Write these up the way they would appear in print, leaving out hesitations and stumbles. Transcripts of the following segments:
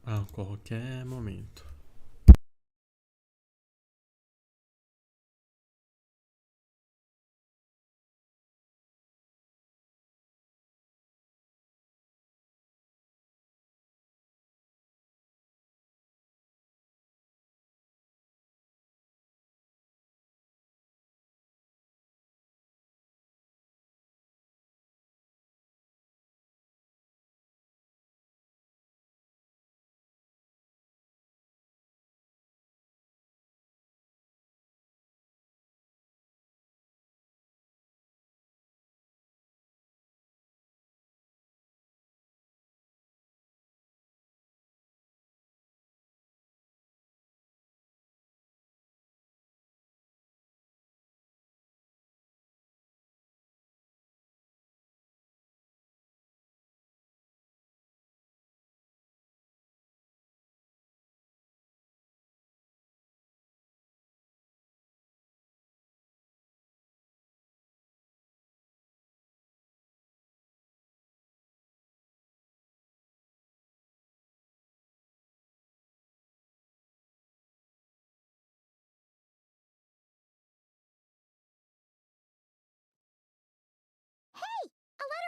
A qualquer momento.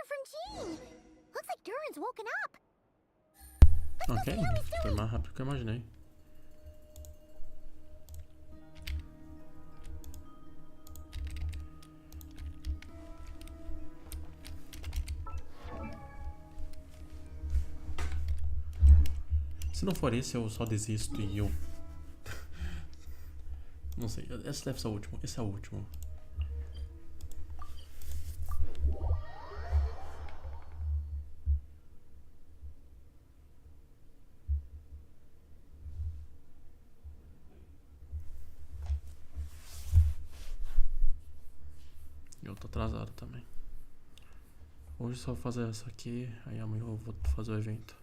From Jean. Looks like Duran's woken up. Ok, foi mais rápido do que eu imaginei. Se não for esse, eu só desisto e eu... Não sei, esse deve ser o último. Esse é o último. Eu tô atrasado também. Hoje só vou fazer essa aqui, aí amanhã eu vou fazer o evento.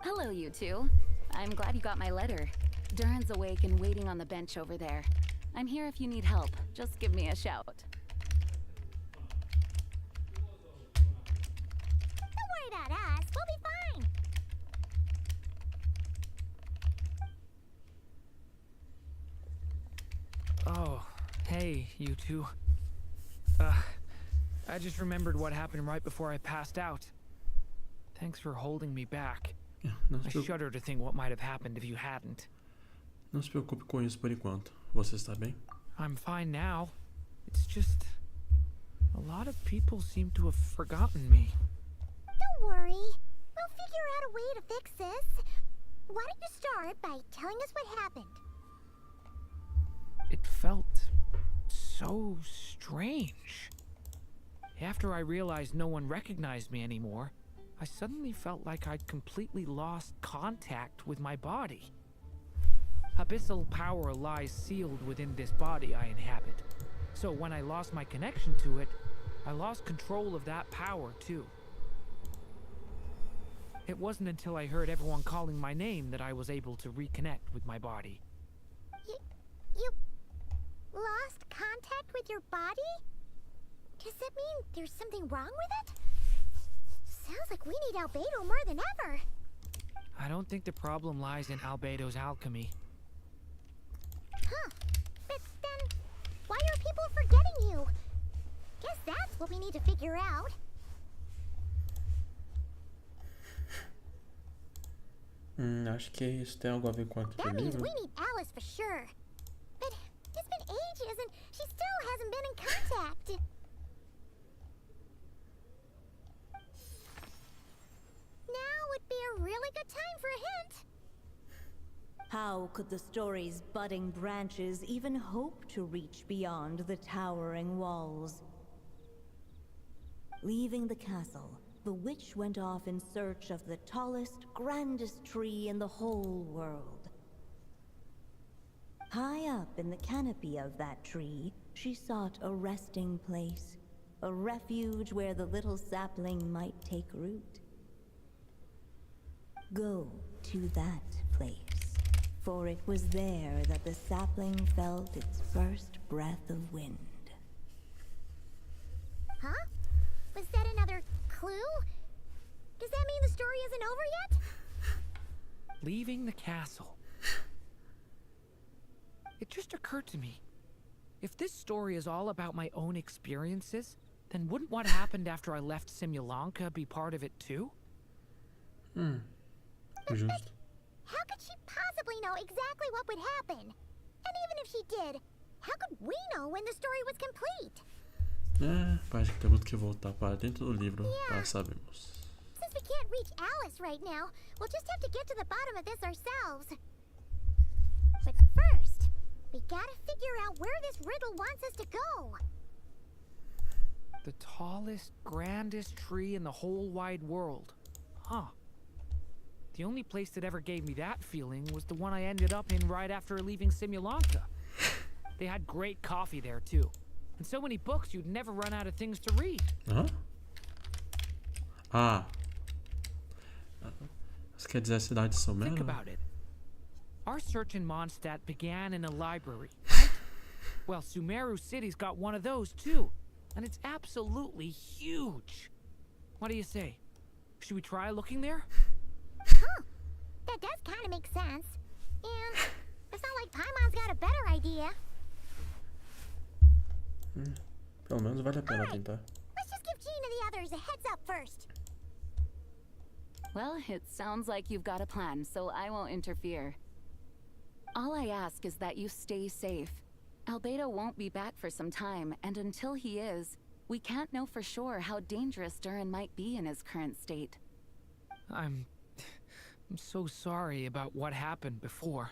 Hello, you two. I'm glad you got my letter. Duran's awake and waiting on the bench over there. I'm here if you need help. Just give me a shout. Don't worry about us. We'll be fine. Oh, hey, you two. I just remembered what happened right before I passed out. Thanks for holding me back. I shudder to think what might have happened if you hadn't. Não se preocupe com isso por enquanto. Você está bem? I'm fine now. It's just... a lot of people seem to have forgotten me. Don't worry. We'll figure out a way to fix this. Why don't you start by telling us what happened? It felt so strange. After I realized no one recognized me anymore, I suddenly felt like I'd completely lost contact with my body. Abyssal power lies sealed within this body I inhabit. So when I lost my connection to it, I lost control of that power too. It wasn't until I heard everyone calling my name that I was able to reconnect with my body. You lost contact with your body? Does that mean there's something wrong with it? Sounds like we need Albedo more than ever. I don't think the problem lies in Albedo's alchemy. Huh. But then, why are people forgetting you? Guess that's what we need to figure out. Acho que isso tem algo a ver com That aquele means livro. we need Alice for sure. But it's been ages and she still hasn't been in contact. Now would be a really good time for a hint. How could the story's budding branches even hope to reach beyond the towering walls? Leaving the castle, the witch went off in search of the tallest, grandest tree in the whole world. High up in the canopy of that tree, she sought a resting place, a refuge where the little sapling might take root. Go to that place, for it was there that the sapling felt its first breath of wind. Huh? Was that another clue? Does that mean the story isn't over yet? Leaving the castle. It just occurred to me. If this story is all about my own experiences, then wouldn't what happened after I left Simulanka be part of it too? Justo. How could she possibly know exactly what would happen? And even if she did, how could we know when the story was complete? Parece que temos que voltar para dentro do livro para sabermos. Since we can't reach Alice right now, we'll just have to get to the bottom of this ourselves. But first, we gotta figure out where this riddle wants us to go. The tallest, grandest tree in the whole wide world. Huh. The only place that ever gave me that feeling was the one I ended up in right after leaving Simulanka. They had great coffee there too. And so many books you'd never run out of things to read. Isso quer dizer a cidade de Sumero? Think about it. Our search in Mondstadt began in a library, right? Well, Sumeru City's got one of those too. And it's absolutely huge. What do you say? Should we try looking there? Huh. That does kind of make sense. And it's not like Paimon's got a better idea. Pelo menos vale a pena tentar. Let's just give Jean and the others a heads up first. Well, it sounds like you've got a plan, so I won't interfere. All I ask is that you stay safe. Albedo won't be back for some time, and until he is, we can't know for sure how dangerous Duran might be in his current state. I'm so sorry about what happened before.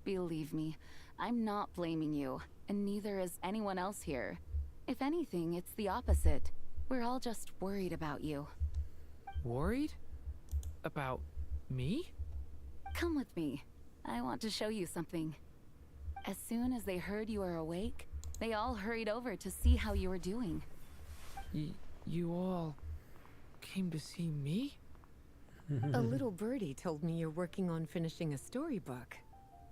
Believe me, I'm not blaming you, and neither is anyone else here. If anything, it's the opposite. We're all just worried about you. Worried? About me? Come with me. I want to show you something. As soon as they heard you were awake, they all hurried over to see how you were doing. You all came to see me? A little birdie told me you're working on finishing a storybook.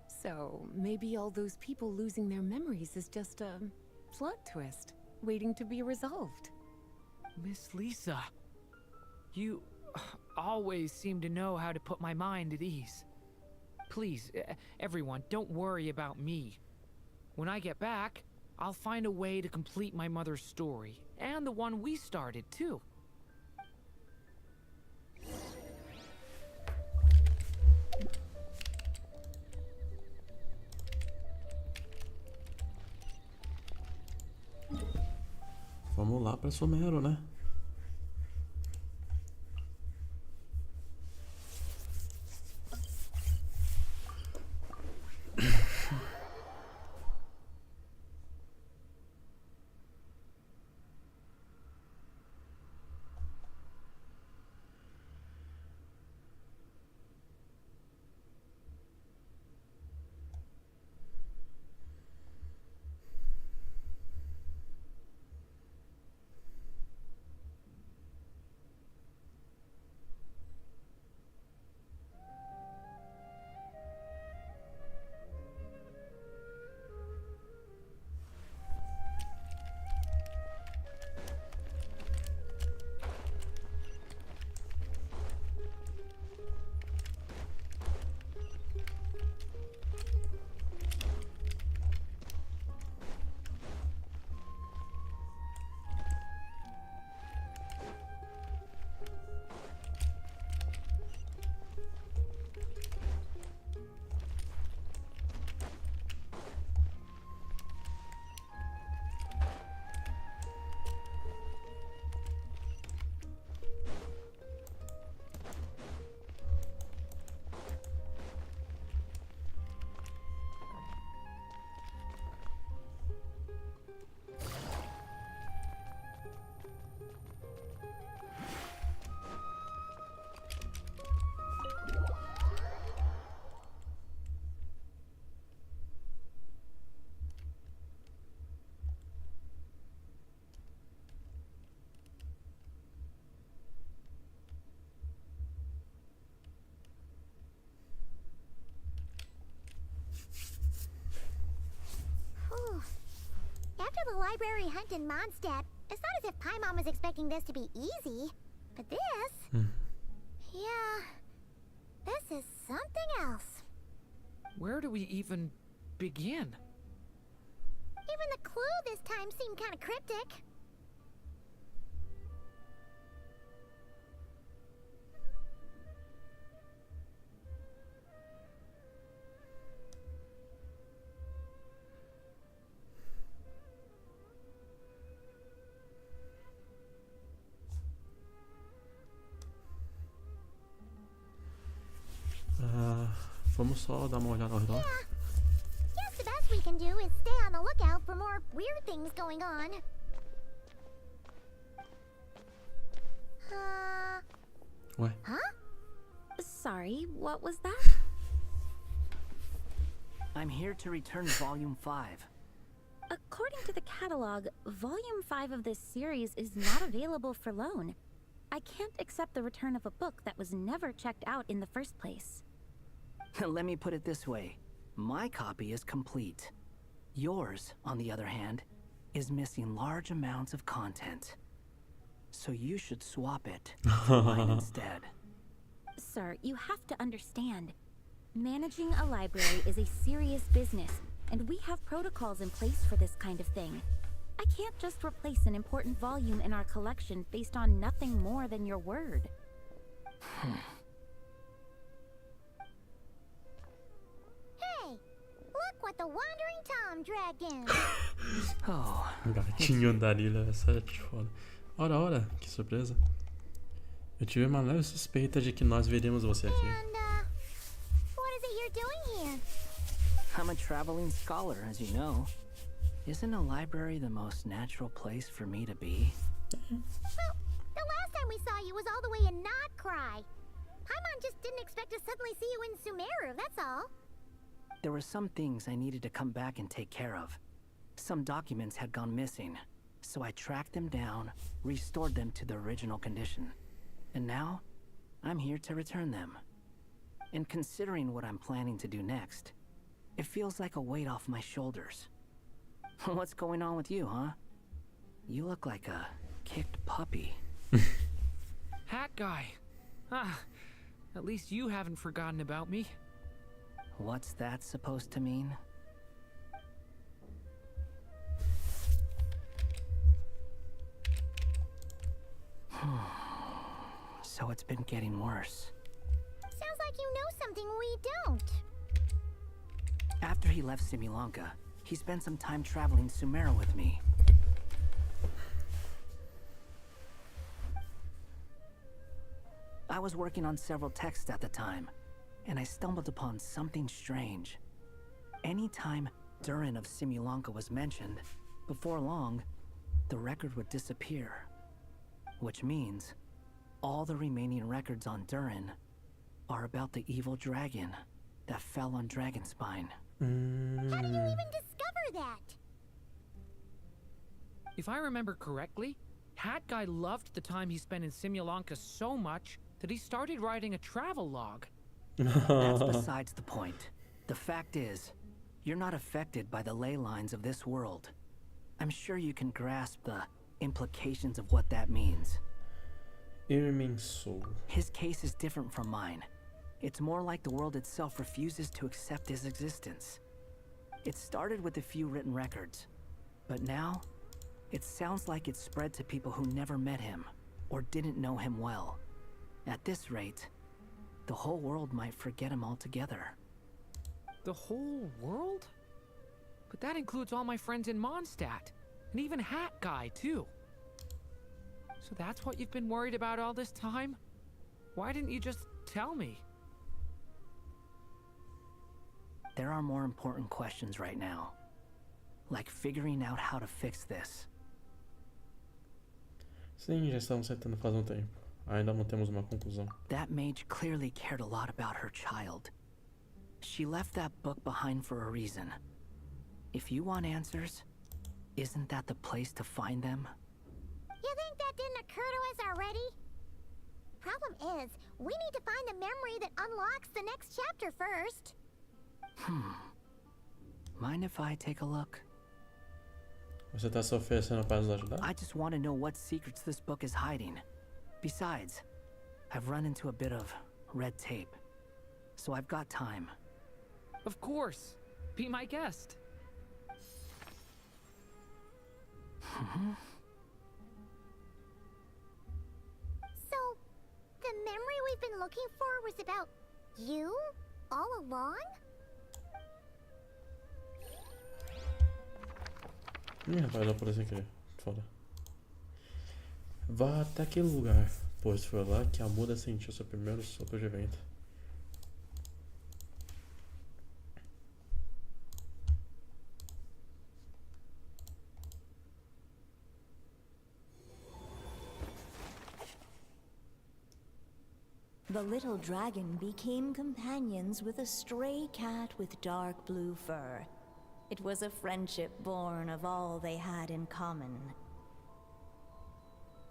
So maybe all those people losing their memories is just a plot twist, waiting to be resolved. Miss Lisa, you always seem to know how to put my mind at ease. Please, everyone, don't worry about me. When I get back, I'll find a way to complete my mother's story, and the one we started, too. Vamos lá pra Sumero, né? After the library hunt in Mondstadt, it's not as if Paimon was expecting this to be easy. But this... Yeah... This is something else. Where do we even begin? Even the clue this time seemed kind of cryptic. Vamos só dar uma olhada ao redor. Yeah. Guess the best we can do is stay on the lookout for more weird things going on. Ué, Huh? Sorry, what was that? I'm here to return Volume 5. According to the catalog, Volume 5 of this series is not available for loan. I can't accept the return of a book that was never checked out in the first place. Let me put it this way. My copy is complete. Yours, on the other hand, is missing large amounts of content. So you should swap it for mine instead. Sir, you have to understand. Managing a library is a serious business, and we have protocols in place for this kind of thing. I can't just replace an important volume in our collection based on nothing more than your word. Hey, look what the Wandering Tom dragged in. Oh, gatinho da Lila, essa é foda. Ora, que surpresa. Eu tive uma leve suspeita de que nós veríamos você aqui. And, what is it you're doing here? I'm a traveling scholar, as you know. Isn't a library the most natural place for me to be? Well, the last time we saw you was all the way in Nod-krai. Paimon just didn't expect to suddenly see you in Sumeru, that's all. There were some things I needed to come back and take care of. Some documents had gone missing, so I tracked them down, restored them to their original condition. And now, I'm here to return them. And considering what I'm planning to do next, it feels like a weight off my shoulders. What's going on with you, huh? You look like a kicked puppy. Hat guy. Ah, at least you haven't forgotten about me. What's that supposed to mean? So it's been getting worse. Sounds like you know something we don't. After he left Similanka, he spent some time traveling Sumeru with me. I was working on several texts at the time, and I stumbled upon something strange. Anytime Durin of Similanka was mentioned, before long, the record would disappear. Which means, all the remaining records on Durin are about the evil dragon that fell on Dragonspine. How do you even discover that? If I remember correctly, Hat Guy loved the time he spent in Similanka so much that he started writing a travel log. That's besides the point. The fact is, you're not affected by the ley lines of this world. I'm sure you can grasp the implications of what that means. His case is different from mine. It's more like the world itself refuses to accept his existence. It started with a few written records, but now, it sounds like it's spread to people who never met him, or didn't know him well. At this rate, the whole world might forget him altogether. The whole world? But that includes all my friends in Mondstadt, and even Hat Guy, too. So that's what you've been worried about all this time? Why didn't you just tell me? There are more important questions right now. Like figuring out how to fix this. Sim, já estamos tentando faz um tempo. Ainda não temos uma conclusão. That mage clearly cared a lot about her child. She left that book behind for a reason. If you want answers, isn't that the place to find them? You think that didn't occur to us already? Problem is, we need to find the memory that unlocks the next chapter first. Mind if I take a look? Você tá se oferecendo para nos ajudar? I just want to know what secrets this book is hiding. Besides, I've run into a bit of red tape, so I've got time. Of course. Be my guest. So, the memory we've been looking for was about you all along? Ih, rapaz, dá por sem querer. Foda. Vá até aquele lugar, pois foi lá que a muda sentiu seu primeiro sopro de vento. The little dragon became companions with a stray cat with dark blue fur. It was a friendship born of all they had in common.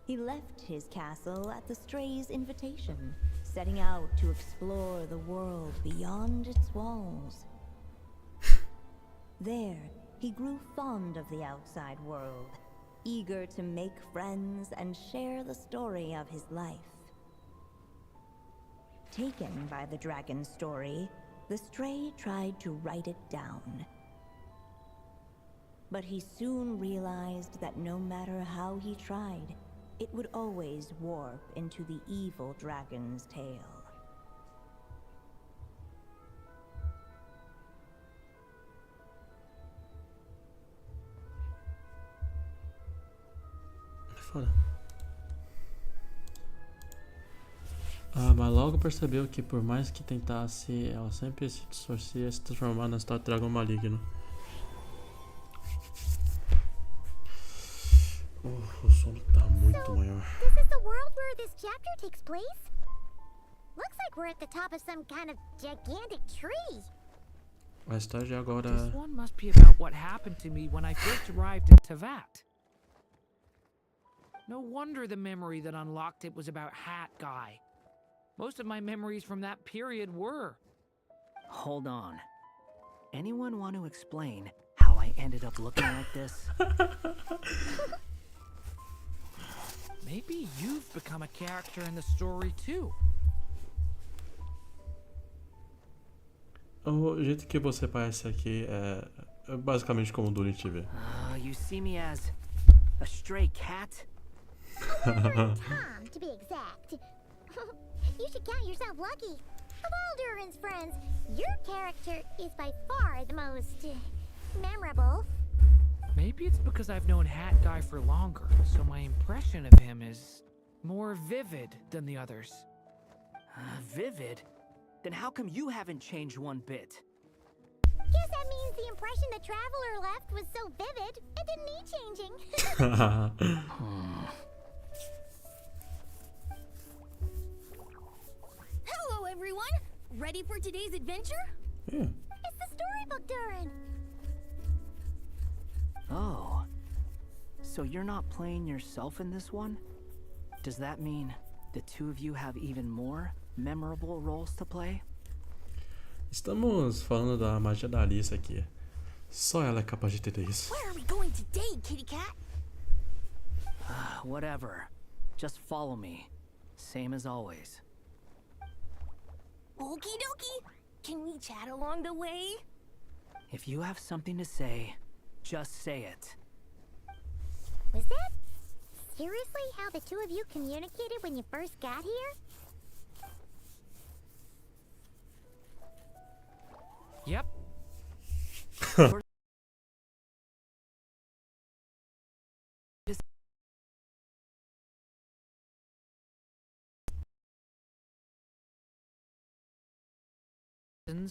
He left his castle at the stray's invitation, setting out to explore the world beyond its walls. There, he grew fond of the outside world, eager to make friends and share the story of his life. Taken by the dragon's story, the stray tried to write it down. But he soon realized that no matter how he tried, it would always warp into the evil dragon's tale. Foda. Mas logo percebeu que por mais que tentasse, ela sempre se distorcia e se transformar na história do dragão maligno. O sono tá muito maior. This is the world where this chapter takes place? Looks like we're at the top of some kind of gigantic tree. A história de agora. This one must be about what happened to me when I first arrived in Tevat. No wonder the memory that unlocked it was about Hat Guy. Most of my memories from that period were. Hold on. Anyone want to explain how I ended up looking like this? Maybe you've become a character in the story too. O jeito que você parece aqui é basicamente como o Durin te vê. You see me as a stray cat? Tom, to be exact. You should count yourself lucky. Of all Durin's friends, your character is by far the most memorable. Maybe it's because I've known Hat Guy for longer, so my impression of him is more vivid than the others. Vivid? Then how come you haven't changed one bit? Guess that means the impression the traveler left was so vivid, it didn't need changing. Hello, everyone! Ready for today's adventure? Yeah. It's the storybook, Durin. Oh. So you're not playing yourself in this one? Does that mean the two of you have even more memorable roles to play? Estamos falando da magia da Alice aqui. Só ela é capaz de ter isso. Where are we going today, kitty cat? Whatever. Just follow me. Same as always. Okie dokie! Can we chat along the way? If you have something to say, just say it. Was that seriously how the two of you communicated when you first got here? Yep.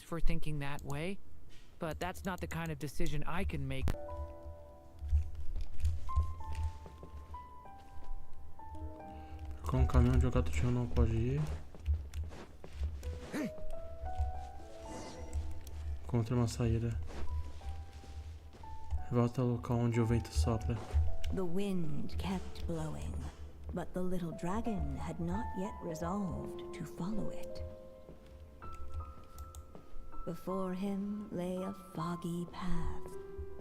For thinking that way, but that's not the kind of decision I can make. Com o caminho onde o gato não pode ir. Encontre uma saída. Volta ao local onde o vento sopra. The wind kept blowing, but the little dragon had not yet resolved to follow it. Before him lay a foggy path,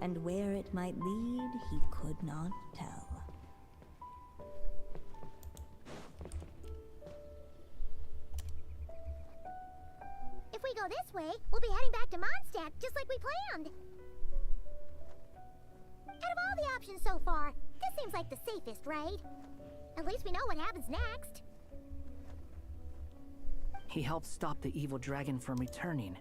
and where it might lead, he could not tell. If we go this way, we'll be heading back to Mondstadt, just like we planned. Out of all the options so far, this seems like the safest, right? At least we know what happens next. He helps stop the evil dragon from returning,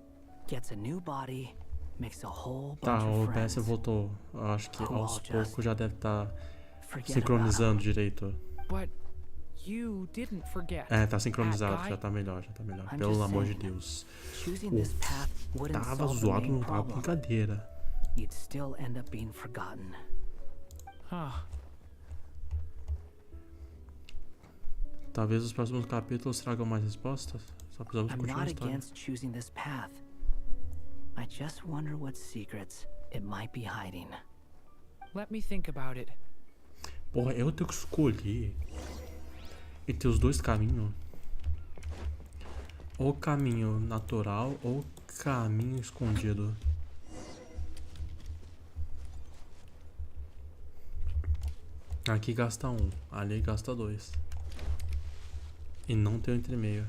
gets a new body, makes a whole Tá, bunch o of PS friends. voltou. Eu acho que Who aos all just poucos já deve estar Forget sincronizando about direito. But you didn't forget. É, tá sincronizado, that já guy. tá melhor, já tá melhor. I'm Pelo just amor de saying, Deus. choosing this path wouldn't Tava solve the zoado, main não tava problem. brincadeira. You'd still end up being forgotten. Huh. Talvez os próximos capítulos tragam mais respostas. Só precisamos I'm continuar a not história. against choosing this path. I just wonder what secrets it might be hiding. Let me think about it. Porra, eu tenho que escolher entre os dois caminhos. Ou caminho natural ou caminho escondido. Aqui gasta 1, ali gasta 2. E não tem o entremeio.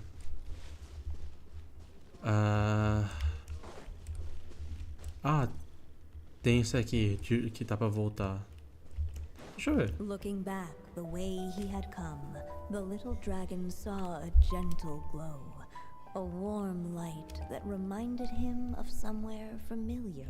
Tem esse aqui que dá pra voltar. Deixa eu ver. Looking back the way he had come, the little dragon saw a gentle glow, a warm light that reminded him of somewhere familiar.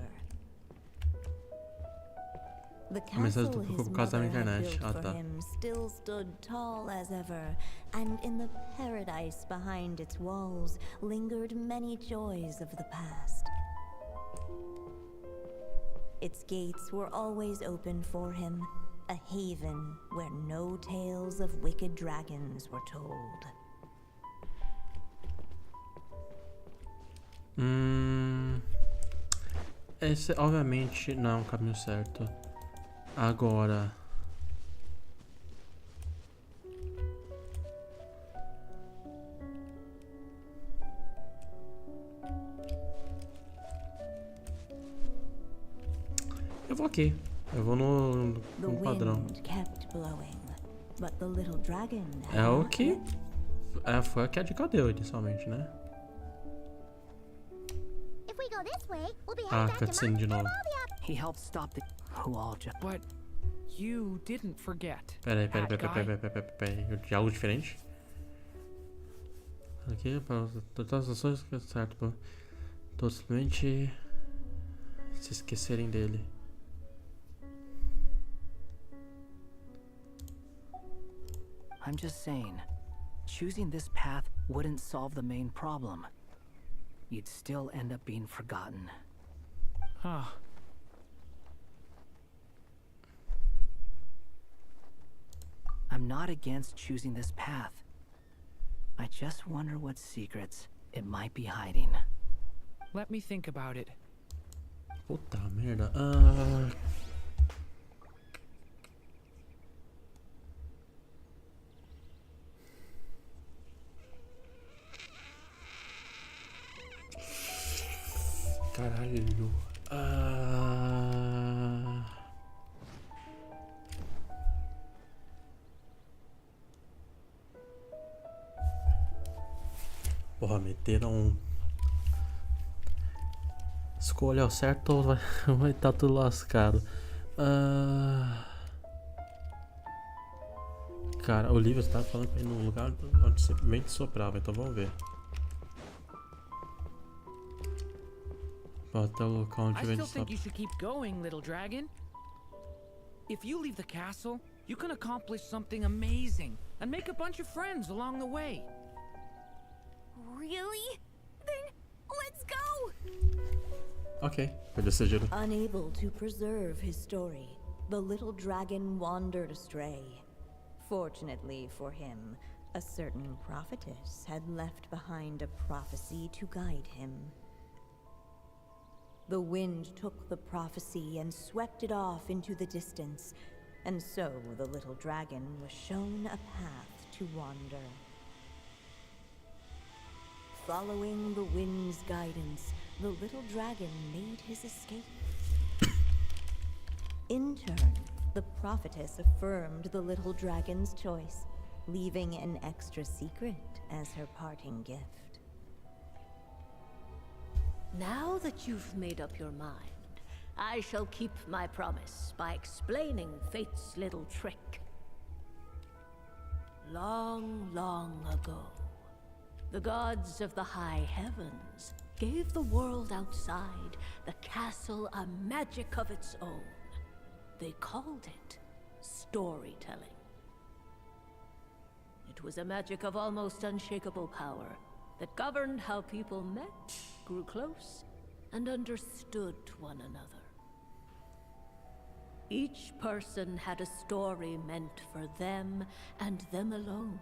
The A mensagem castle ficou his por causa da mother had internet. built for Tá. him still stood tall as ever, and in the paradise behind its walls lingered many joys of the past. Its gates were always open for him, a haven where no tales of wicked dragons were told. Esse obviamente não é um caminho certo. Agora. Eu vou aqui. Eu vou no The padrão. wind kept blowing, but the little dragon had É o not que. yet. Foi a que a dica deu inicialmente, né? If we go this way, we'll be Ah, heading back to cutscene de Mondstadt. novo. All the options. He helped stop the who all just But you didn't forget. Peraí. Diálogo diferente? Aqui, para todas as ações, certo? Pra todos simplesmente se esquecerem dele. I'm just saying, choosing this path wouldn't solve the main problem. You'd still end up being forgotten. Huh. I'm not against choosing this path. I just wonder what secrets it might be hiding. Let me think about it. Puta merda. Caralho. Porra, meteram. Escolha o certo ou vai tá tudo lascado. Cara, o livro está falando pra ir num lugar onde simplesmente soprava, então vamos ver. Até o local onde I vem still think you sopra. should keep going, little dragon. If you leave the castle, you can accomplish something amazing and make a bunch of friends along the way. Really? Then let's go! Ok, foi decidido. Unable to preserve his story, the little dragon wandered astray. Fortunately for him, a certain prophetess had left behind a prophecy to guide him. The wind took the prophecy and swept it off into the distance, and so the little dragon was shown a path to wander. Following the wind's guidance, the little dragon made his escape. In turn, the prophetess affirmed the little dragon's choice, leaving an extra secret as her parting gift. Now that you've made up your mind, I shall keep my promise by explaining Fate's little trick. Long, long ago, the gods of the high heavens gave the world outside the castle a magic of its own. They called it storytelling. It was a magic of almost unshakable power that governed how people met, grew close, and understood one another. Each person had a story meant for them and them alone.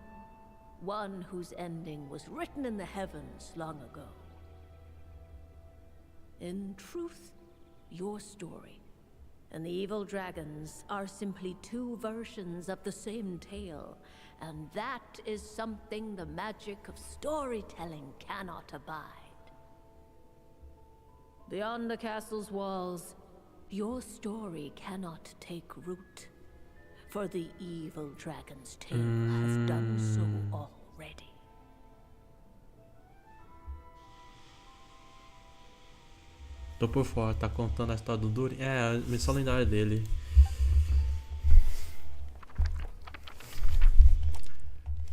One whose ending was written in the heavens long ago. In truth, your story and the evil dragons are simply two versions of the same tale, and that is something the magic of storytelling cannot abide. Beyond the castle's walls, your story cannot take root, for the evil dragon's tale has done so already. Tô por fora, tá contando a história do Durin? É, a missão lendária dele.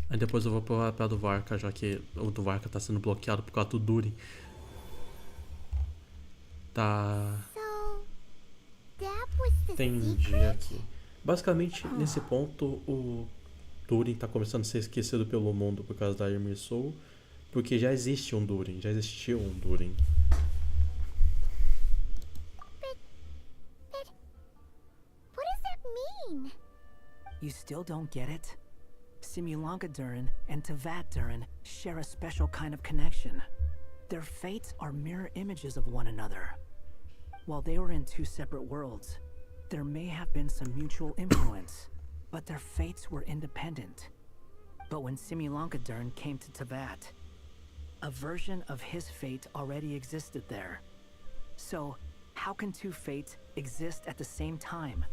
Aí depois eu vou pro papel do Varka, já que o do Varka tá sendo bloqueado por causa do Durin. Tá. Entendi aqui. Basicamente, nesse ponto, o Durin tá começando a ser esquecido pelo mundo por causa da Ymir Soul, porque já existe um Durin, já existiu um Durin. What does that mean? You still don't get it? Simulanka Durin and Tevat Durin share a special kind of connection. Their fates are mirror images of one another. While they were in two separate worlds, there may have been some mutual influence, but their fates were independent. But when Simulanka Durin came to Tevat, a version of his fate already existed there. So, how can two fates exist at the same time?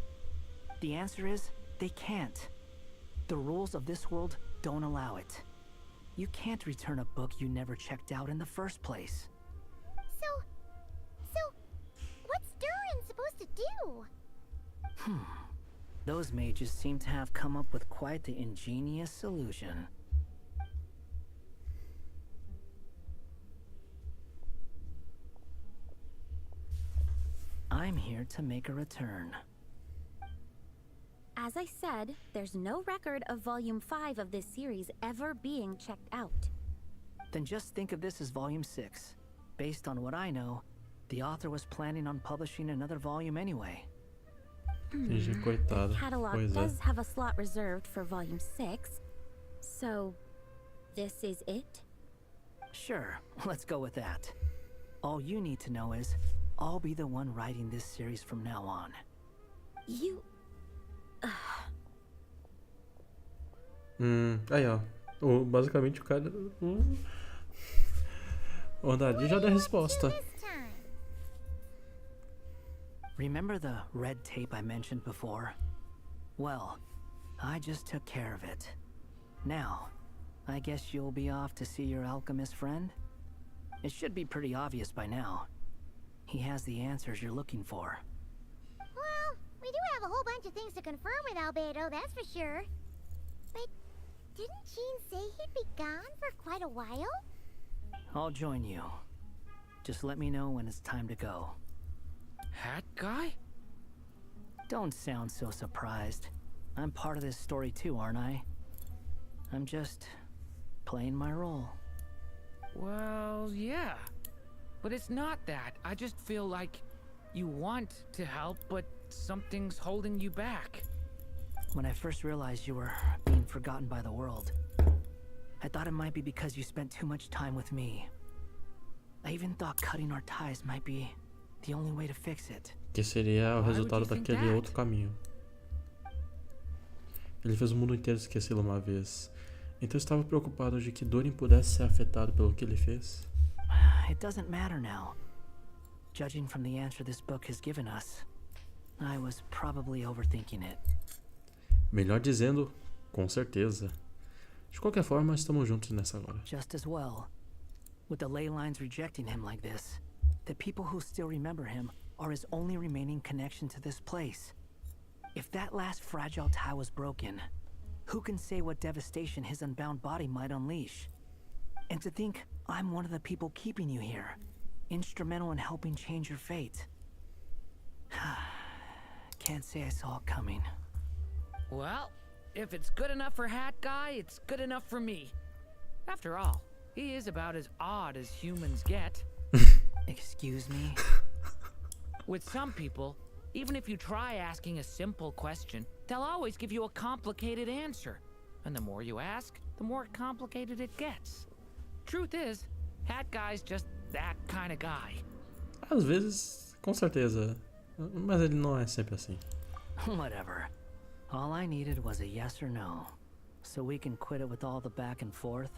The answer is, they can't. The rules of this world don't allow it. You can't return a book you never checked out in the first place. So, what's Durin supposed to do? Those mages seem to have come up with quite the ingenious solution. I'm here to make a return. As I said, there's no record of Volume 5 of this series ever being checked out. Then just think of this as Volume 6. Based on what I know, the author was planning on publishing another volume anyway. Coitada. The catalog Pois é. does have a slot reserved for Volume 6, so this is it? Sure, let's go with that. All you need to know is, I'll be the one writing this series from now on. You... Aí ó. Basicamente o cara. O Andali já deu a resposta. This time. Remember the red tape I mentioned before? Well, I just took care of it. Now, I guess you'll be off to see your alchemist friend? It should be pretty obvious by now. He has the answers you're looking for. Well, we do have a whole bunch of things to confirm with Albedo, that's for sure. But didn't Jean say he'd be gone for quite a while? I'll join you. Just let me know when it's time to go. Hat guy? Don't sound so surprised. I'm part of this story too, aren't I? I'm just playing my role. Well, yeah. But it's not that. I just feel like you want to help, but something's holding you back. When I first realized you were being forgotten by the world, I thought it might be because you spent too much time with me. I even thought cutting our ties might be the only way to fix it. Que seria o Why would resultado you think daquele that? outro caminho. Ele fez o mundo inteiro esquecê-lo uma vez. Então eu estava preocupado de que Durin pudesse ser afetado pelo que ele fez. It doesn't matter now. Judging from the answer this book has given us, I was probably overthinking it. Melhor dizendo, com certeza. De qualquer forma, estamos juntos nessa agora. Just as well. With the ley lines rejecting him like this, the people who still remember him are his only remaining connection to this place. If that last fragile tie was broken, who can say what devastation his unbound body might unleash? And to think I'm one of the people keeping you here, instrumental in helping change your fate. Can't say I saw it coming. Well, if it's good enough for Hat Guy, it's good enough for me. After all, he is about as odd as humans get. Excuse me? With some people, even if you try asking a simple question, they'll always give you a complicated answer. And the more you ask, the more complicated it gets. Truth is, Hat Guy's just that kind of guy. Às vezes, com certeza. Mas ele não é sempre assim. Whatever. All I needed was a yes or no. So we can quit it with all the back and forth.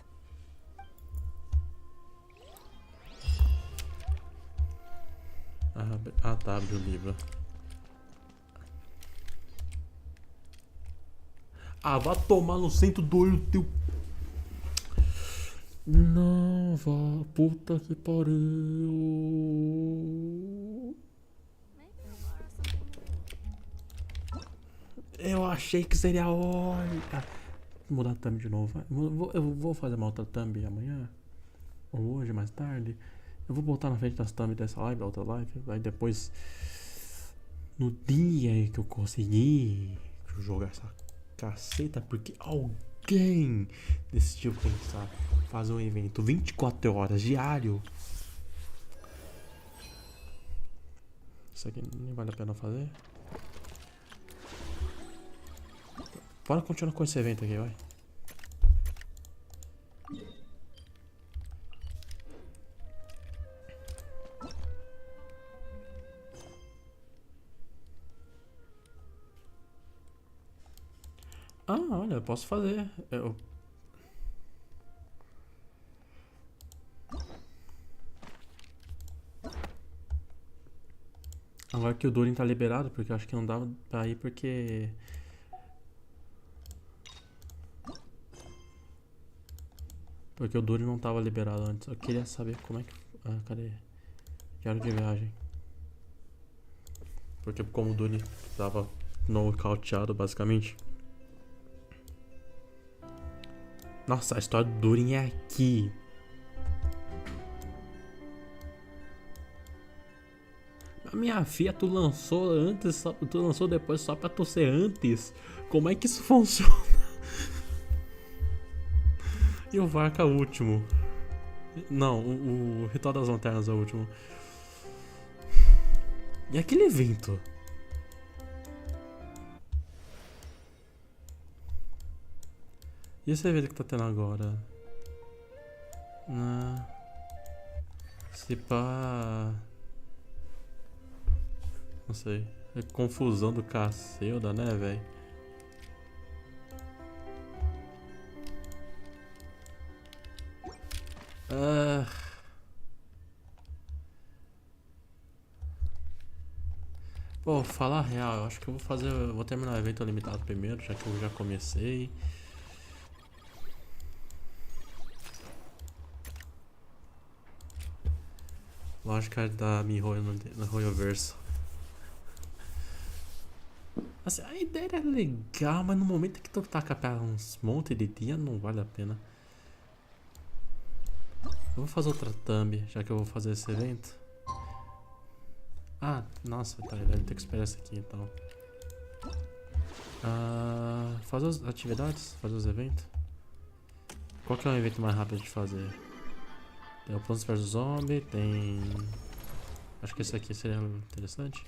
Ah, tá, abre o livro. Ah, vá tomar no centro do olho teu. Não, vá, puta que pariu. Eu achei que seria hora. Vou mudar a thumb de novo. Eu vou fazer uma outra thumb amanhã. Ou hoje, mais tarde. Eu vou botar na frente das thumbs dessa live, da outra live. Aí depois, no dia que eu conseguir jogar essa caceta, porque alguém decidiu pensar fazer um evento 24 horas diário. Isso aqui nem vale a pena fazer. Bora continuar com esse evento aqui, vai. Ah, olha, eu posso fazer. Agora que o Durin tá liberado, porque eu acho que não dava pra ir porque... Porque o Durin não tava liberado antes. Eu queria saber como é que... Ah, cadê? Diário de viagem. Porque como o Durin tava nocauteado, basicamente. Nossa, a história do Durin é aqui. Minha filha, tu lançou antes, tu lançou depois só pra tu ser antes. Como é que isso funciona? E o Varca é o último. Não, o Ritual das Lanternas é o último. E aquele evento? E esse evento que tá tendo agora? Se pá... Não sei. É confusão do cacilda, né, velho? Pô, falar a real, eu acho que eu vou fazer. Eu vou terminar o evento limitado primeiro, já que eu já comecei. Lógica da Mihoyo no Royoverso. Assim, a ideia é legal, mas no momento que tu taca pra uns monte de dia, não vale a pena. Eu vou fazer outra thumb, já que eu vou fazer esse evento. Ah, nossa, tá, deve ter que esperar essa aqui então. Fazer as atividades, fazer os eventos. Qual que é o evento mais rápido de fazer? Tem o Plants vs Zombie, tem... Acho que esse aqui seria interessante.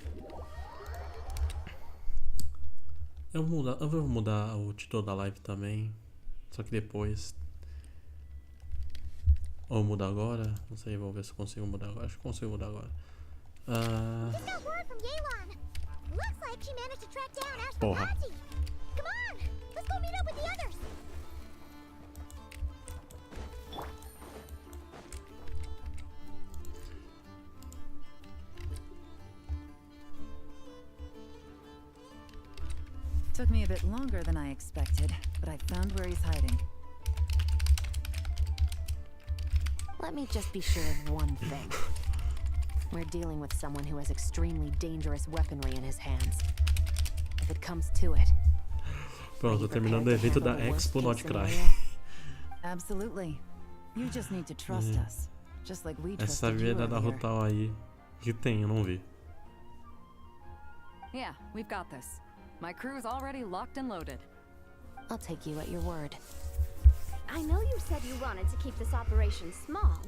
Eu vou mudar o título da live também. Só que depois. Ou mudar agora? Não sei, vou ver se consigo mudar agora. Acho que consigo mudar agora. Porra. Took me a bit longer than I expected, but I found where he's hiding. Let me just be sure of one thing. We're dealing with someone who has extremely dangerous weaponry in his hands. If it comes to it. Pronto, terminando o evento da Expo Nod-krai. Absolutely. You just need to trust us, just like we Essa trusted you vida da earlier. Rutal aí que tem, eu não vi. Yeah, we've got this. My crew's already locked and loaded. I'll take you at your word. I know you said you wanted to keep this operation small,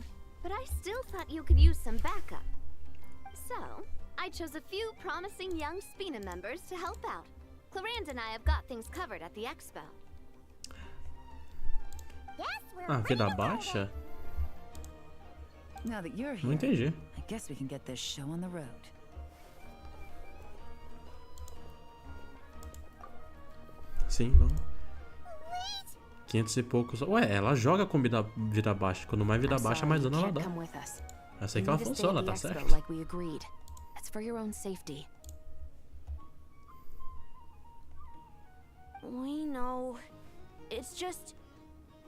but I still thought you could use some backup. So, I chose a few promising young Spina members to help out. Claranda and I have got things covered at the Expo. Yes, we're Vida baixa? Now that you're Não here, entendi. I guess we can get this show on the road. Sim, vamos. 500 e poucos. Ué, ela joga com vida baixa. Quando mais vida baixa, mais dano ela dá. Eu sei que ela funciona, tá certo? Like we agreed. It's for your own safety. We know. It's just...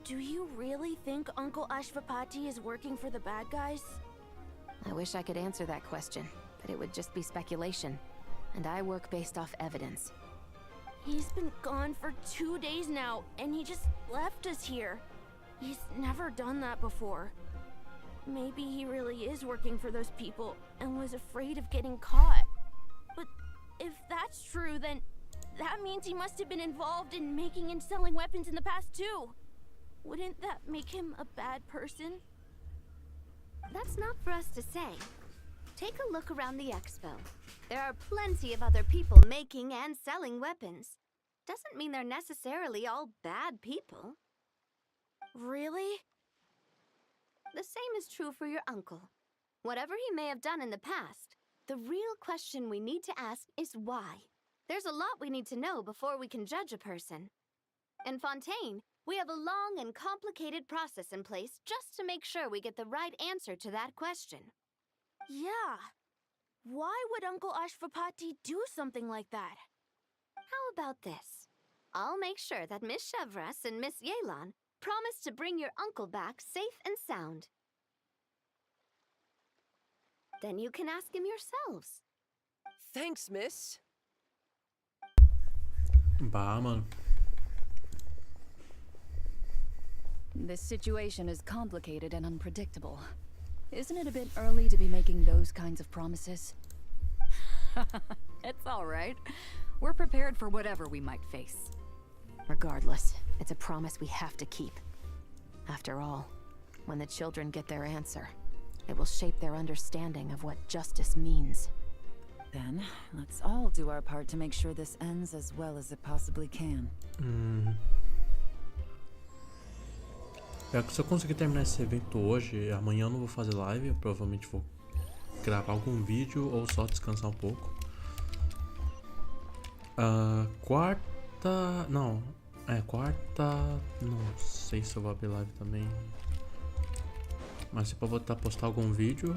Do you really think Uncle Ashvapati is working for the bad guys? I wish I could answer that question, but it would just be speculation. And I work based off evidence. He's been gone for 2 days now, and he just left us here. He's never done that before. Maybe he really is working for those people and was afraid of getting caught. But if that's true, then that means he must have been involved in making and selling weapons in the past too. Wouldn't that make him a bad person? That's not for us to say. Take a look around the expo. There are plenty of other people making and selling weapons. Doesn't mean they're necessarily all bad people. Really? The same is true for your uncle. Whatever he may have done in the past, the real question we need to ask is why. There's a lot we need to know before we can judge a person. In Fontaine, we have a long and complicated process in place just to make sure we get the right answer to that question. Yeah. Why would Uncle Ashvapati do something like that? How about this? I'll make sure that Miss Chevras and Miss Yelan promise to bring your uncle back safe and sound. Then you can ask him yourselves. Thanks, miss. Bah, mano. This situation is complicated and unpredictable. Isn't it a bit early to be making those kinds of promises? It's all right. We're prepared for whatever we might face. Regardless, it's a promise we have to keep. After all, when the children get their answer, it will shape their understanding of what justice means. Then, let's all do our part to make sure this ends as well as it possibly can. Se eu conseguir terminar esse evento hoje, amanhã eu não vou fazer live, eu provavelmente vou gravar algum vídeo ou só descansar um pouco. Quarta... Não, quarta... Não sei se eu vou abrir live também. Mas se eu vou postar algum vídeo...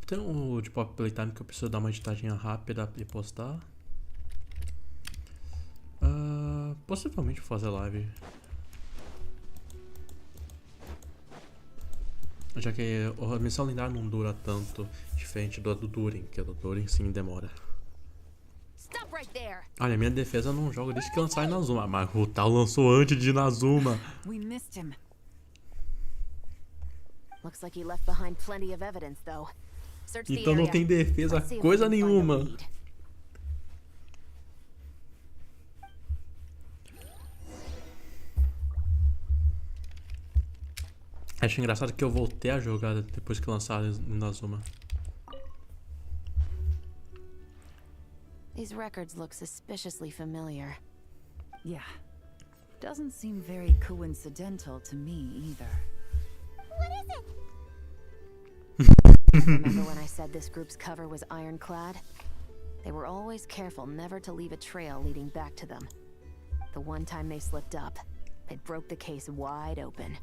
Tem um de pop playtime que eu preciso dar uma editadinha rápida e postar. Possivelmente vou fazer live. Já que a missão lendária não dura tanto, diferente do Durin, que do Durin sim demora. Olha, minha defesa não joga desde que lançar Inazuma, mas o Tal lançou antes de Inazuma. We missed him. Looks like he left behind plenty of evidence, though. Search the Então não area. tem defesa Let's see if coisa we can find a nenhuma. lead. Acho engraçado que eu voltei a jogar depois que lançaram Inazuma. These records look suspiciously familiar. Yeah. Doesn't seem very coincidental to me either. What is it? Remember when I said this group's cover was ironclad? They were always careful never to leave a trail leading back to them. The one time they slipped up, it broke the case wide open.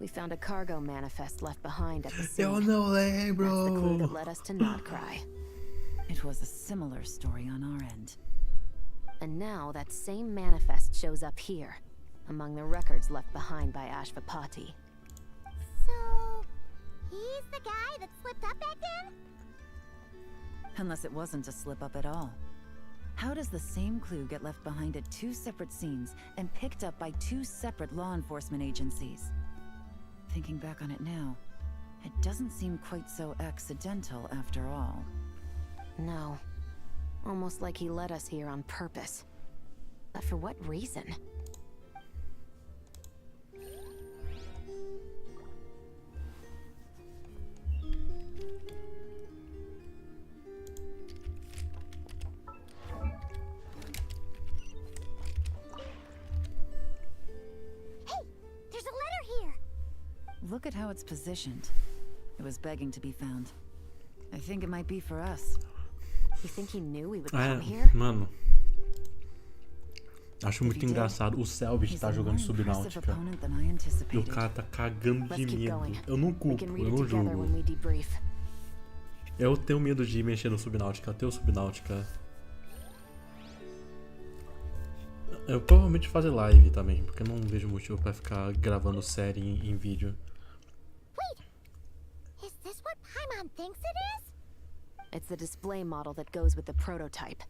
We found a cargo manifest left behind at the scene. Eu não That's the clue that lembro. led us to Nod-krai. It was a similar story on our end. And now that same manifest shows up here, among the records left behind by Ashvapati. So, he's the guy that slipped up back then? Unless it wasn't a slip-up at all. How does the same clue get left behind at 2 separate scenes and picked up by 2 separate law enforcement agencies? Thinking back on it now, it doesn't seem quite so accidental after all. No. Almost like he led us here on purpose. But for what reason? There's a letter here. Look at how it's positioned. It was begging to be found. I think it might be for us. You think he knew we would É, come here? mano. Acho muito engraçado. O Selbit tá jogando Subnáutica. E o cara tá cagando de medo. Eu não culpo, eu não julgo. Eu tenho medo de mexer no Subnáutica, até o Subnáutica. Eu provavelmente fazer live também, porque eu não vejo motivo pra ficar gravando série em vídeo. Wait! Is this what Paimon thinks it is? It's the display model that goes with the prototype.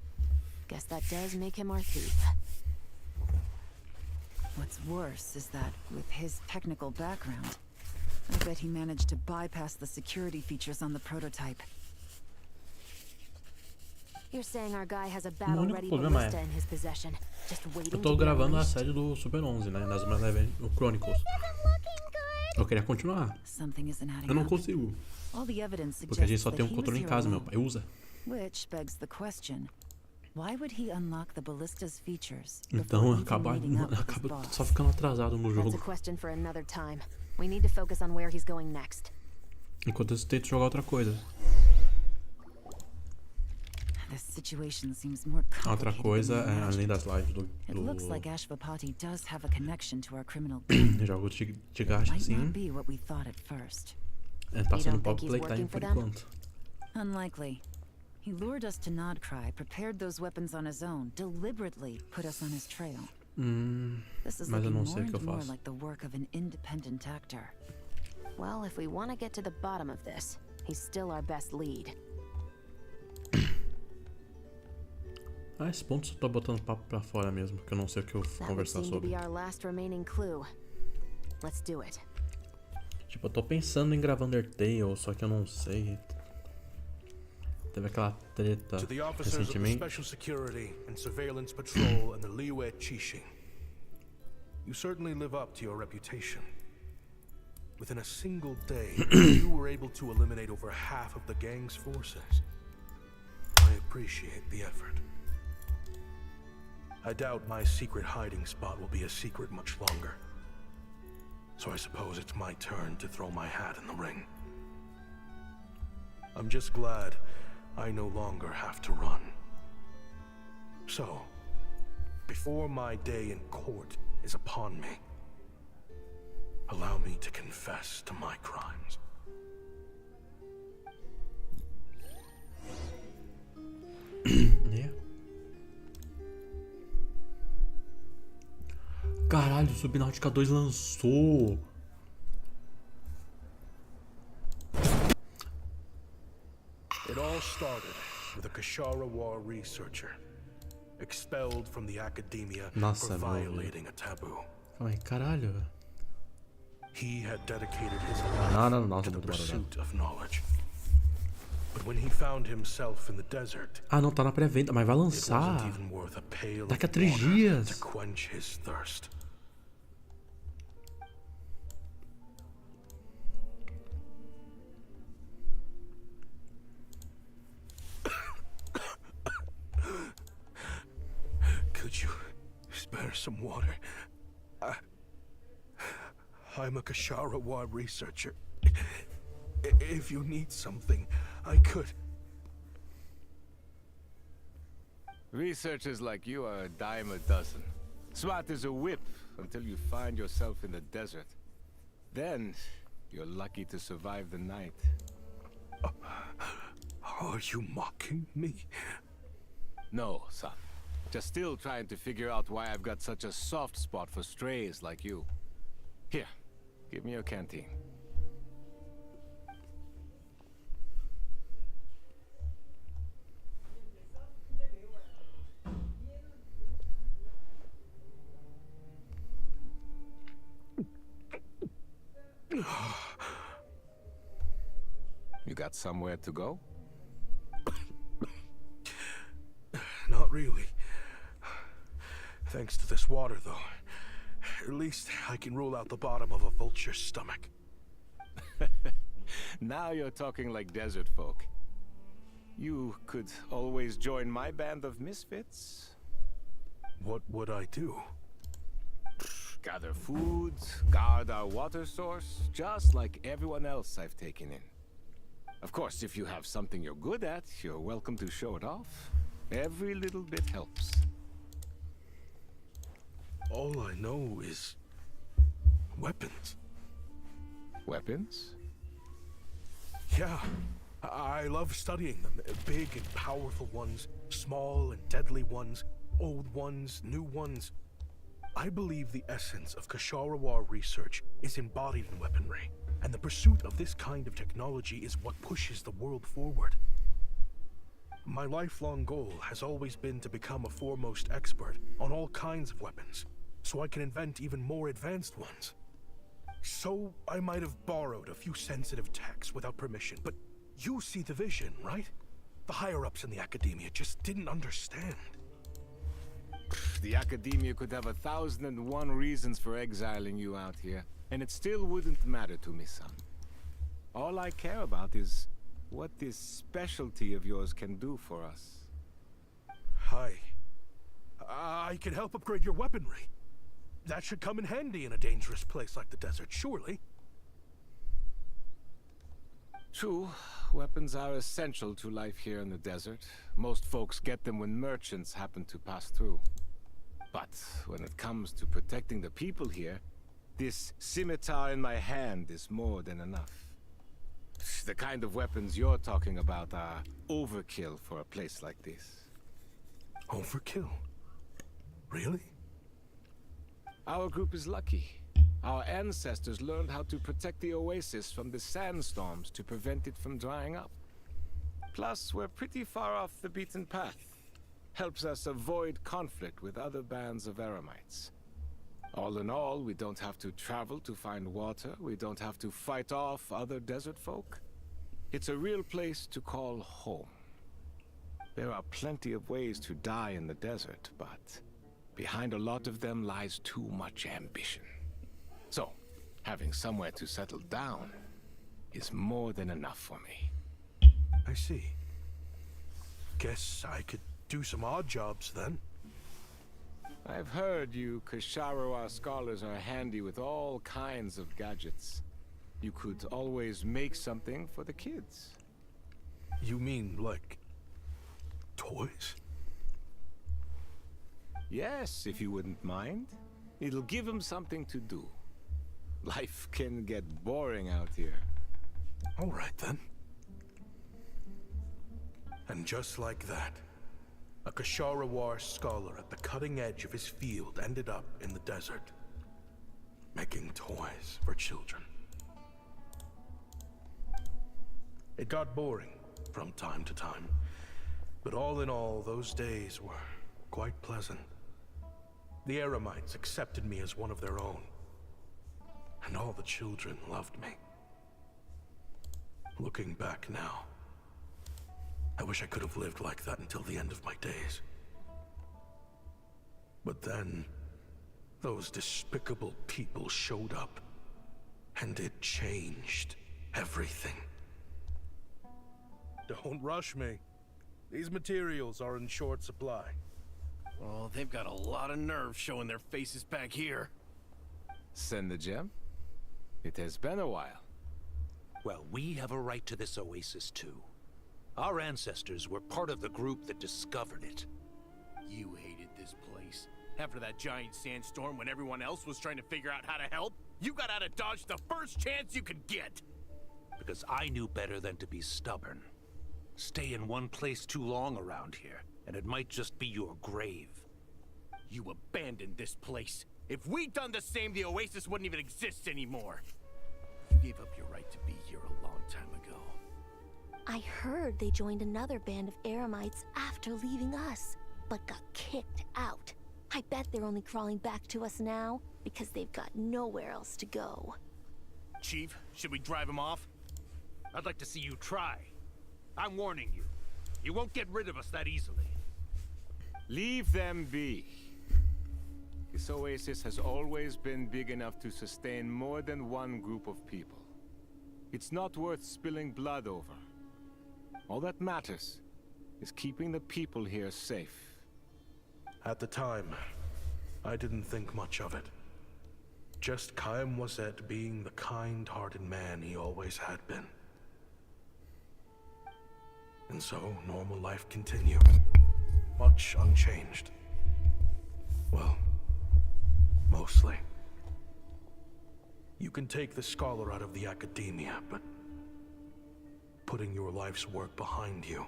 Guess that does make him our thief. What's worse is that, with his technical background, I bet he managed to bypass the security features on the prototype. You're saying our guy has a battle-ready problema ballista in his possession, just waiting Eu tô to be gravando a unleashed? série do Super 11, né? Nas minhas lives, o Chronicles. Eu queria continuar. Something isn't adding Eu não up. consigo. All the evidence Porque a gente suggests só that tem he was controle em here casa, meu alone. pai usa. Which begs the question, why would he unlock the ballista's features Então before even acaba meeting up with his acaba boss? só ficando atrasado no That's a jogo. question for another time. We need to focus on where he's going next. Enquanto eu tento jogar outra coisa. This situation seems more Outra complicated coisa than we é imagined. além das lives It looks like Ashvapati does have a connection to our criminal jogos de gacha Might assim. not be what we thought at first. Tá You sendo don't pop think he's playtime working for por them? enquanto. Unlikely. He lured us to Nod-krai, prepared those weapons on his own, deliberately put us on his trail. This is Mas eu looking não more sei o que eu and more faço. like the work of an independent actor. Well, if we want to get to the bottom of this, he's still our best lead. A esse ponto só tô botando papo pra fora mesmo, porque eu não sei o que eu vou That would conversar seem to sobre. be our last remaining clue. Let's do it. Tipo, eu tô pensando em gravar Undertale, só que eu não sei. Teve aquela treta To the officers of the recentemente. Special Security and Surveillance Patrol and the Liyue Qixing, you certainly live up to your reputation. Within a single day, you were able to eliminate over half of the gang's forces. I appreciate the effort. I doubt my secret hiding spot will be a secret much longer. So I suppose it's my turn to throw my hat in the ring. I'm just glad I no longer have to run. So, before my day in court is upon me, allow me to confess to my crimes. Yeah. Caralho, o Subnáutica 2 lançou. It all started with a Kashara War researcher, expelled from the academia Nossa, for meu Deus. violating a taboo. Calma aí, caralho. He had dedicated his Não, life nossa, to the muito barulho. pursuit of knowledge. But when he found himself in the desert, Ah, não, tá na pré-venda, mas vai it lançar. wasn't even worth a pail Daqui a of 3 water dias. to quench his thirst. Could you spare some water? I'm a Kashara researcher. If you need something, I could. Researchers like you are a dime a dozen. Smart as a whip until you find yourself in the desert. Then, you're lucky to survive the night. Are you mocking me? No, son. Just still trying to figure out why I've got such a soft spot for strays like you. Here, give me your canteen. You got somewhere to go? Not really. Thanks to this water, though. At least I can rule out the bottom of a vulture's stomach. Now you're talking like desert folk. You could always join my band of misfits. What would I do? Gather food, guard our water source, just like everyone else I've taken in. Of course, if you have something you're good at, you're welcome to show it off. Every little bit helps. All I know is weapons. Weapons? Yeah, I love studying them. Big and powerful ones, small and deadly ones, old ones, new ones. I believe the essence of Kshatriya research is embodied in weaponry, and the pursuit of this kind of technology is what pushes the world forward. My lifelong goal has always been to become a foremost expert on all kinds of weapons, so I can invent even more advanced ones. So I might have borrowed a few sensitive techs without permission, but you see the vision, right? The higher-ups in the academia just didn't understand. The academia could have 1,001 reasons for exiling you out here, and it still wouldn't matter to me, son. All I care about is what this specialty of yours can do for us. Hi. I can help upgrade your weaponry. That should come in handy in a dangerous place like the desert, surely. True, weapons are essential to life here in the desert. Most folks get them when merchants happen to pass through. But when it comes to protecting the people here, this scimitar in my hand is more than enough. The kind of weapons you're talking about are overkill for a place like this. Overkill? Really? Our group is lucky. Our ancestors learned how to protect the oasis from the sandstorms to prevent it from drying up. Plus, we're pretty far off the beaten path. Helps us avoid conflict with other bands of Eremites. All in all, we don't have to travel to find water. We don't have to fight off other desert folk. It's a real place to call home. There are plenty of ways to die in the desert, but behind a lot of them lies too much ambition. So, having somewhere to settle down is more than enough for me. I see. Guess I could do some odd jobs then. I've heard you Kshatriya scholars are handy with all kinds of gadgets. You could always make something for the kids. You mean, like, toys? Yes, if you wouldn't mind. It'll give them something to do. Life can get boring out here. All right, then. And just like that, a Kshatriya scholar at the cutting edge of his field ended up in the desert, making toys for children. It got boring from time to time, but all in all, those days were quite pleasant. The Eremites accepted me as one of their own, and all the children loved me. Looking back now, I wish I could have lived like that until the end of my days. But then, those despicable people showed up, and it changed everything. Don't rush me. These materials are in short supply. Oh, they've got a lot of nerve showing their faces back here. Send the gem? It has been a while. Well, we have a right to this oasis too. Our ancestors were part of the group that discovered it. You hated this place. After that giant sandstorm when everyone else was trying to figure out how to help? You got out of Dodge the first chance you could get. Because I knew better than to be stubborn. Stay in one place too long around here, and it might just be your grave. You abandoned this place. If we'd done the same, the Oasis wouldn't even exist anymore. You gave up your right to be here a long time ago. I heard they joined another band of Eremites after leaving us, but got kicked out. I bet they're only crawling back to us now because they've got nowhere else to go. Chief, should we drive him off? I'd like to see you try. I'm warning you. You won't get rid of us that easily. Leave them be. This oasis has always been big enough to sustain more than one group of people. It's not worth spilling blood over. All that matters is keeping the people here safe. At the time, I didn't think much of it. Just Chaim was at being the kind-hearted man he always had been. And so, normal life continued. Much unchanged. Well, mostly. You can take the scholar out of the academia, but putting your life's work behind you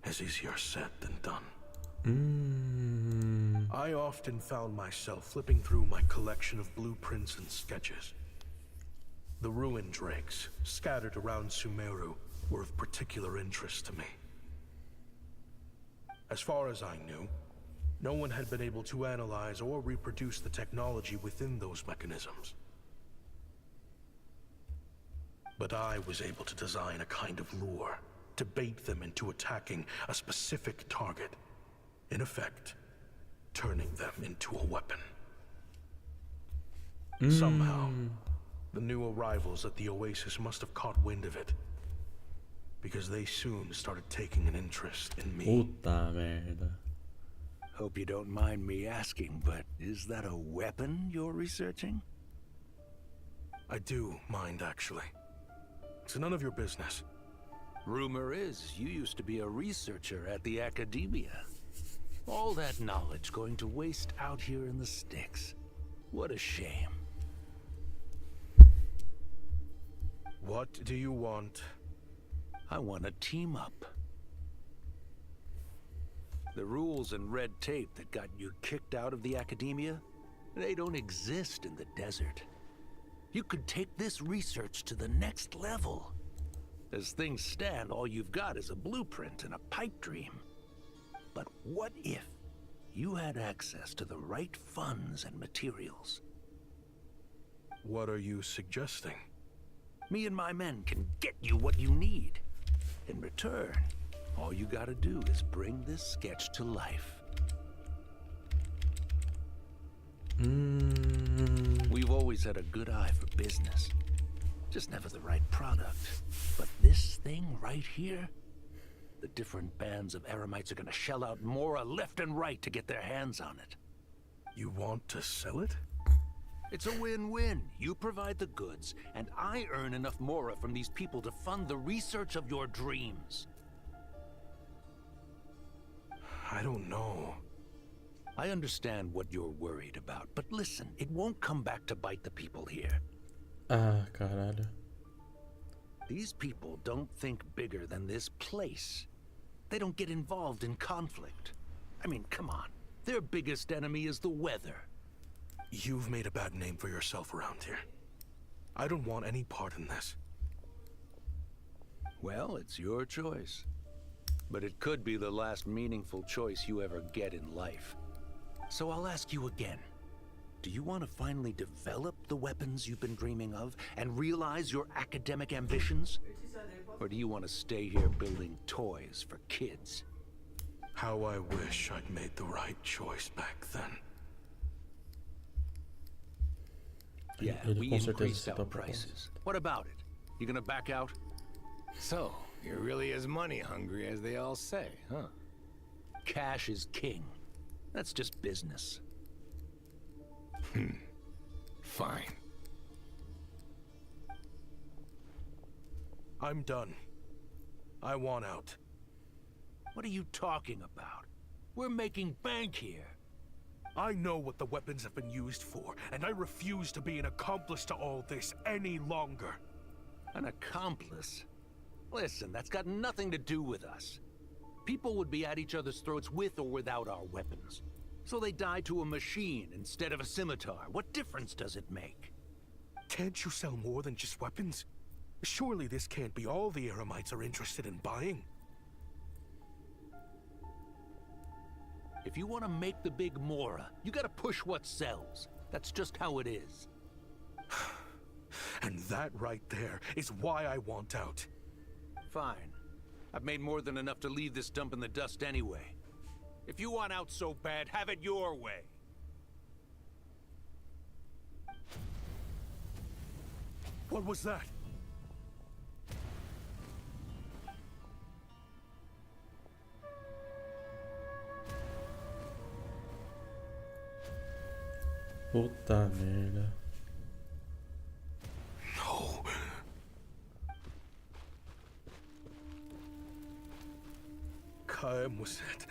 is easier said than done. I often found myself flipping through my collection of blueprints and sketches. The ruin drakes scattered around Sumeru were of particular interest to me. As far as I knew, no one had been able to analyze or reproduce the technology within those mechanisms. But I was able to design a kind of lure to bait them into attacking a specific target. In effect, turning them into a weapon. Somehow, the new arrivals at the Oasis must have caught wind of it. Because they soon started taking an interest in me. Puta merda. Hope you don't mind me asking, but is that a weapon you're researching? I do mind, actually. It's none of your business. Rumor is you used to be a researcher at the academia. All that knowledge going to waste out here in the sticks. What a shame. What do you want? I want to team up. The rules and red tape that got you kicked out of the academia, they don't exist in the desert. You could take this research to the next level. As things stand, all you've got is a blueprint and a pipe dream. But what if you had access to the right funds and materials? What are you suggesting? Me and my men can get you what you need. In return, all you gotta do is bring this sketch to life. We've always had a good eye for business. Just never the right product. But this thing right here, the different bands of Eremites are gonna shell out Mora left and right to get their hands on it. You want to sell it? It's a win-win. You provide the goods, and I earn enough Mora from these people to fund the research of your dreams. I don't know. I understand what you're worried about, but listen, it won't come back to bite the people here. Ah, caralho. These people don't think bigger than this place. They don't get involved in conflict. I mean, come on. Their biggest enemy is the weather. You've made a bad name for yourself around here. I don't want any part in this. Well, it's your choice. But it could be the last meaningful choice you ever get in life. So I'll ask you again. Do you want to finally develop the weapons you've been dreaming of and realize your academic ambitions? Or do you want to stay here building toys for kids? How I wish I'd made the right choice back then. Yeah, we increased our prices. What about it? You gonna back out? So, you're really as money hungry as they all say, huh? Cash is king. That's just business. Fine. I'm done. I want out. What are you talking about? We're making bank here. I know what the weapons have been used for, and I refuse to be an accomplice to all this any longer. An accomplice? Listen, that's got nothing to do with us. People would be at each other's throats with or without our weapons. So they die to a machine instead of a scimitar. What difference does it make? Can't you sell more than just weapons? Surely this can't be all the Eremites are interested in buying. If you want to make the big Mora, you gotta push what sells. That's just how it is. And that right there is why I want out. Fine. I've made more than enough to leave this dump in the dust anyway. If you want out so bad, have it your way. What was that? Puta merda. No. Quem was it?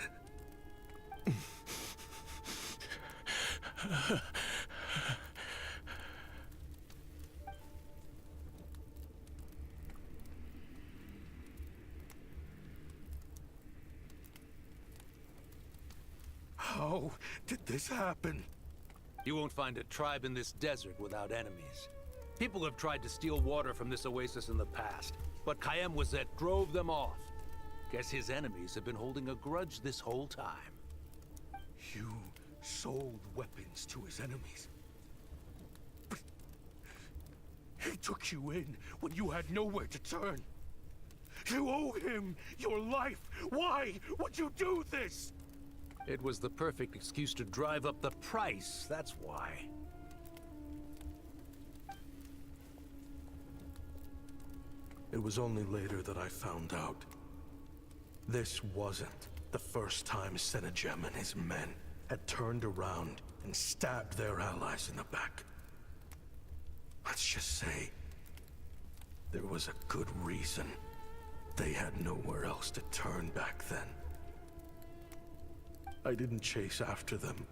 How did this happen? You won't find a tribe in this desert without enemies. People have tried to steal water from this oasis in the past, but Quem drove them off. Guess his enemies have been holding a grudge this whole time. You sold weapons to his enemies. But he took you in when you had nowhere to turn. You owe him your life. Why would you do this? It was the perfect excuse to drive up the price, that's why. It was only later that I found out. This wasn't the first time Senegem and his men had turned around and stabbed their allies in the back. Let's just say, there was a good reason they had nowhere else to turn back then. I didn't chase after them,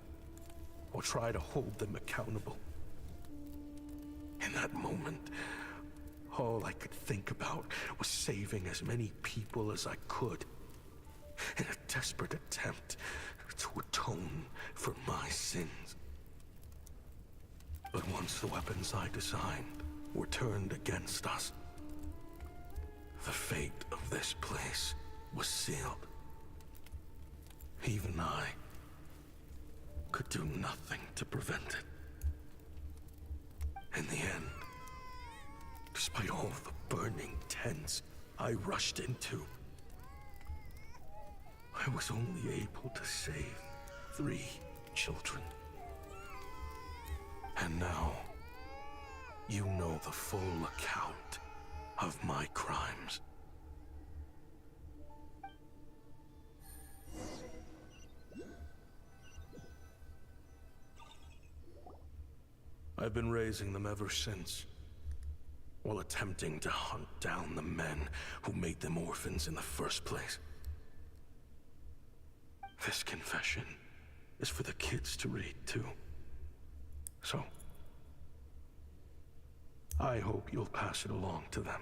or try to hold them accountable. In that moment, all I could think about was saving as many people as I could, in a desperate attempt to atone for my sins. But once the weapons I designed were turned against us, the fate of this place was sealed. Even I could do nothing to prevent it. In the end, despite all the burning tents I rushed into, I was only able to save 3 children. And now, you know the full account of my crimes. I've been raising them ever since, while attempting to hunt down the men who made them orphans in the first place. This confession is for the kids to read, too. So, I hope you'll pass it along to them.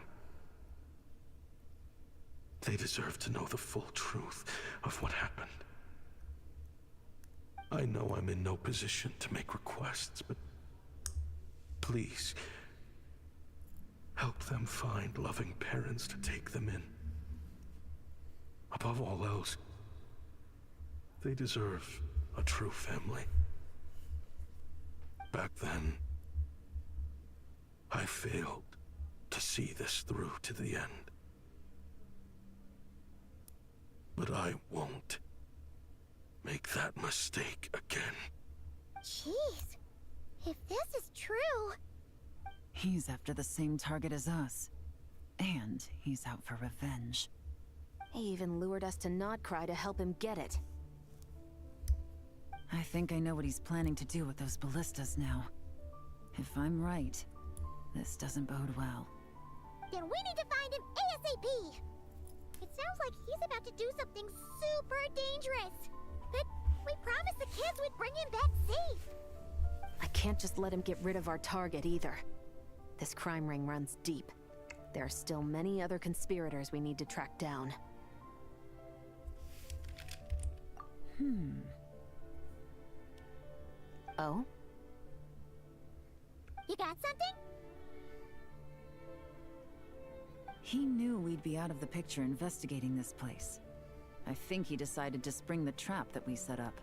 They deserve to know the full truth of what happened. I know I'm in no position to make requests, but please, help them find loving parents to take them in. Above all else, they deserve a true family. Back then, I failed to see this through to the end. But I won't make that mistake again. Jeez, if this is true... He's after the same target as us. And he's out for revenge. He even lured us to Nod-krai to help him get it. I think I know what he's planning to do with those ballistas now. If I'm right, this doesn't bode well. Then we need to find him ASAP! It sounds like he's about to do something super dangerous. But We promised the kids we'd bring him back safe. I can't just let him get rid of our target either. This crime ring runs deep. There are still many other conspirators we need to track down. Oh? You got something? He knew we'd be out of the picture investigating this place. I think he decided to spring the trap that we set up.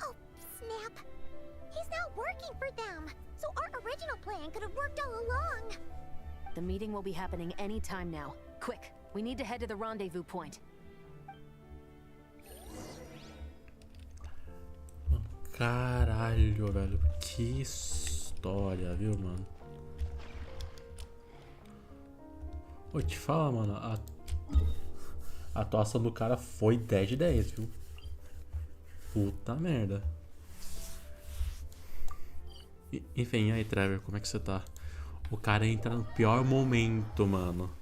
Oh, snap. He's not working for them. So our original plan could have worked all along. The meeting will be happening any time now. Quick, we need to head to the rendezvous point. Caralho, velho. Que história, viu, mano? Vou te falar, mano. A atuação do cara foi 10 de 10, viu? Puta merda. Enfim, e aí, Trevor, como é que você tá? O cara entra no pior momento, mano.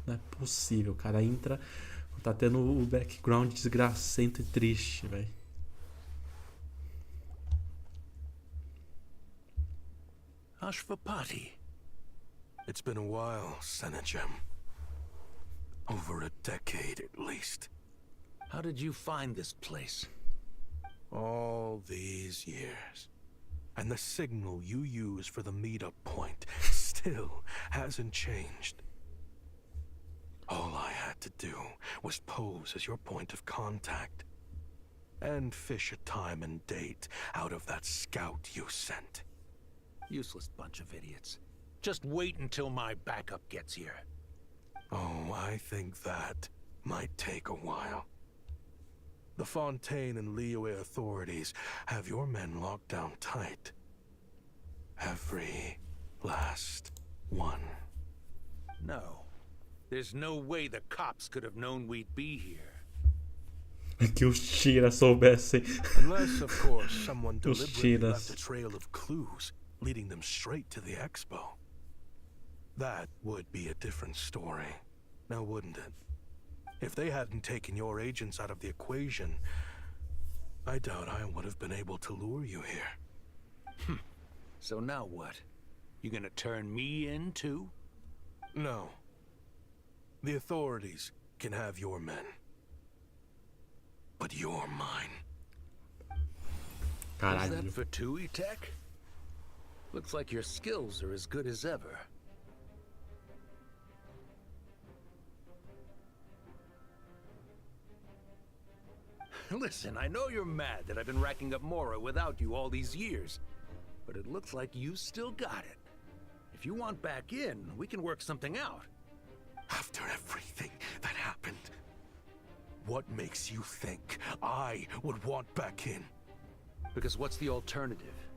Não é possível. O cara entra... Tá tendo o background desgracento e triste, velho. Ashvapati. It's been a while, Senegem. Over a decade at least. How did you find this place? All these years. And the signal you use for the meetup point still hasn't changed. All I had to do was pose as your point of contact. And fish a time and date out of that scout you sent. Useless bunch of idiots. Just wait until my backup gets here. Oh, I think that might take a while. The Fontaine and Liyue authorities have your men locked down tight. Every last one. No. There's no way the cops could have known we'd be here. Que os Tira soubessem. Unless, of course, someone deliberately left a trail of clues, leading them straight to the Expo. That would be a different story, now wouldn't it? If they hadn't taken your agents out of the equation, I doubt I would have been able to lure you here. So now what? You gonna turn me in too? No. The authorities can have your men. But you're mine. Is that for Tui Tech? Looks like your skills are as good as ever. Listen, I know you're mad that I've been racking up Mora without you all these years, but it looks like you still got it. If you want back in, we can work something out. After everything that happened, what makes you think I would want back in? Because what's the alternative?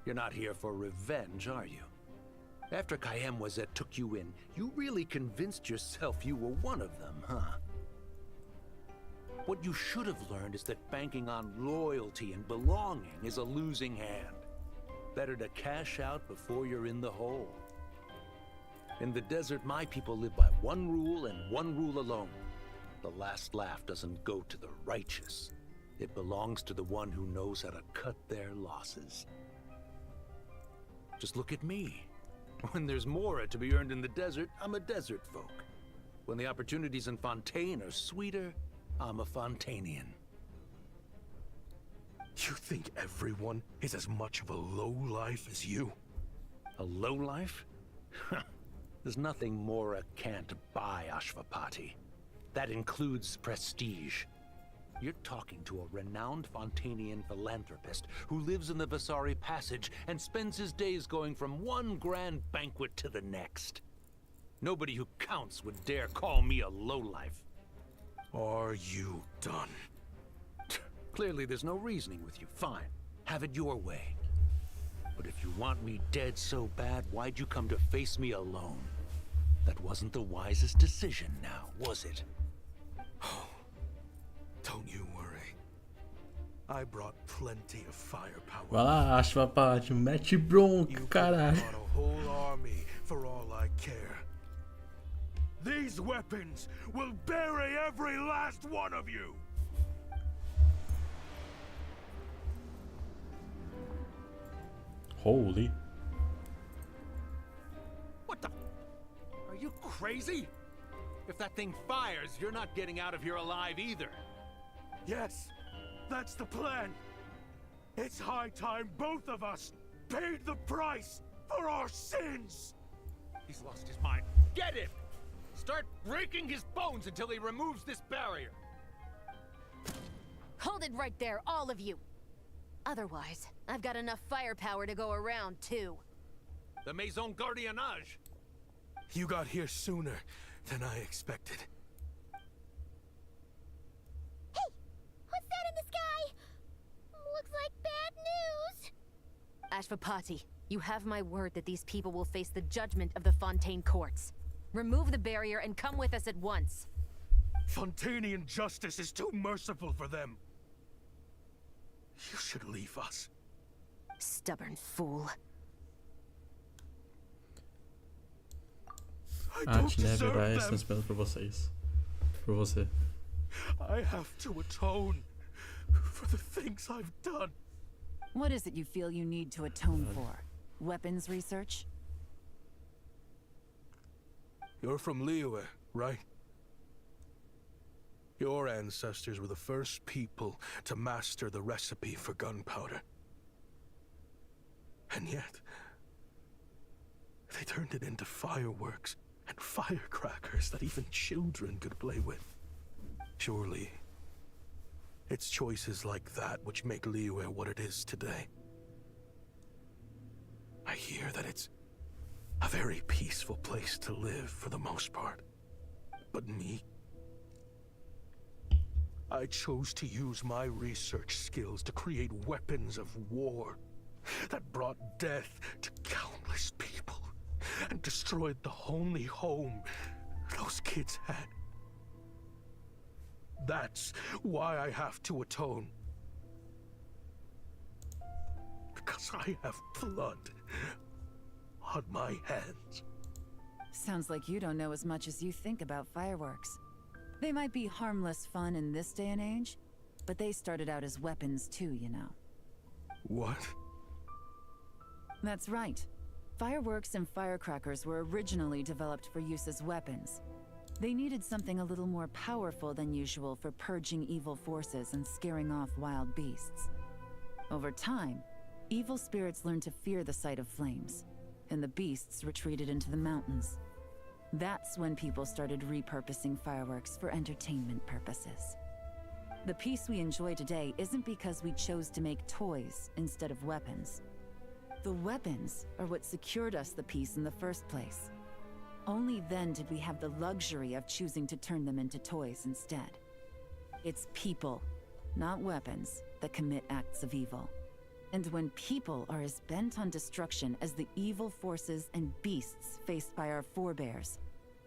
You're not here for revenge, are you? After Kayemwazet took you in, you really convinced yourself you were one of them, huh? What you should have learned is that banking on loyalty and belonging is a losing hand. Better to cash out before you're in the hole. In the desert, my people live by one rule and one rule alone. The last laugh doesn't go to the righteous. It belongs to the one who knows how to cut their losses. Just look at me. When there's Mora to be earned in the desert, I'm a desert folk. When the opportunities in Fontaine are sweeter, I'm a Fontanian. You think everyone is as much of a lowlife as you? A lowlife? There's nothing Mora can't buy, Ashvapati. That includes prestige. You're talking to a renowned Fontanian philanthropist who lives in the Vasari Passage and spends his days going from one grand banquet to the next. Nobody who counts would dare call me a lowlife. Are you done? Clearly there's no reasoning with you. Fine. Have it your way. But if you want me dead so bad, why'd you come to face me alone? That wasn't the wisest decision now, was it? Oh, don't you worry. I brought plenty of firepower. Vai lá, Ashvapati, mete bronca, caralho. Brought a whole army for all I care. These weapons will bury every last one of you. Holy. What the? Are you crazy? If that thing fires, you're not getting out of here alive either. Yes, that's the plan. It's high time both of us paid the price for our sins. He's lost his mind. Get him! Start breaking his bones until he removes this barrier. Hold it right there, all of you. Otherwise, I've got enough firepower to go around, too. The Maison Gardiennage. You got here sooner than I expected. Hey! What's that in the sky? Looks like bad news. Ashvapati, you have my word that these people will face the judgment of the Fontaine courts. Remove the barrier and come with us at once. Fontanian justice is too merciful for them. You should leave us. Stubborn fool. Arte virá essas penas pra vocês. Por você. I have to atone for the things I've done. What is it you feel you need to atone for? Weapons research? You're from Liyue, right? Your ancestors were the first people to master the recipe for gunpowder. And yet, they turned it into fireworks and firecrackers that even children could play with. Surely, it's choices like that which make Liyue what it is today. I hear that it's a very peaceful place to live for the most part. But me? I chose to use my research skills to create weapons of war that brought death to countless people and destroyed the only home those kids had. That's why I have to atone. Because I have blood on my hands. Sounds like you don't know as much as you think about fireworks. They might be harmless fun in this day and age, but they started out as weapons too, you know. What? That's right. Fireworks and firecrackers were originally developed for use as weapons. They needed something a little more powerful than usual for purging evil forces and scaring off wild beasts. Over time, evil spirits learned to fear the sight of flames, and the beasts retreated into the mountains. That's when people started repurposing fireworks for entertainment purposes. The peace we enjoy today isn't because we chose to make toys instead of weapons. The weapons are what secured us the peace in the first place. Only then did we have the luxury of choosing to turn them into toys instead. It's people, not weapons, that commit acts of evil. And when people are as bent on destruction as the evil forces and beasts faced by our forebears,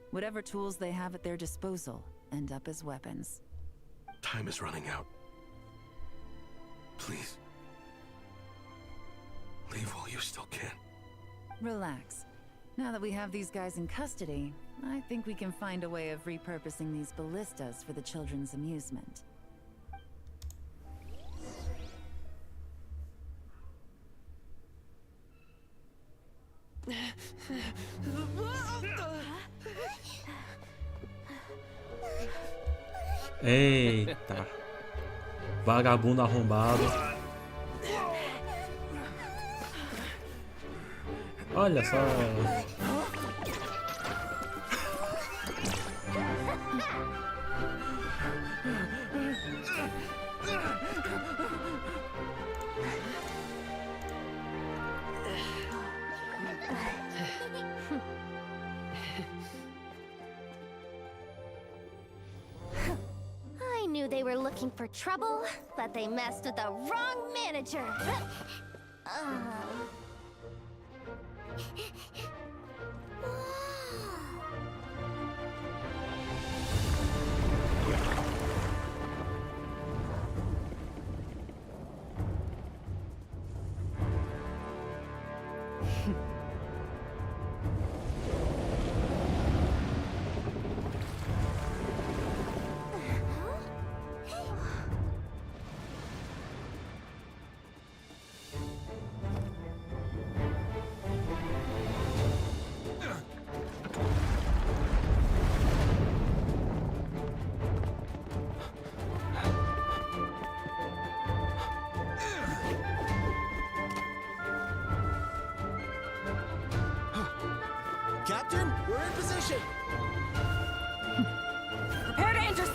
whatever tools they have at their disposal end up as weapons. Time is running out. Please. Leave while you still can. Relax. Now that we have these guys in custody, I think we can find a way of repurposing these ballistas for the children's amusement. Eita. Vagabundo arrombado. Olha só. I knew they were looking for trouble, but they messed with the wrong manager.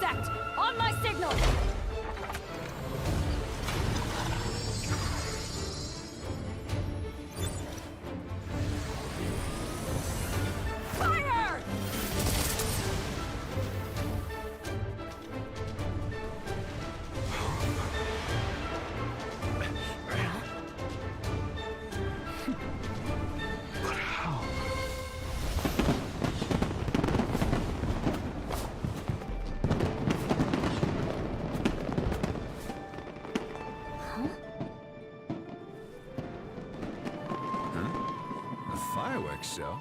sect! On my signal! Fire! But how? A fireworks show?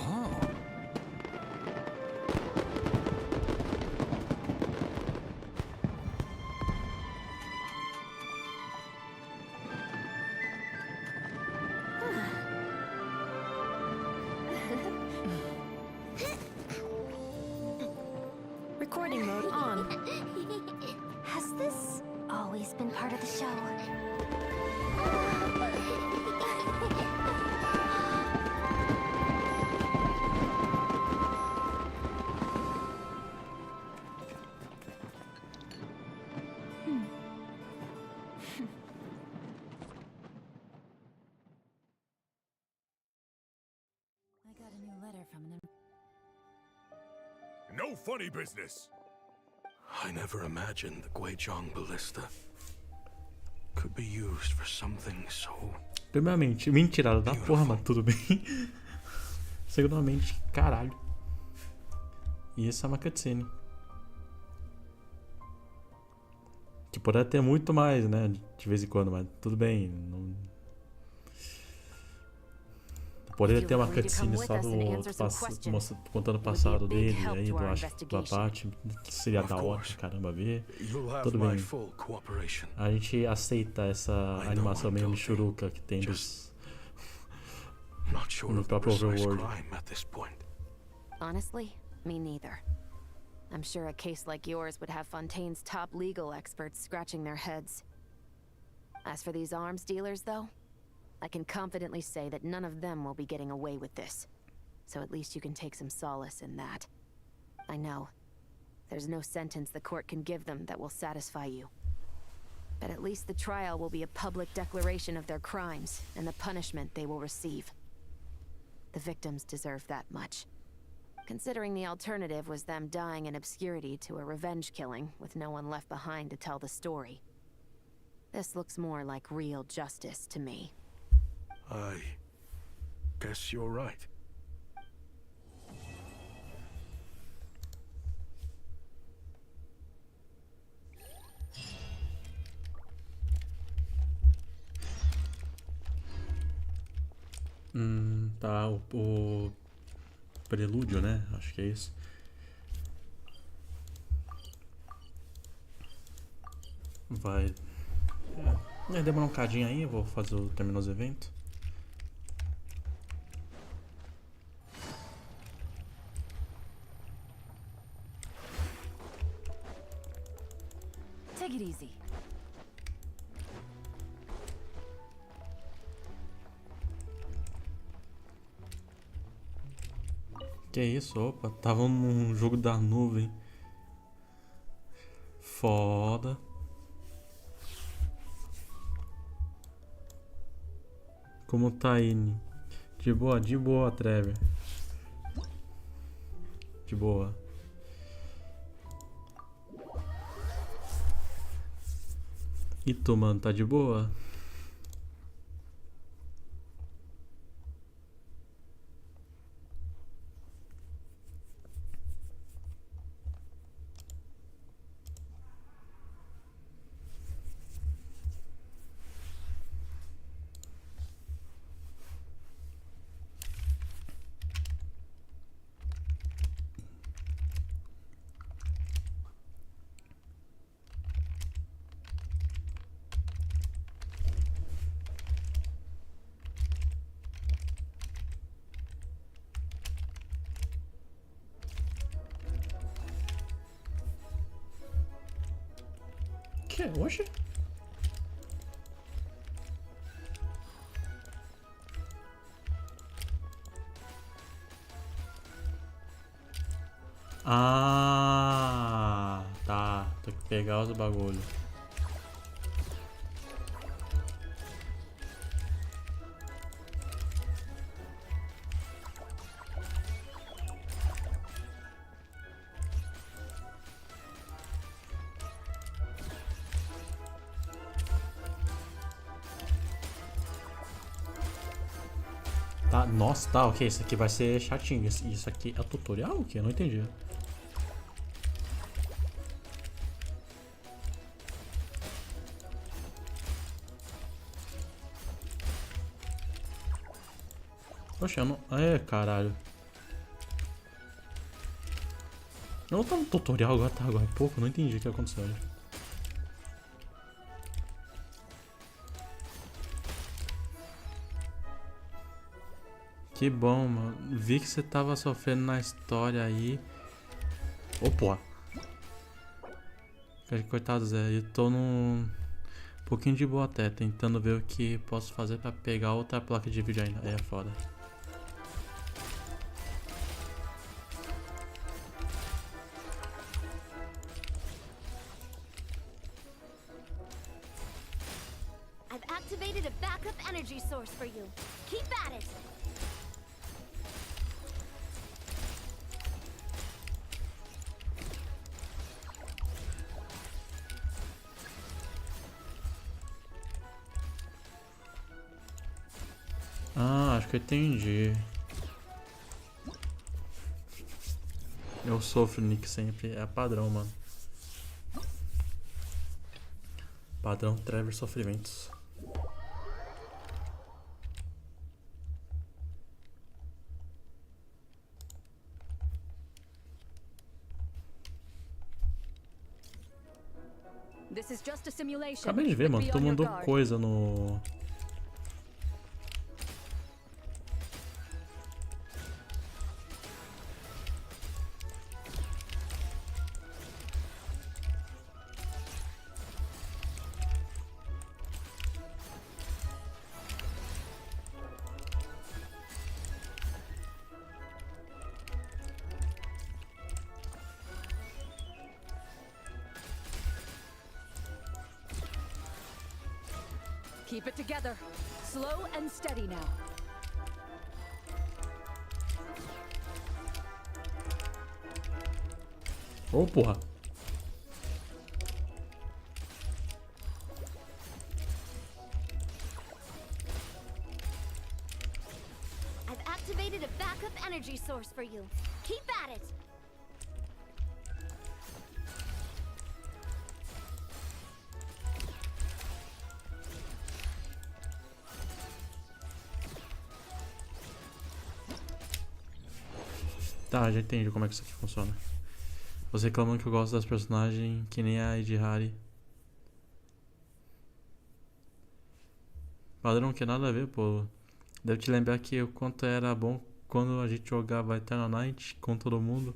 Oh. Recording mode on. Has this always been part of the show? I got a new letter from an... No funny business! I never imagined the Guizhong ballista could be used for something so... Primeiramente, mentirada da porra, mas tudo bem. Segundamente, caralho. E essa é uma cutscene. Que poderia ter muito mais, né? De vez em quando, mas tudo bem. Não... Poderia ter uma cutscene só do contando o passado dele, aí do abate. Seria da hora, caramba, ver. Tudo bem. A gente aceita essa animação meio michuruca que tem no próprio Overworld. Honestly, me neither. I'm sure a case like yours would have Fontaine's top legal experts scratching their heads. As for these arms dealers, though, I can confidently say that none of them will be getting away with this. So at least you can take some solace in that. I know. There's no sentence the court can give them that will satisfy you. But at least the trial will be a public declaration of their crimes and the punishment they will receive. The victims deserve that much. Considering the alternative was them dying in obscurity to a revenge killing with no one left behind to tell the story. This looks more like real justice to me. I guess you're right. Tá, o prelúdio, né? Acho que é isso. Vai demorar um cadinho aí, eu vou terminar os eventos. Take it easy. Que isso? Opa, tava num jogo da nuvem. Foda. Como tá aí? De boa, Trevor. De boa. E tu, mano, tá de boa? Que? Oxe? Ah, tá. Tem que pegar os bagulhos. Tá, nossa, tá, ok, isso aqui vai ser chatinho. Isso aqui é tutorial? O que? Eu não entendi. Poxa, eu não... É, caralho. Eu não tava no tutorial agora, tá? Agora é pouco, não entendi o que aconteceu. Que bom, mano. Vi que você tava sofrendo na história aí. Opa! Coitado, Zé. Eu tô num pouquinho de boa até, tentando ver o que posso fazer pra pegar outra placa de vídeo ainda. Aí é foda. I've activated a backup energy source for you. Keep at it. Ah, acho que eu entendi. Eu sofro nick sempre, é padrão, mano. Padrão Trevor Sofrimentos. This is just a simulation. Acabei de ver, mano, tu mandou coisa no... Keep it together. Slow and steady now. Ô, porra. I've activated a backup energy source for you. Keep at it. Tá, já entendi como é que isso aqui funciona. Você reclamando que eu gosto das personagens que nem a Edihari. Padrão que nada a ver, pô. Deve te lembrar que o quanto era bom quando a gente jogava Eternal Night com todo mundo.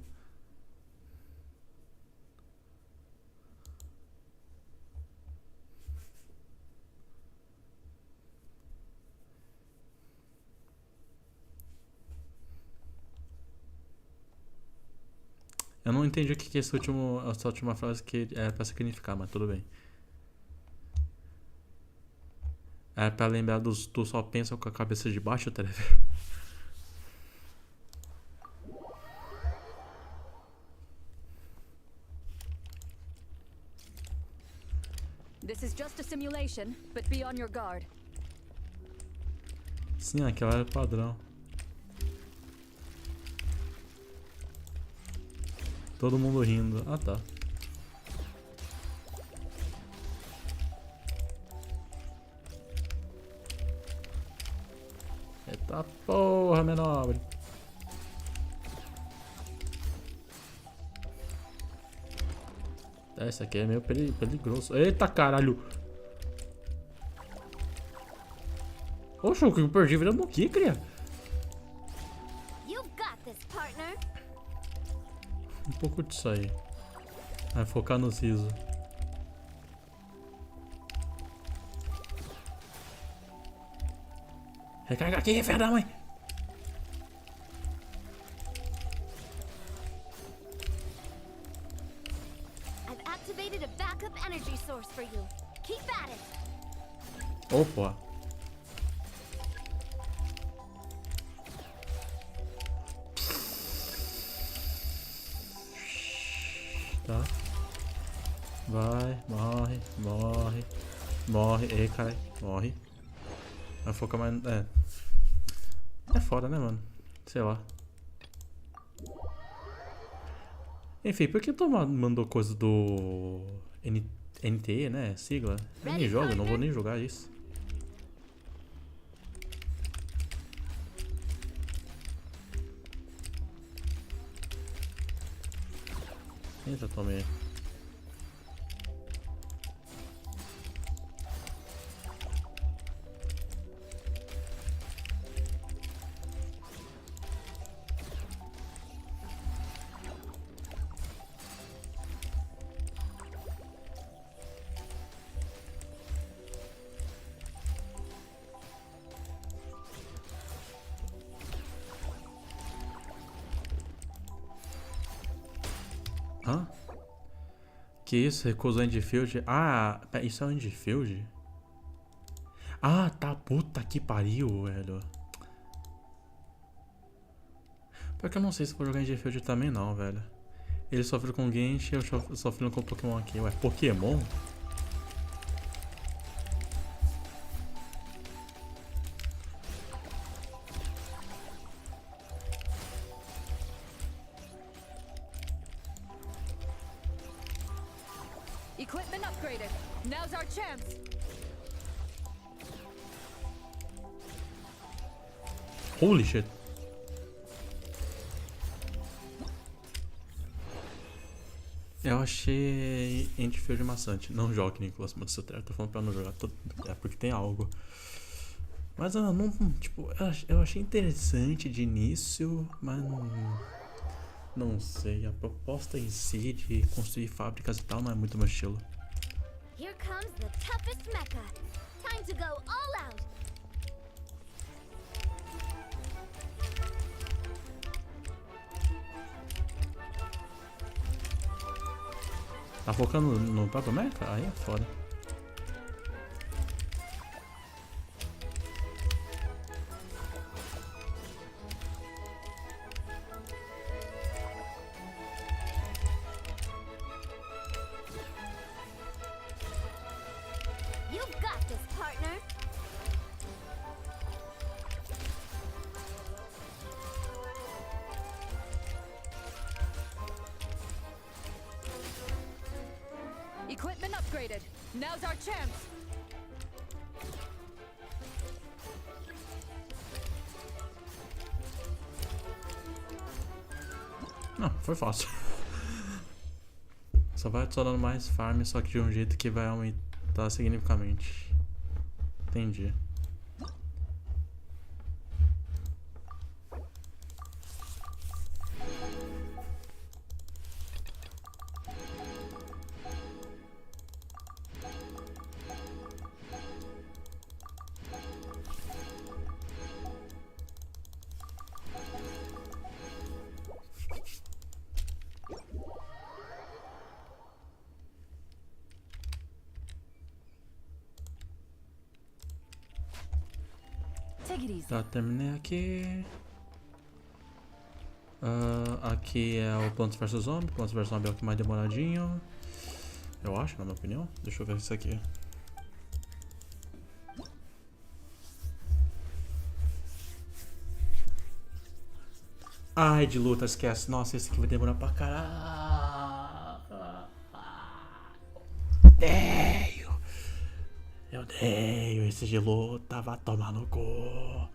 Eu não entendi o que é essa última frase que é pra significar, mas tudo bem. É pra lembrar dos tu só pensa com a cabeça de baixo, tá ligado? This is just a simulation, but be on your guard. Sim, aquela era padrão. Todo mundo rindo. Ah, tá. Eita porra, menor. Esse aqui é meio peligroso. Eita, caralho. Oxe, o que eu perdi virando aqui, cria. You've got this, partner. Um pouco disso aí. Vai focar no riso. Recarga aqui, filha da mãe. backup energy source for you. Keep at it. Opa. Tá. Vai, morre, morre. Morre. Ei, caralho. Morre. Vai focar mais. É foda, né, mano? Sei lá. Enfim, por que tu mandou coisa do NTE, né? Sigla? Eu nem jogo, não vou nem jogar isso. Eita, tomei. Hã? Que isso? Recusou Endfield? Ah, isso é o Endfield? Ah, tá. Puta que pariu, velho. Porque eu não sei se vou jogar Endfield também não, velho. Ele sofreu com Genshin, eu sofrendo com Pokémon aqui. Ué, Pokémon? Equipment upgraded. Now's our chance. Holy shit. Eu achei Endfield maçante. Não jogue, Nicolas, mas eu tô falando pra não jogar. É porque tem algo. Mas eu não. Tipo, eu achei interessante de início, mas não. Não sei. A proposta em si de construir fábricas e tal não é muito meu estilo. Here comes the toughest mecha. Time to go all out. Tá focando no próprio mecha? Aí é foda. You've got this, partner. Equipment upgraded. Now's our chance. Não, foi fácil. Só vai adicionando mais farm, só que de um jeito que vai aumentar significativamente. Entendi. Tá, terminei aqui. Aqui é o Plants vs Zombie. Plants vs Zombie é o que mais demoradinho. Eu acho, na minha opinião. Deixa eu ver isso aqui. Ai, de luta, esquece. Nossa, esse aqui vai demorar pra caralho. Eu odeio esse de luta. Vai tomar no cu.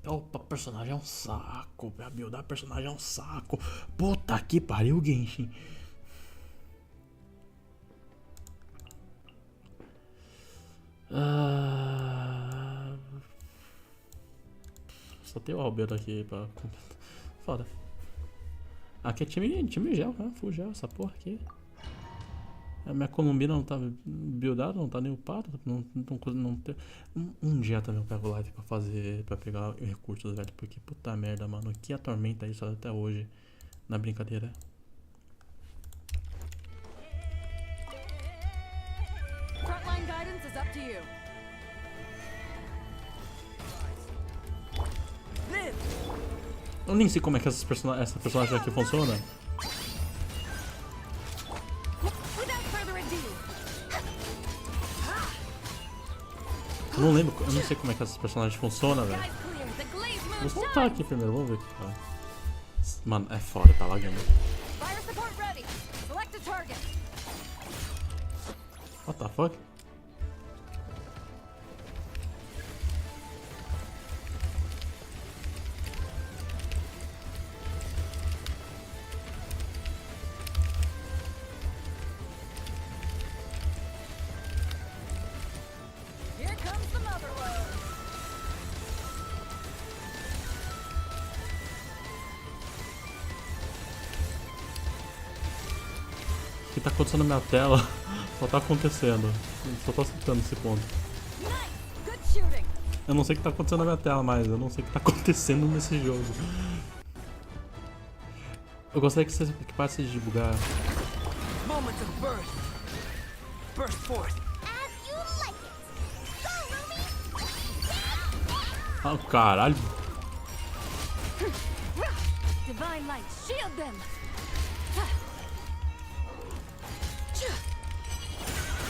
Opa, personagem é um saco. A build da personagem é um saco. Puta que pariu, Genshin. Só tem o Albedo aqui pra... Foda. Aqui é time gel, né? Full gel, essa porra aqui. A minha columbina não tá buildada, não tá nem upada. Não tem. Um dia também eu pego live pra pegar recursos, velho. Porque puta merda, mano. Que atormenta isso até hoje. Na brincadeira. Frontline guidance is up to you. Eu nem sei como é que essa personagem aqui funciona. Eu não lembro, eu não sei como é que essas personagens funcionam, velho. Vou soltar aqui primeiro, vamos ver o que tá. Mano, é foda, tá lagando. What the fuck? O que tá acontecendo na minha tela só tá acontecendo. Só tô aceitando esse ponto. Eu não sei o que tá acontecendo na minha tela, mas eu não sei o que tá acontecendo nesse jogo. Eu gostaria que você passe de bugar. Moment of birth. Burst forth. Ah, caralho. Divine light, shield them.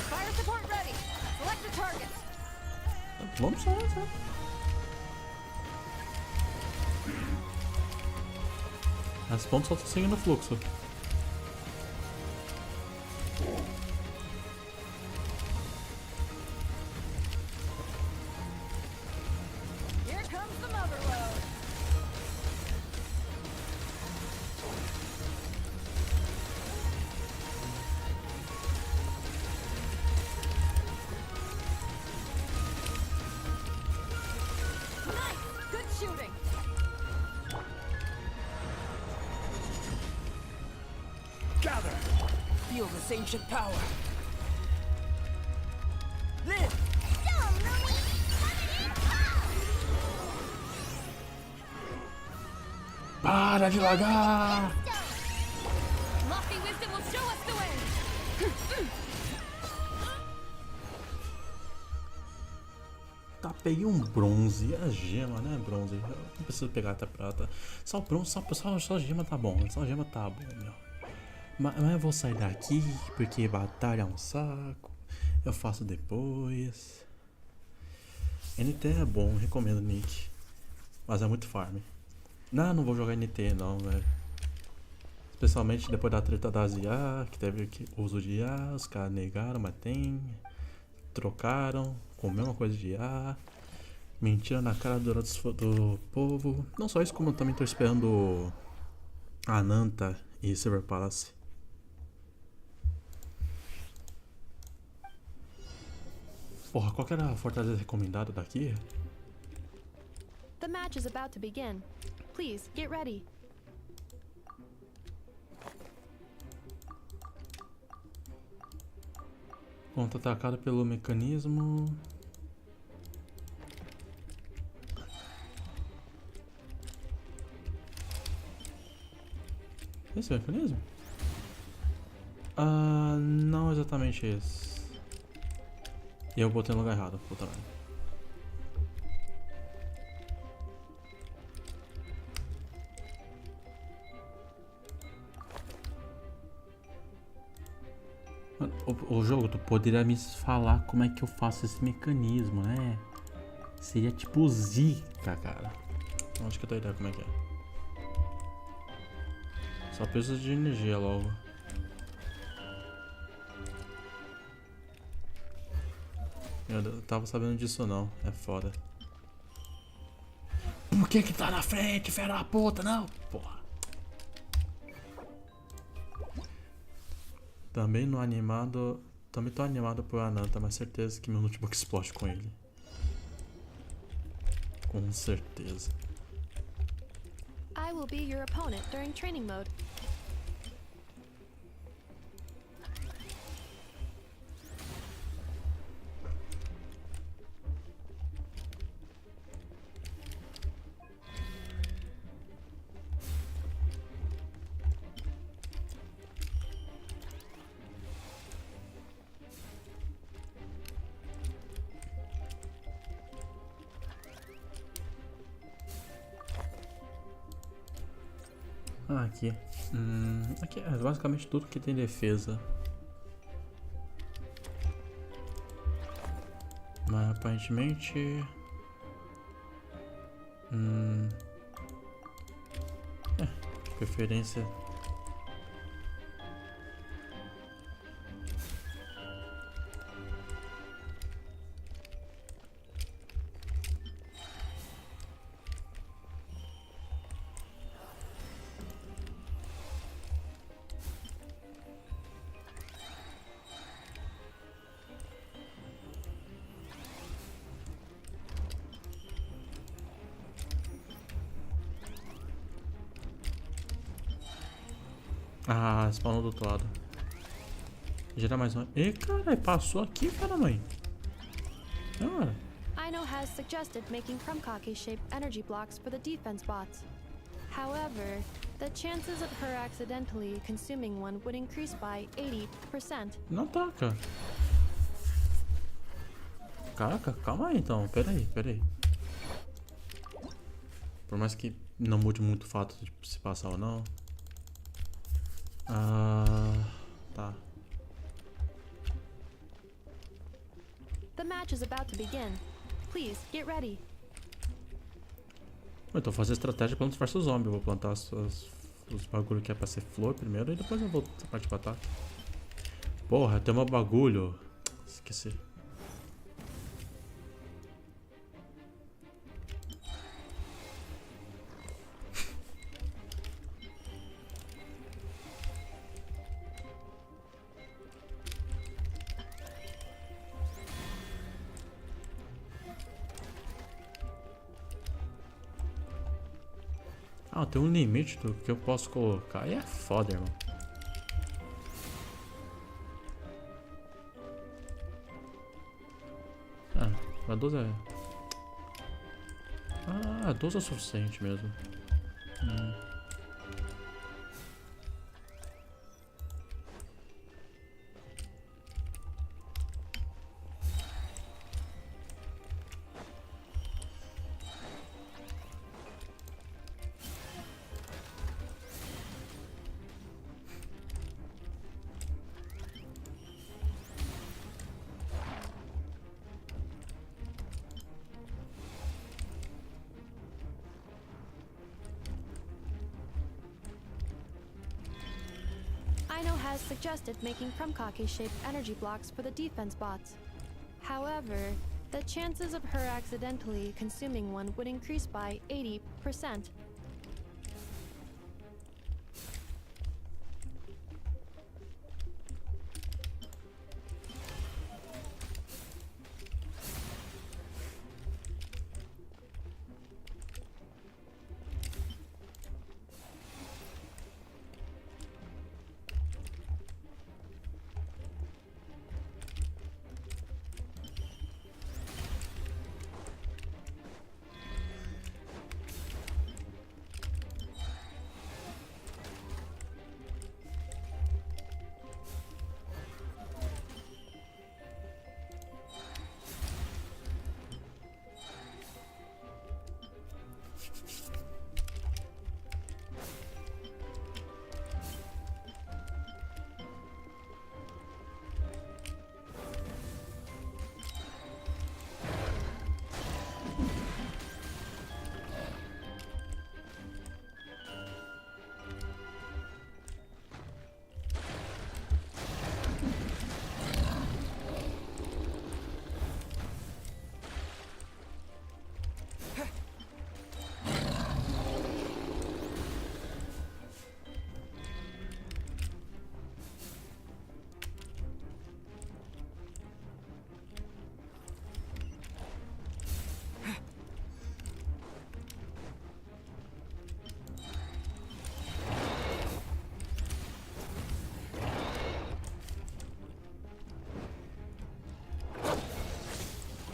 Fire support ready. Select the target. Vamos só, só. As pontas só estão seguindo o fluxo. Here comes the mother load. Nice, good shooting. Gather. Feel this ancient power. Live. Para de lagar! Lofty wisdom will show us the way. Tá, peguei um bronze. A gema, né? Bronze. Eu não preciso pegar até prata. Só bronze, só gema tá bom. Só gema tá bom, meu. Mas eu vou sair daqui porque batalha é um saco. Eu faço depois. NT é bom, recomendo Nick. Mas é muito farm. Não vou jogar NT não, velho. Especialmente depois da treta das IA, que teve uso de IA, os caras negaram, mas tem. Trocaram com a mesma coisa de IA. Mentira na cara do povo. Não só isso, como eu também tô esperando a Nanta e Silver Palace. Porra, qual que era a fortaleza recomendada daqui? The match is about to begin. Please, get ready. Contra-atacado pelo mecanismo. Esse é o mecanismo? Ah, não exatamente esse. E eu botei no lugar errado, puta merda. O jogo, tu poderia me falar como é que eu faço esse mecanismo, né? Seria tipo zica, cara. Acho que eu tenho ideia como é que é. Só preciso de energia logo. Eu tava sabendo disso não, é foda. Por que tá na frente, fera da puta, não? Porra. Também no animado. Também tô animado por Ananta, mas certeza que meu notebook explode com ele. Com certeza. I will be your opponent during training mode. Ah, aqui. Aqui é basicamente tudo que tem defesa. Mas aparentemente... de preferência... Ah, spawnou do outro lado. Gerar mais uma. Ih, caralho, passou aqui, cara, mãe. Cara. Ino has suggested making Krumkake-shaped energy blocks for the defense bots. However, the chances of her accidentally consuming one would increase by 80%. Não taca. Caraca, calma aí então. Pera aí. Por mais que não mude muito o fato de se passar ou não. Tá. The match is about to begin. Please, get ready. Então, fazer estratégia plantas versus zombie. Eu vou plantar os bagulho que é pra ser flor primeiro e depois eu vou partir pra ataque. Porra, tem um bagulho. Esqueci. Ah, tem um limite do que eu posso colocar e é foda, irmão. A 12 é... Ah, 12 é o suficiente mesmo. Ino has suggested making Krumkake-shaped energy blocks for the defense bots. However, the chances of her accidentally consuming one would increase by 80%.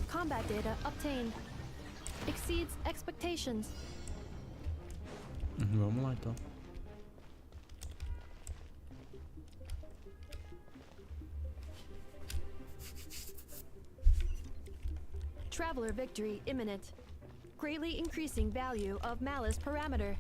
Combat data obtained. Exceeds expectations. Vamos lá então. Traveler victory imminent. Greatly increasing value of malice parameter.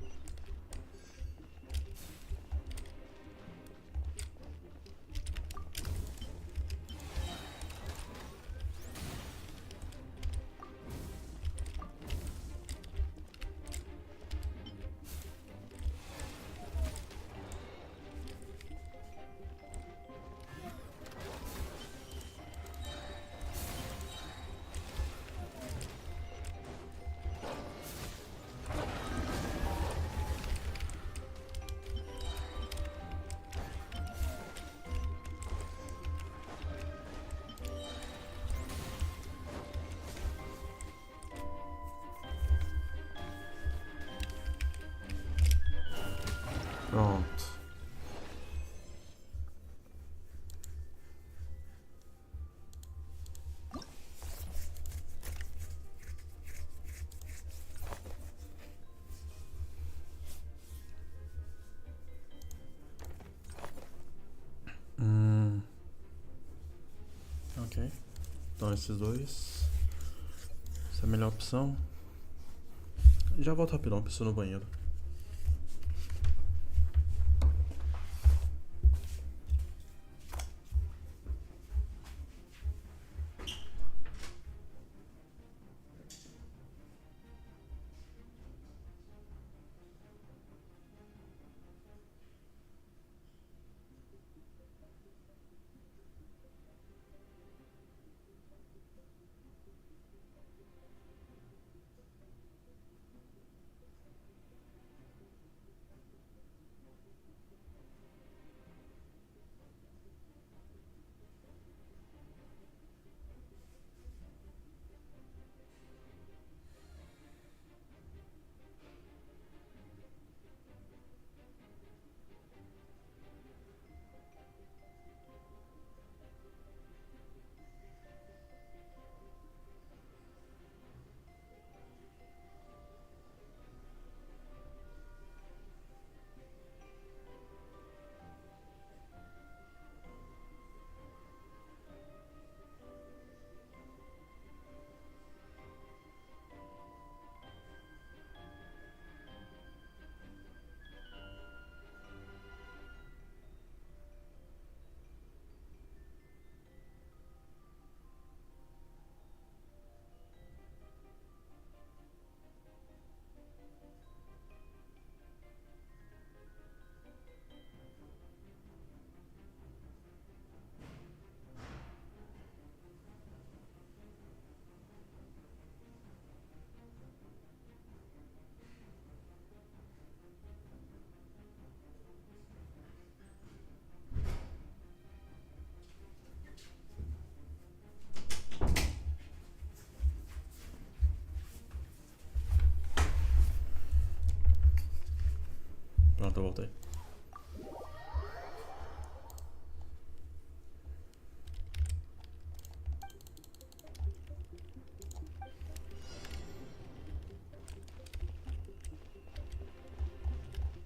Ok. Então esses dois. Essa é a melhor opção. Já volto rapidão, preciso ir no banheiro. Pronto, eu voltei.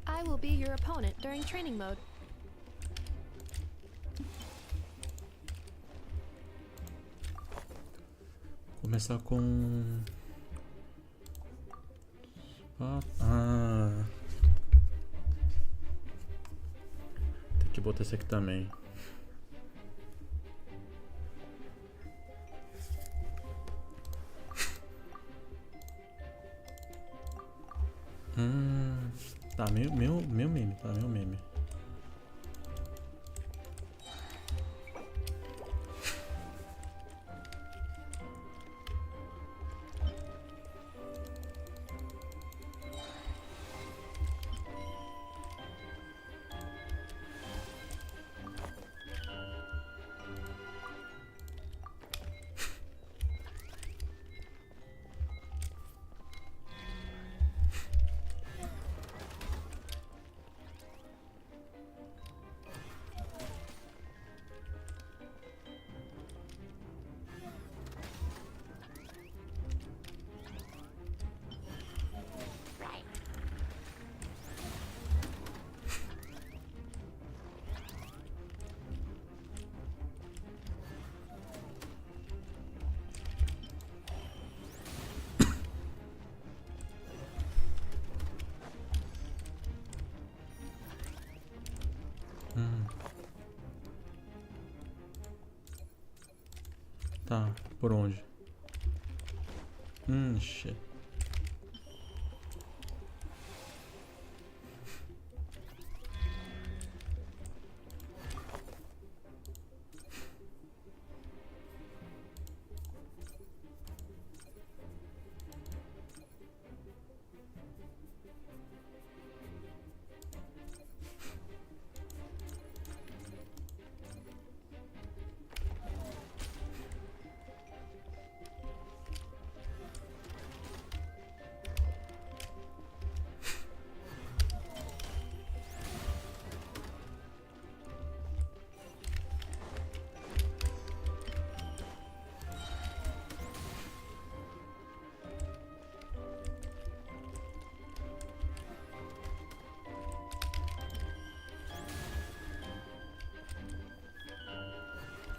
I will be your opponent during training mode. Começar com... Tem que botar esse aqui também. Tá, meu meme, tá, meu meme. Tá, por onde? Shit.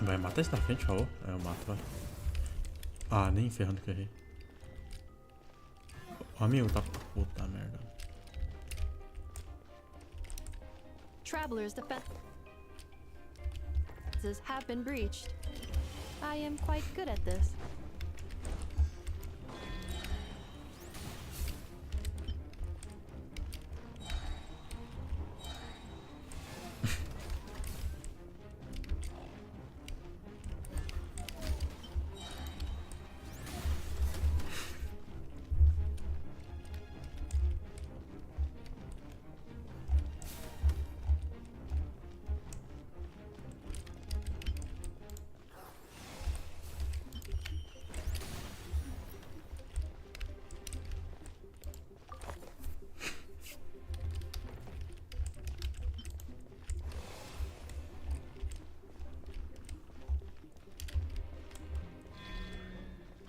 Vai, mata esse da frente, por favor. É, eu mato, vai. Ah, nem ferrando que eu errei. O amigo tá puta merda. Travelers' defenses have been breached. I am quite good at this.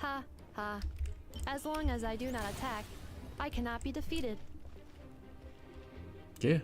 Ha ha. As long as I do not attack, I cannot be defeated. Que?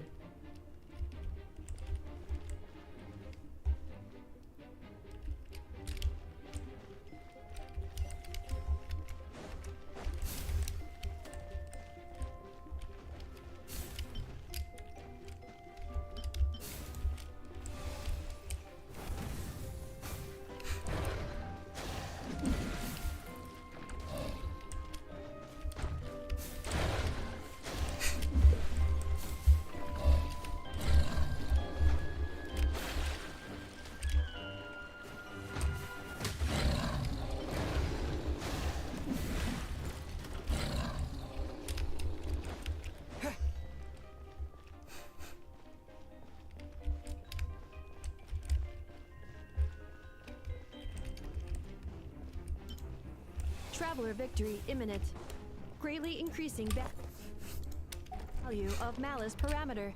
Traveler victory imminent. Greatly increasing value of malice parameter.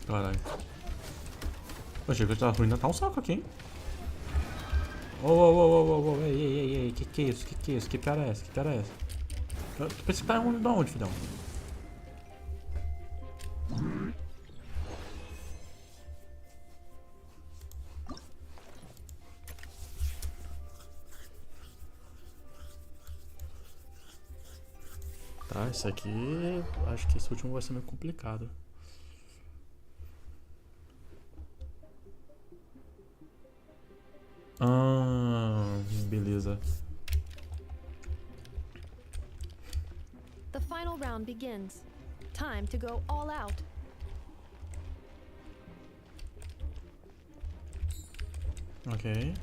Caralho. Eu achei que eu tava ruim, tá um saco aqui, hein? Ô, ei, que é isso? Que é isso? Que piada é essa? Que piada é essa? Tu pensa que tá de onde, filhão? Tá, esse aqui... Acho que esse último vai ser meio complicado. Beleza. The final round begins. Time to go all out. Ok.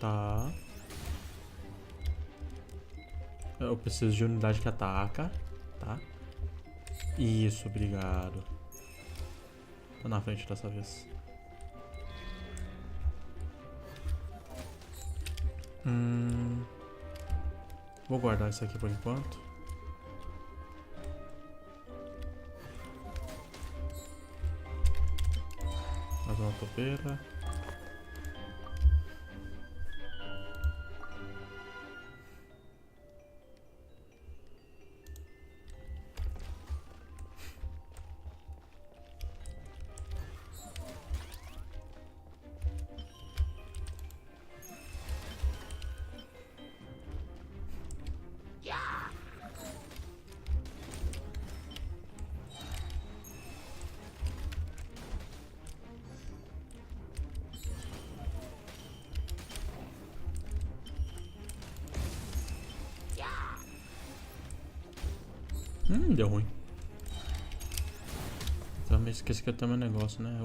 Tá. Eu preciso de unidade que ataca, tá? Isso, obrigado. Tô na frente dessa vez. Vou guardar isso aqui por enquanto. Mais uma topeira. Deu ruim. Também esqueci que eu tenho meu negócio, né?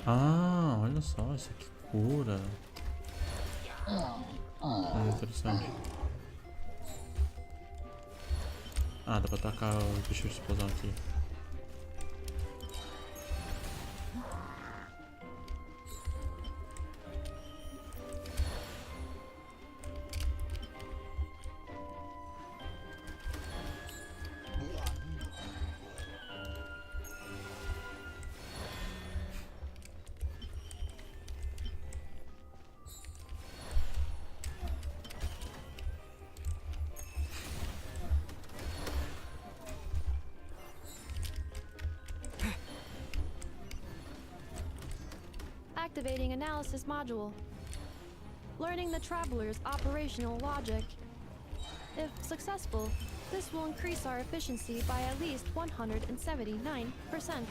Ah, olha só, isso aqui cura. Interessante. Ah, dá pra atacar o bicho de explosão aqui. Activating analysis module. Learning the traveler's operational logic. If successful, this will increase our efficiency by at least 179%.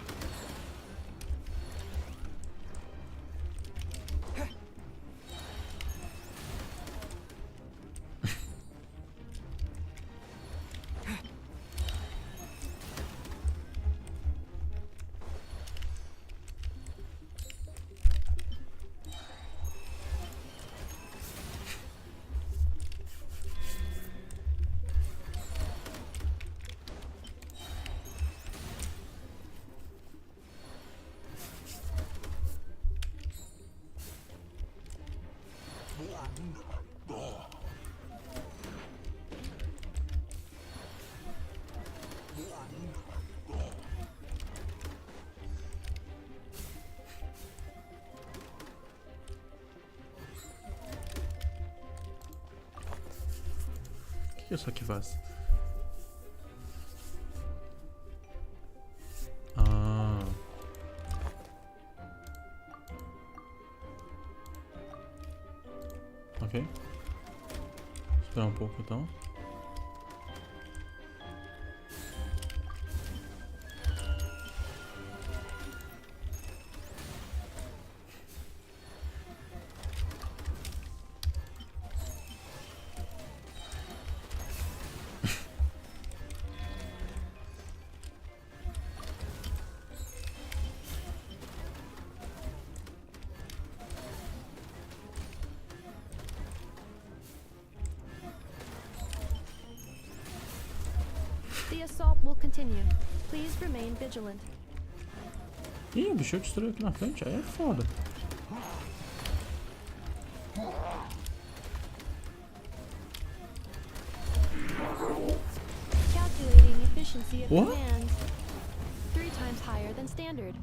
O que isso aqui faz? Ah. Ok. Esperar um pouco então. The assault will continue. Please remain vigilant. Ih, o bicho destruiu aqui na frente, aí é foda. Calculating efficiency of What? command. 3 times higher than standard.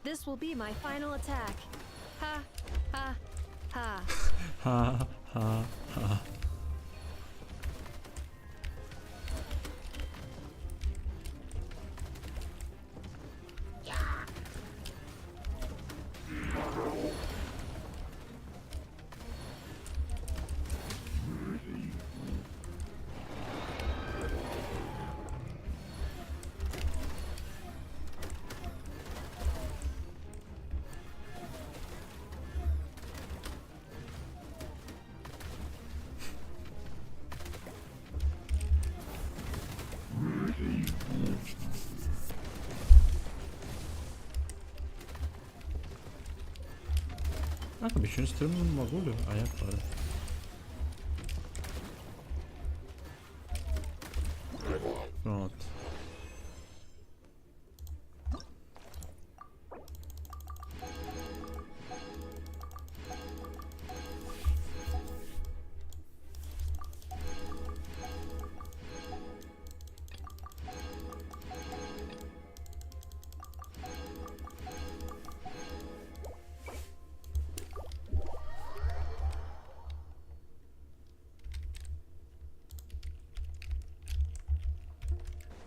This will be my final attack. Ha, ha, ha. Ha, ha, ha. Ah, o bichinho destruiu no bagulho? Aí é foda. Pronto.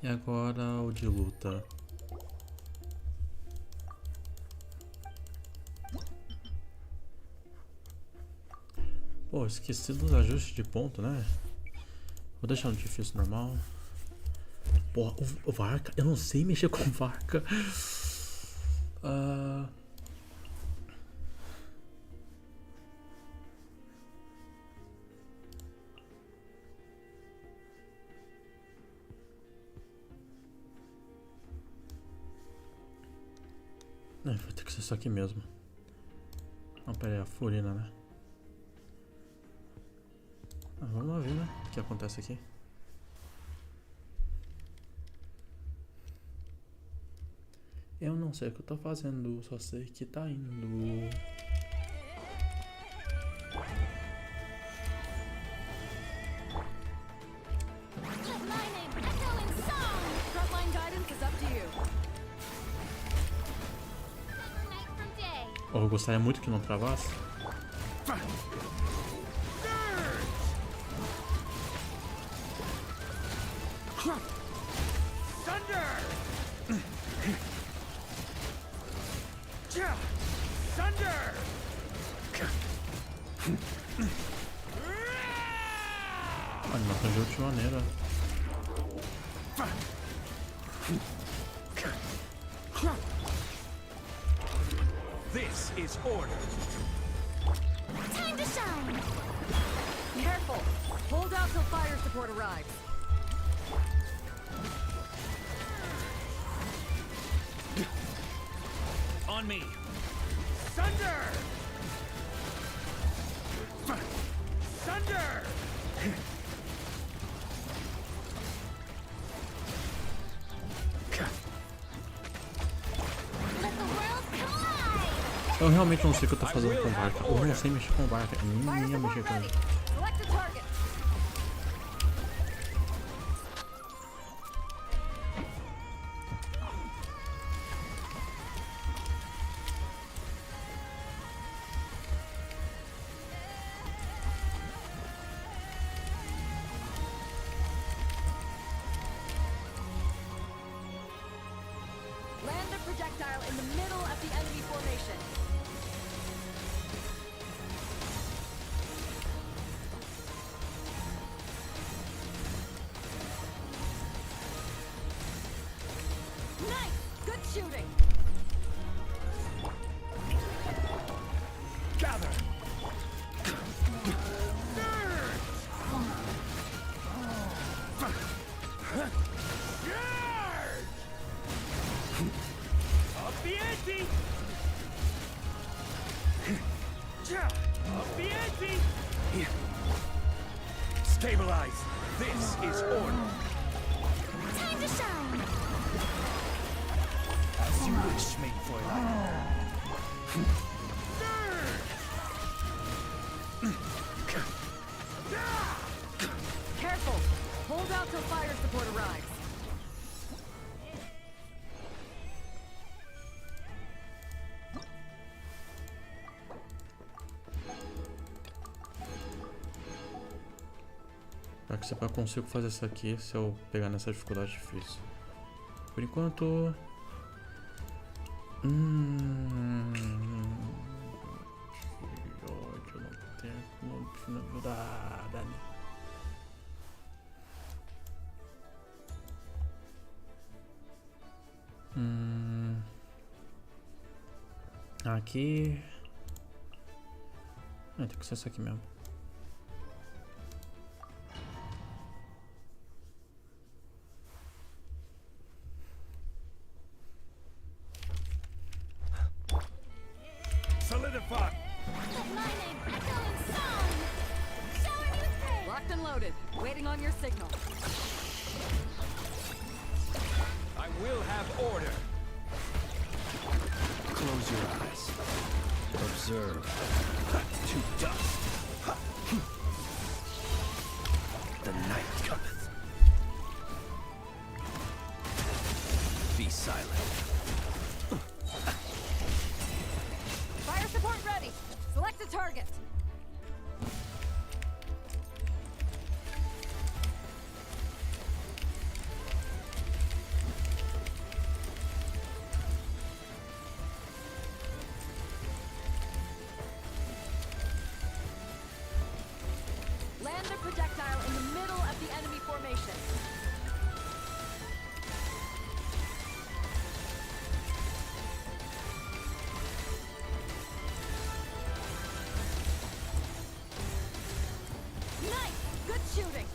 E agora o de luta. Pô, esqueci dos ajustes de ponto, né? Vou deixar no difícil normal. Pô, o Varca, eu não sei mexer com Varca. Vai ter que ser isso aqui mesmo. Não, pera aí, a Furina, né? Vamos lá ver, né? O que acontece aqui. Eu não sei o que eu tô fazendo, só sei que tá indo. Oh, eu gostaria muito que não travasse. Animação de última maneira. This is order. Time to shine! Careful! Hold out till fire support arrives. On me. Thunder! Thunder! Eu realmente não sei o que eu tô fazendo com Varca. Eu não sei mexer com Varca. Nem ia mexer com ele. Select a target. Land the projectile in the middle of the enemy formation. Nice! Good shooting! Gather! Up the ante! Up the ante! Stabilize! This is order! Time to shine! As you wish, mein Fräulein. Careful! Hold out till fire support arrives. Será que eu consigo fazer isso aqui se eu pegar nessa dificuldade difícil? Por enquanto... Que ódio, eu não tenho como finalizar, Dani. Aqui... tem que ser isso aqui mesmo. Solidify! Locked and loaded. Waiting on your signal. I will have order. Close your eyes. Observe. To dust. The night cometh. Be silent. Fire support ready. Select a target. Land the projectile in the middle of the enemy formation. Nice! Good shooting!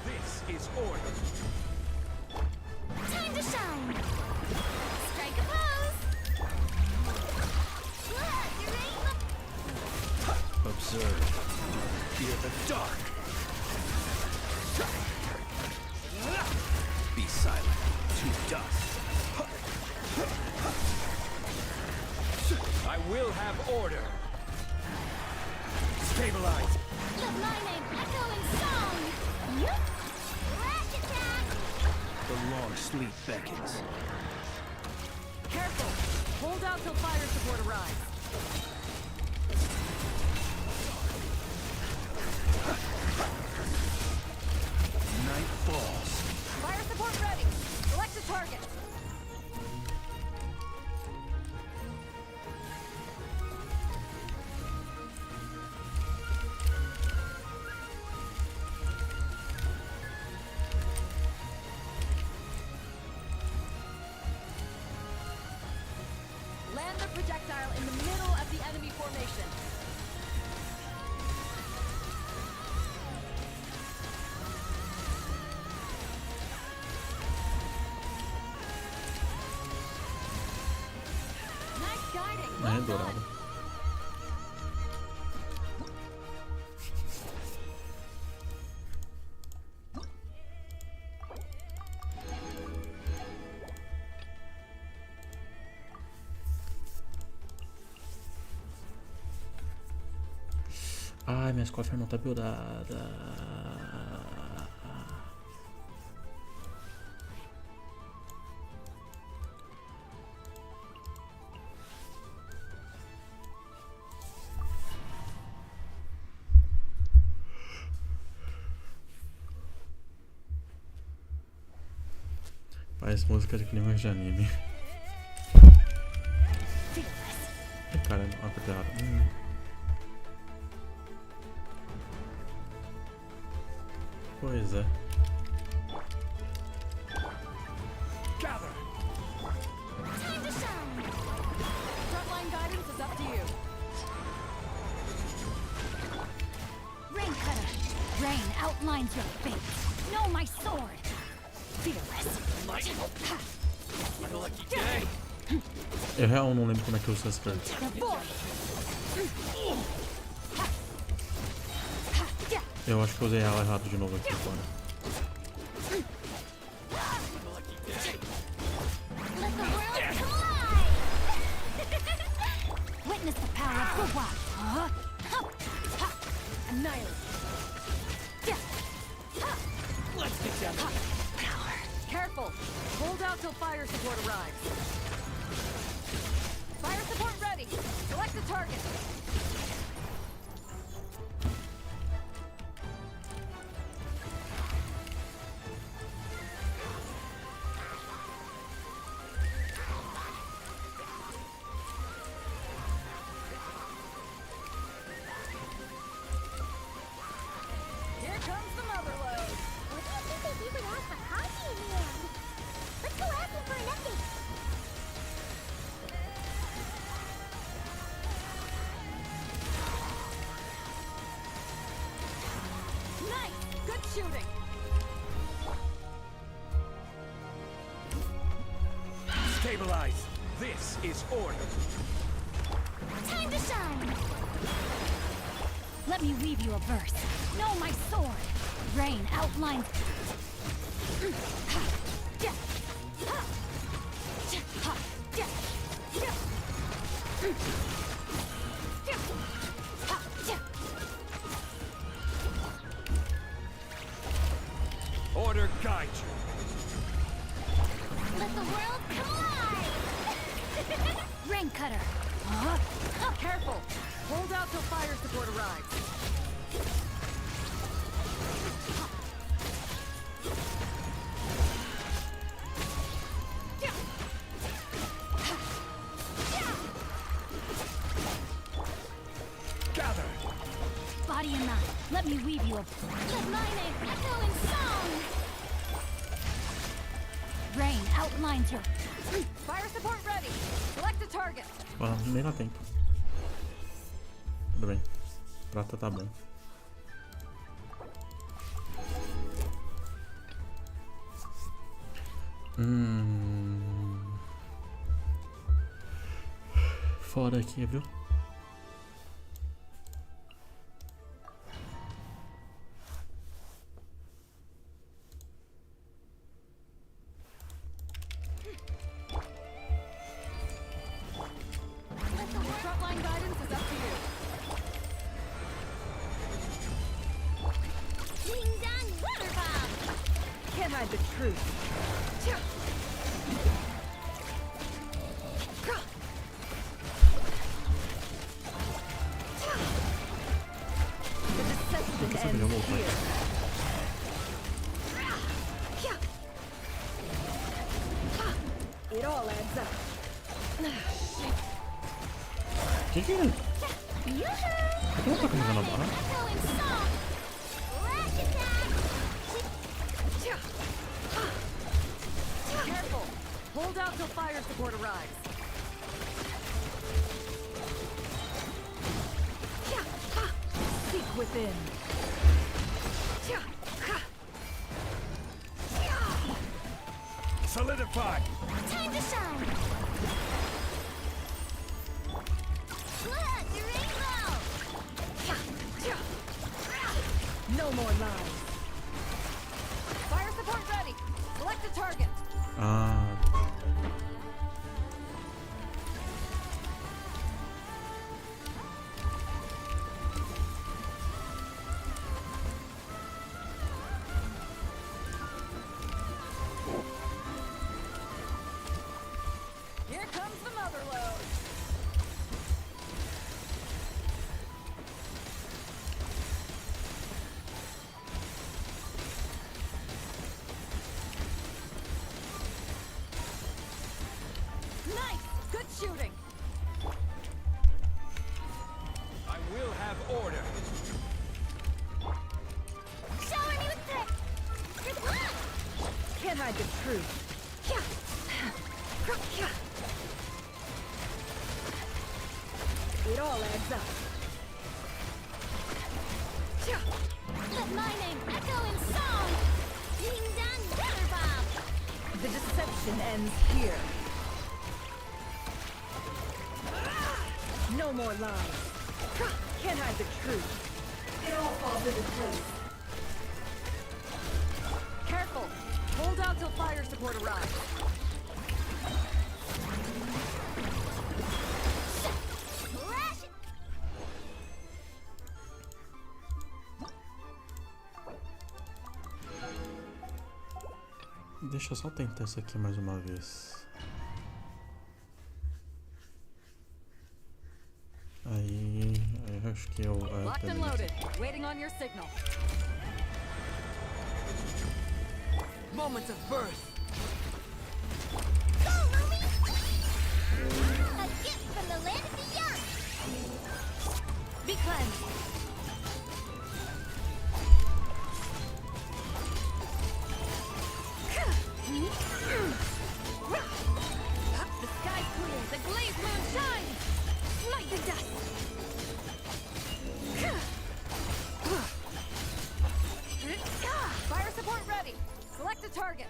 This is order. Time to shine! Strike a pose! Observe. Fear the dark. Be silent. To dust. I will have order. Stabilize. Let my name echo in song! Yup! Flash attack! The long sleep beckons. Careful! Hold out till fire support arrives. Night falls. Fire support ready! Select a target! Land the projectile in the middle of the enemy formation. Nice guiding. É Well dourado. done. Ai, minhas costas não tá buildada. Parece música de clima de anime. Ai, caramba, apertado. Pois é. Gather. Time to shine! Frontline guidance is up to you. Rain cutter! Rain outlines your fate! Know my sword! Fearless! Eu real não lembro como é que eu uso essa carta. Eu acho que eu usei ela errado de novo aqui agora. Let the world collide! Witness the power of the wild! Annihilate. Let's get down there. Careful! Hold out till fire support arrives. Fire support ready! Select the target! Here comes the mother load! What do you think they do with us for coffee in the end? Let's go ask them for an update! Nice! Good shooting! Stabilize. This is order. Time to shine! Let me weave you a verse. Know my sword! Rain outlines... Order guide you. Let the world collide! Rain cutter! Careful! Hold out till fire support arrives. gather. Body and mind, let me weave you a... Let my name echo in song! Rain outlines your... Fire support ready. Select a target. Nem dá tempo. Tudo bem. Prata tá bom. Fora aqui, viu? Frontline guidance is up to you. Ding dong water bomb! Can't hide the truth. It all adds up. Que é? Por que ela tá começando a barra? Careful. Hold out till fire support arrives. Seek within. Solidify. Time to shine! Look, the rainbow! No more lies. Fire support ready. Select a target. Here comes the mother load. Nice! Good shooting! I will have order. Shower me with trick! Can't hide the truth. It all adds up. Let my name echo in song! Ding dong water bomb! The deception ends here. No more lies. Can't hide the truth. It all falls into place. Careful. Hold out till fire support arrives. Deixa eu só tentar isso aqui mais uma vez. Aí acho que eu... Locked and loaded. Waiting on your signal. Moment of birth. Go, Lumi! A gift from the land of the young! Be cleansed! The sky clear, the glazed moon shines! Smite the dust! Fire support ready! Select a target!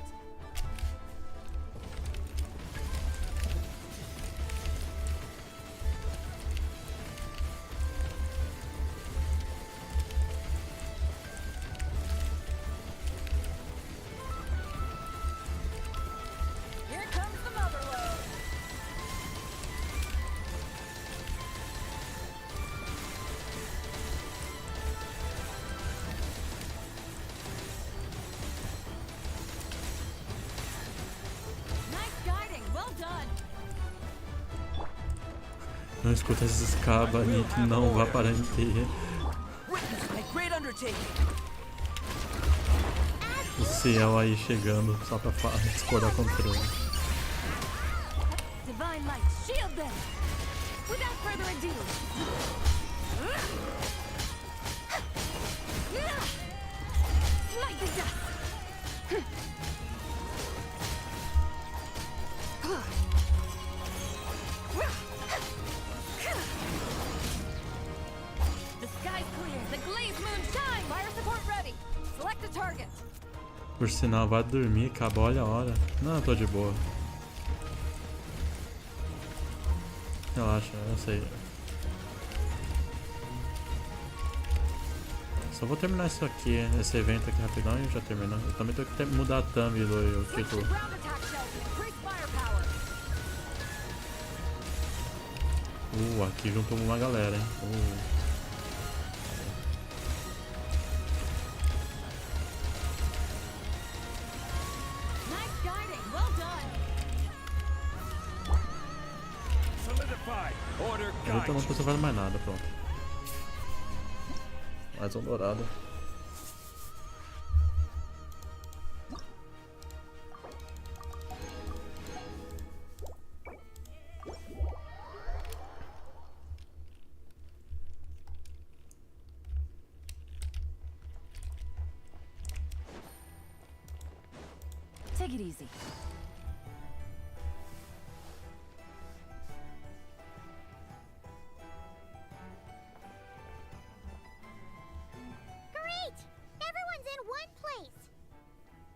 Here comes the mother load! Nice guiding, well done! Não escuta esses cabos ali que não vá para a inteira. Witness my great undertaking. O Ciel aí chegando só pra discordar contra ele. Divine light, shield them! Without further ado! Back to target. Por sinal, vai dormir, acabou, olha a hora. Não, eu tô de boa. Relaxa, eu sei. Só vou terminar isso aqui, esse evento aqui rapidão e já termina. Eu também tenho que mudar a thumb do título. Aqui juntou uma galera, hein. Eu não preciso fazer mais nada, pronto. Mais um dourado. Take it easy.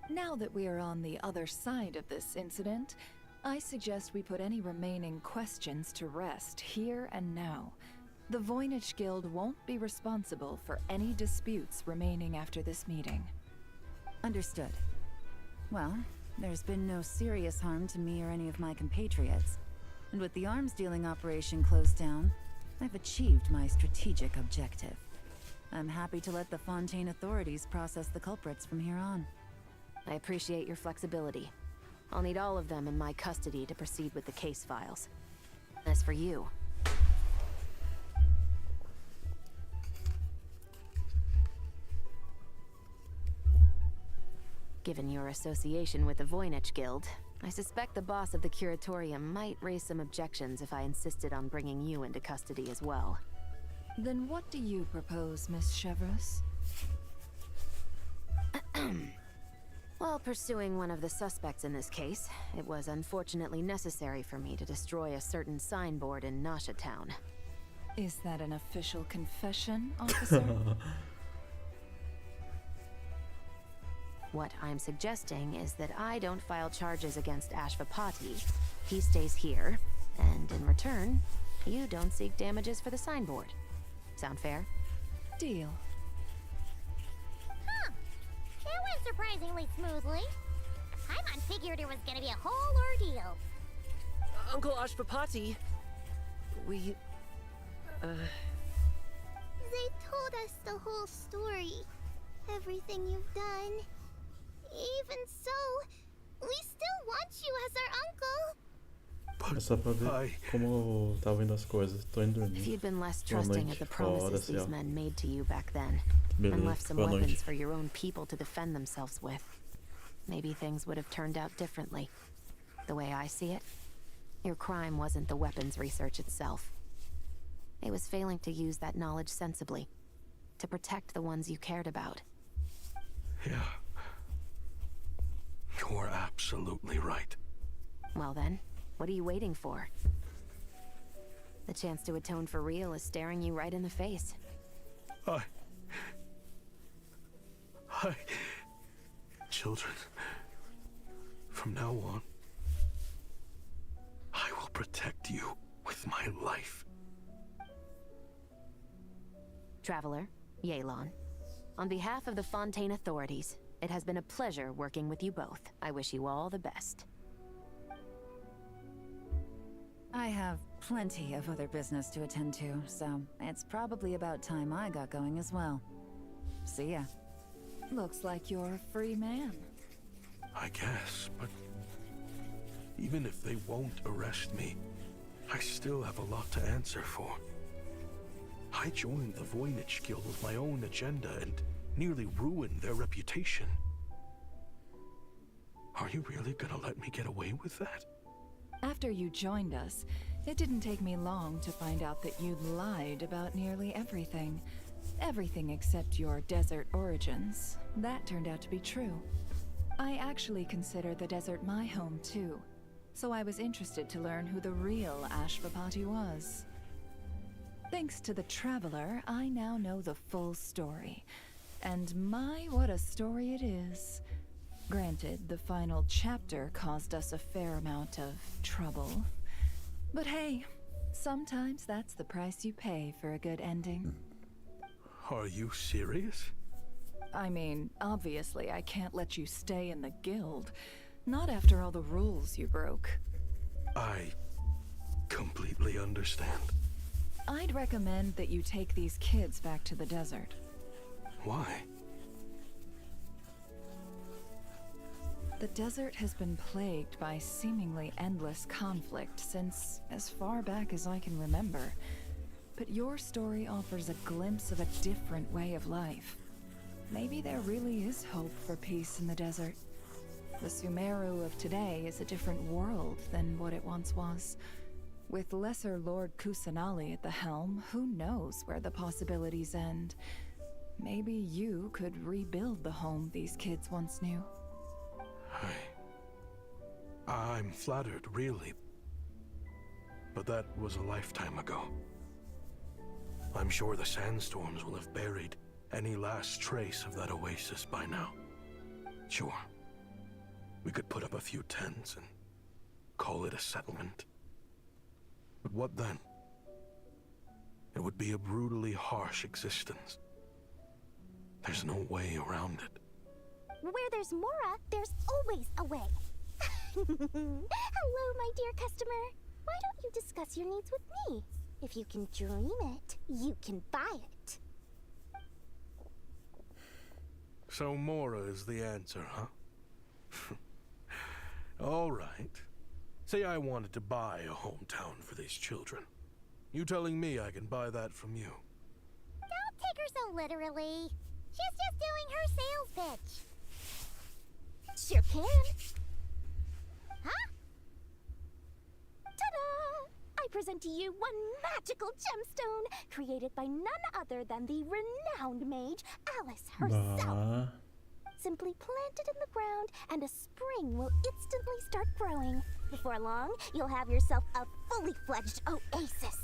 Now that we are on the other side of this incident, I suggest we put any remaining questions to rest here and now. The Voynich Guild won't be responsible for any disputes remaining after this meeting. Understood. Well, there's been no serious harm to me or any of my compatriots. And with the arms dealing operation closed down, I've achieved my strategic objective. I'm happy to let the Fontaine authorities process the culprits from here on. I appreciate your flexibility. I'll need all of them in my custody to proceed with the case files. As for you... Given your association with the Voynich Guild, I suspect the boss of the Curatorium might raise some objections if I insisted on bringing you into custody as well. Then what do you propose, Miss Chevreuse? While pursuing one of the suspects in this case, it was unfortunately necessary for me to destroy a certain signboard in Nasha Town. Is that an official confession, officer? What I'm suggesting is that I don't file charges against Ashvapati. He stays here, and in return, you don't seek damages for the signboard. Sound fair? Deal. It went surprisingly smoothly. Paimon figured it was gonna be a whole ordeal. Uncle Ashvapati, we... They told us the whole story. Everything you've done. Even so, we still want you as our uncle. É só pra ver como tá vendo as coisas. Tô indo dormir. If you'd been less trusting of the promises these men made to you back then, and left some Boa noite. weapons for your own people to defend themselves with, maybe things would have turned out differently. The way I see it, your crime wasn't the weapons research itself. It was failing to use that knowledge sensibly, to protect the ones you cared about. Yeah. You're absolutely right. Well then, what are you waiting for? The chance to atone for real is staring you right in the face. Children, from now on, I will protect you with my life. Traveler, Yelan, on behalf of the Fontaine authorities, it has been a pleasure working with you both. I wish you all the best. I have plenty of other business to attend to, so it's probably about time I got going as well. See ya. Looks like you're a free man. I guess, but even if they won't arrest me, I still have a lot to answer for. I joined the Voynich Guild with my own agenda and nearly ruined their reputation. Are you really gonna let me get away with that? After you joined us, it didn't take me long to find out that you'd lied about nearly everything. Everything except your desert origins. That turned out to be true. I actually consider the desert my home too, so I was interested to learn who the real Ashvapati was. Thanks to the Traveler, I now know the full story. And my, what a story it is. Granted, the final chapter caused us a fair amount of trouble. But hey, sometimes that's the price you pay for a good ending. Are you serious? I mean, obviously I can't let you stay in the guild. Not after all the rules you broke. I completely understand. I'd recommend that you take these kids back to the desert. Why? The desert has been plagued by seemingly endless conflict since as far back as I can remember. But your story offers a glimpse of a different way of life. Maybe there really is hope for peace in the desert. The Sumeru of today is a different world than what it once was. With Lesser Lord Kusanali at the helm, who knows where the possibilities end? Maybe you could rebuild the home these kids once knew. I'm flattered, really. But that was a lifetime ago. I'm sure the sandstorms will have buried any last trace of that oasis by now. Sure, we could put up a few tents and call it a settlement. But what then? It would be a brutally harsh existence. There's no way around it. Where there's Mora, there's always a way. Hello, my dear customer. Why don't you discuss your needs with me? If you can dream it, you can buy it. So Mora is the answer, huh? All right. Say I wanted to buy a hometown for these children. You telling me I can buy that from you? Don't take her so literally. She's just doing her sales pitch. Sure can. Huh? Ta-da! I present to you one magical gemstone created by none other than the renowned mage Alice herself. Simply plant it in the ground and a spring will instantly start growing. Before long, you'll have yourself a fully fledged oasis.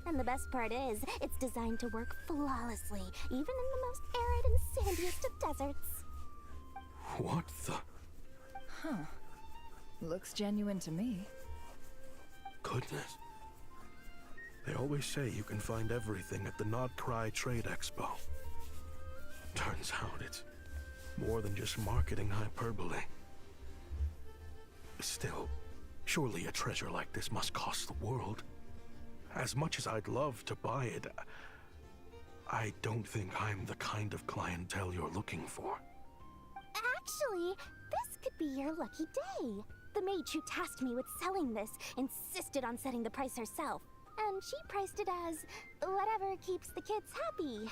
And the best part is, it's designed to work flawlessly, even in the most arid and sandiest of deserts. What the? Huh. Looks genuine to me. Goodness. They always say you can find everything at the Nod-krai Trade Expo. Turns out it's more than just marketing hyperbole. Still, surely a treasure like this must cost the world. As much as I'd love to buy it, I don't think I'm the kind of clientele you're looking for. Actually, this could be your lucky day. The mage who tasked me with selling this insisted on setting the price herself, and she priced it as whatever keeps the kids happy.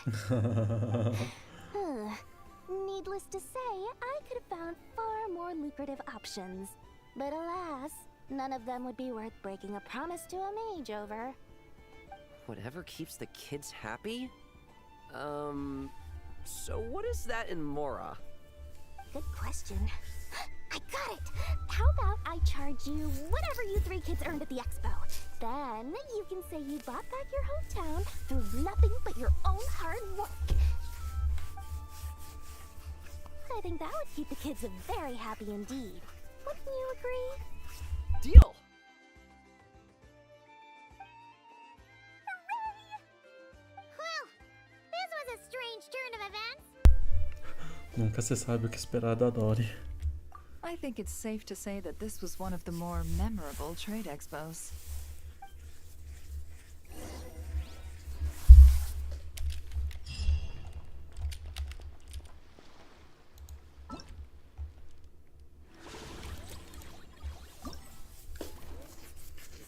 Needless to say, I could have found far more lucrative options. But alas, none of them would be worth breaking a promise to a mage over. Whatever keeps the kids happy? So what is that in Mora? Good question. I got it! How about I charge you whatever you three kids earned at the expo? Then you can say you bought back your hometown through nothing but your own hard work. I think that would keep the kids very happy indeed. Wouldn't you agree? Deal! Well, this was a strange turn of events. Nunca se sabe o que esperar da Dory. I think it's safe to say that this was one of the more memorable trade expos.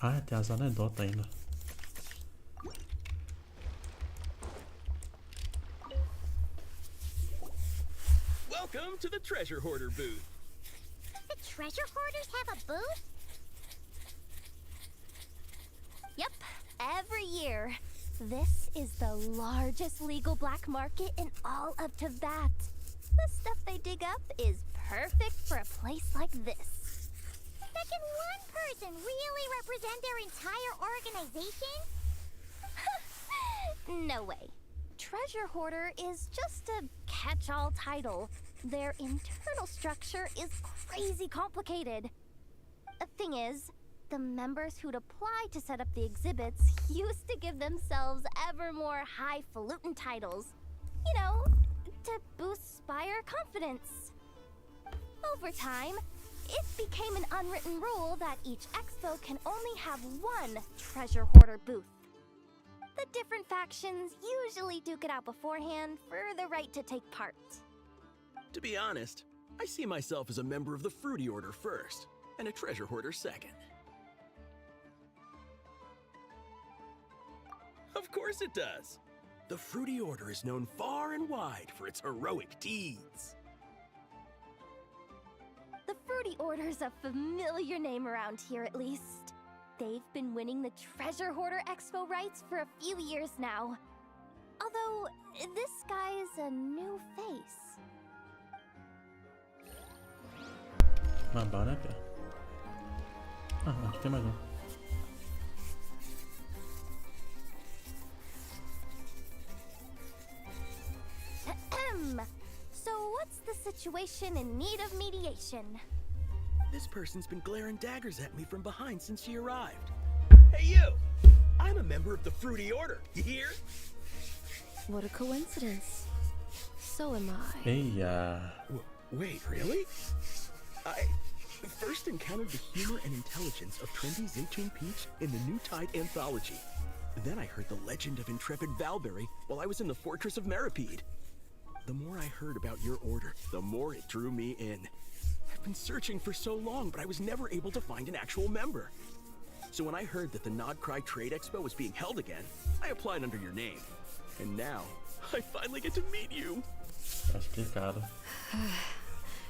Ah, tem as anedotas ainda. Welcome to the Treasure Hoarder booth. The treasure hoarders have a booth? Yep, every year. This is the largest legal black market in all of Teyvat. The stuff they dig up is perfect for a place like this. But can one person really represent their entire organization? No way. treasure hoarder is just a catch-all title. Their internal structure is crazy complicated. The thing is, the members who'd apply to set up the exhibits used to give themselves ever more highfalutin titles. You know, to boost Spire confidence. Over time, it became an unwritten rule that each expo can only have one treasure hoarder booth. The different factions usually duke it out beforehand for the right to take part. To be honest, I see myself as a member of the Fruity Order first, and a treasure hoarder second. Of course it does. The Fruity Order is known far and wide for its heroic deeds. The Fruity Order's a familiar name around here, at least. They've been winning the Treasure Hoarder Expo rights for a few years now. Although, this guy's a new face. Babá, né, Pia? Ah, aqui tem mais um. So what's the situation in need of mediation? This person's been glaring daggers at me from behind since she arrived. Hey you! I'm a member of the Fruity Order, you hear? What a coincidence. So am I. Hey, Wait, really? I first encountered the humor and intelligence of trendy Zichin Peach in the New Tide anthology. Then I heard the legend of intrepid Valberry while I was in the Fortress of Meripede. The more I heard about your order, the more it drew me in. I've been searching for so long, but I was never able to find an actual member. So when I heard that the Nod-krai Trade Expo was being held again, I applied under your name. And now, I finally get to meet you. Explicado.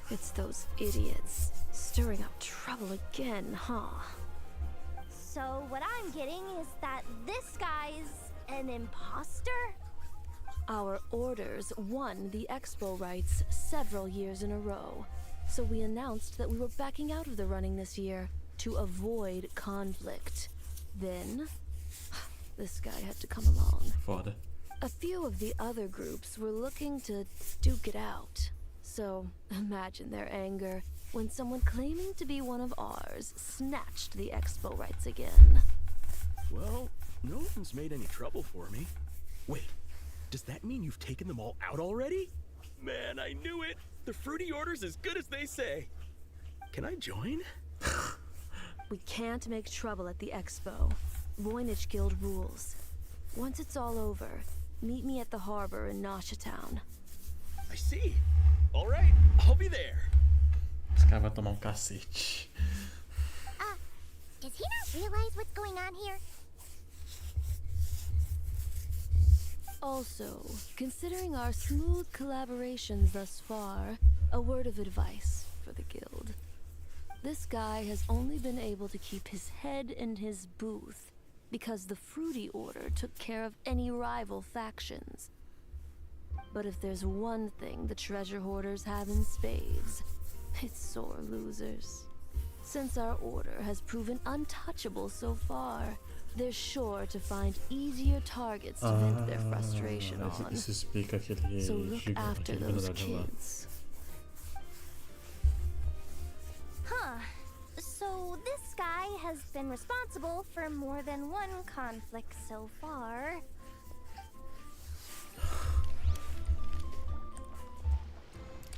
It's those idiots. Stirring up trouble again, huh? So what I'm getting is that this guy's an imposter? Our orders won the Expo rights several years in a row, so we announced that we were backing out of the running this year to avoid conflict. Then, this guy had to come along. Foda. A few of the other groups were looking to duke it out, so imagine their anger when someone claiming to be one of ours snatched the Expo rights again. Well, no one's made any trouble for me. Wait. Does that mean you've taken them all out already? Man, I knew it! The Fruity Order's as good as they say. Can I join? We can't make trouble at the Expo. Voynich Guild rules. Once it's all over, meet me at the harbor in Nasha Town. I see. Alright, I'll be there. Esse cara vai tomar cacete. Does he not realize what's going on here? Also, considering our smooth collaborations thus far, a word of advice for the guild. This guy has only been able to keep his head in his booth because the Fruity Order took care of any rival factions. But if there's one thing the treasure hoarders have in spades, it's sore losers. Since our order has proven untouchable so far, they're sure to find easier targets to vent their frustration on. Isso explica aquele So look after those vendedor lá. kids. Huh. So this guy has been responsible for more than one conflict so far.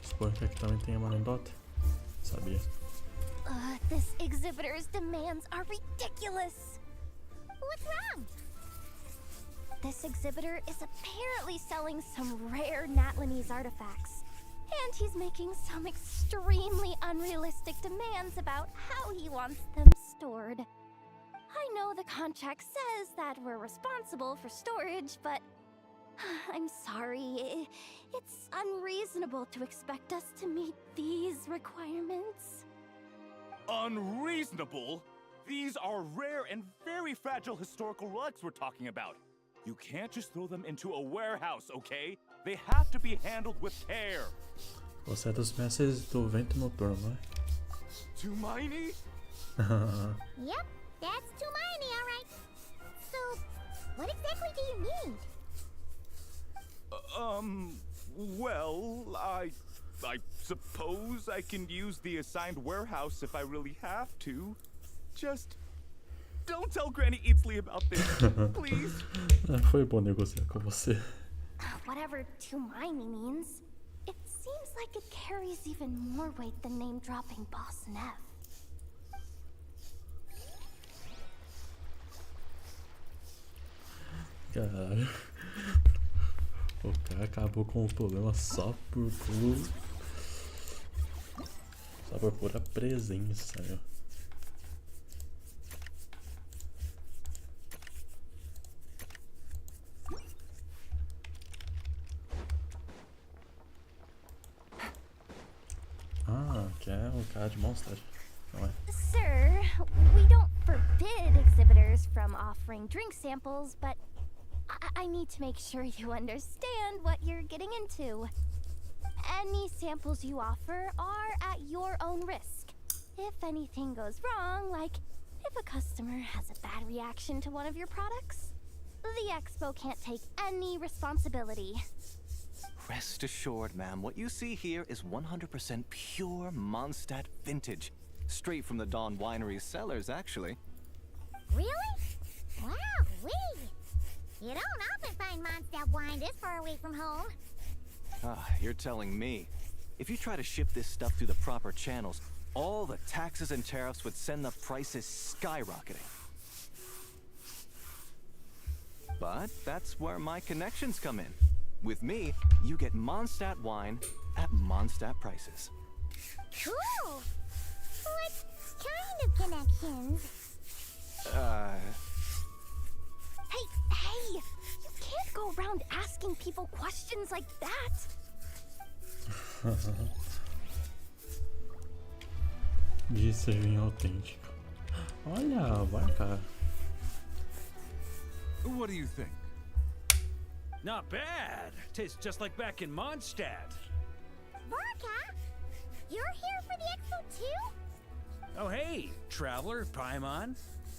Supor que aqui também tem uma anedota? Sabia. This exhibitor's demands are ridiculous. What's wrong? This exhibitor is apparently selling some rare Natlanese artifacts, and he's making some extremely unrealistic demands about how he wants them stored. I know the contract says that we're responsible for storage, but I'm sorry, it's unreasonable to expect us to meet these requirements. Unreasonable? These are rare and very fragile historical relics we're talking about. You can't just throw them into a warehouse, okay? They have to be handled with care. Você é dos mestres do vento noturno, não é? Tumaini? Yep, that's Tumaini, alright. So, what exactly do you need? Well, I suppose I can use the assigned warehouse if I really have to. Just don't tell Granny Eatsley about this, please. Foi bom negociar com você. Whatever to mine means, it seems like it carries even more weight than name-dropping Boss Nev. Caralho. O cara acabou com o problema só por pura presença. Que é o cara de Monster, não é? Sir, we don't forbid exhibitors from offering drink samples, but I need to make sure you understand what you're getting into. Any samples you offer are at your own risk. If anything goes wrong, like if a customer has a bad reaction to one of your products, the Expo can't take any responsibility. Rest assured, ma'am, what you see here is 100% pure Mondstadt vintage. Straight from the Dawn Winery's cellars, actually. Really? Wow-wee! You don't often find Mondstadt wine this far away from home. Ah, you're telling me. If you try to ship this stuff through the proper channels, all the taxes and tariffs would send the prices skyrocketing. But that's where my connections come in. With me, you get Mondstadt wine at Mondstadt prices. Cool! What kind of connections? Hey! You can't go around asking people questions like that! Disse vinho autêntico. Olha, vai, cara. What do you think? Not bad. Tastes just like back in Mondstadt. Varka! You're here for the Expo too? Oh hey, traveler, Paimon.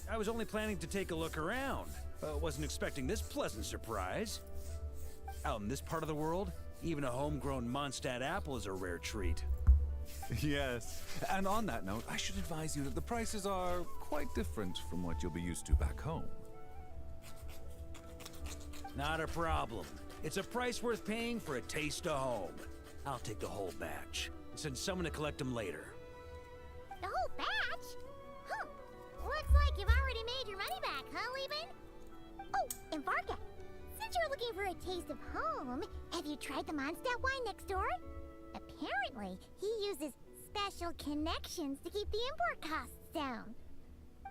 I was only planning to take a look around. Wasn't expecting this pleasant surprise. Out in this part of the world, even a homegrown Mondstadt apple is a rare treat. Yes, and on that note, I should advise you that the prices are quite different from what you'll be used to back home. Not a problem. It's a price worth paying for a taste of home. I'll take the whole batch and send someone to collect them later. The whole batch? Huh. Looks like you've already made your money back, huh, Leben? Oh, and Varka, since you're looking for a taste of home, have you tried the Mondstadt wine next door? Apparently, he uses special connections to keep the import costs down.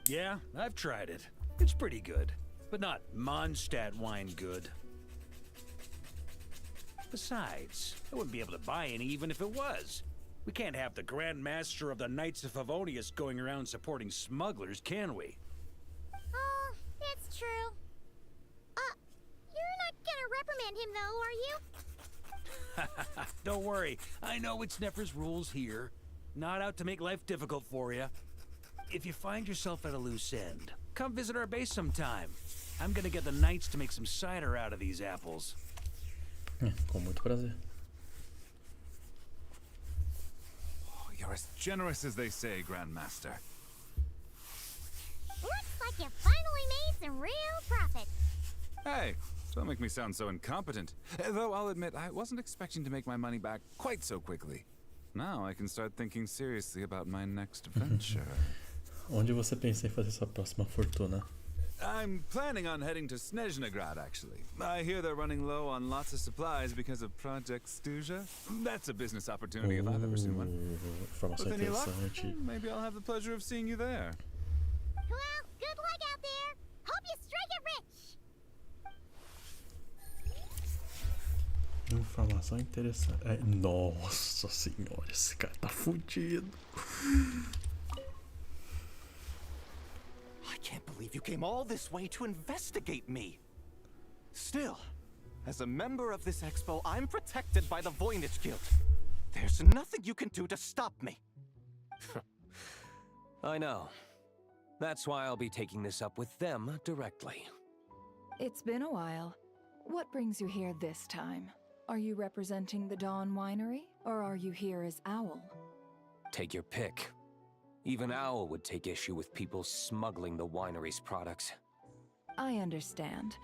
Yeah, I've tried it. It's pretty good. But not Mondstadt wine good. Besides, I wouldn't be able to buy any even if it was. We can't have the Grand Master of the Knights of Favonius going around supporting smugglers, can we? Oh, it's true. You're not gonna reprimand him though, are you? Don't worry, I know it's Nefer's rules here. Not out to make life difficult for you. If you find yourself at a loose end, come visit our base sometime. I'm gonna get the Knights to make some cider out of these apples. Com muito prazer. Oh, you're as generous as they say, Grandmaster. Looks like you finally made some real profit. Hey, don't make me sound so incompetent. Though I'll admit, I wasn't expecting to make my money back quite so quickly. Now I can start thinking seriously about my next venture. Onde você pensa em fazer sua próxima fortuna? I'm planning on heading to Snezhnograd, actually. I hear they're running low on lots of supplies because of Project Stuja. That's a business opportunity if I've ever seen one. Informação With any luck, interessante. maybe I'll have the pleasure of seeing you there. Well, good luck out there. Hope you strike it rich. Informação interessante. Nossa senhora, esse cara tá fudido. I can't believe you came all this way to investigate me. Still, as a member of this expo, I'm protected by the Voynich Guild. There's nothing you can do to stop me. I know. That's why I'll be taking this up with them directly. It's been a while. What brings you here this time? Are you representing the Dawn Winery, or are you here as Owl? Take your pick. Even Owl would take issue with people smuggling the winery's products. I understand,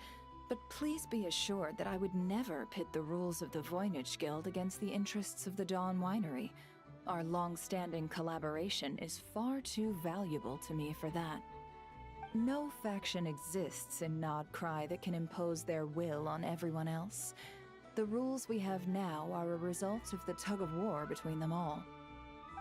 but please be assured that I would never pit the rules of the Voynich Guild against the interests of the Dawn Winery. Our long-standing collaboration is far too valuable to me for that. No faction exists in Nod-krai that can impose their will on everyone else. The rules we have now are a result of the tug-of-war between them all.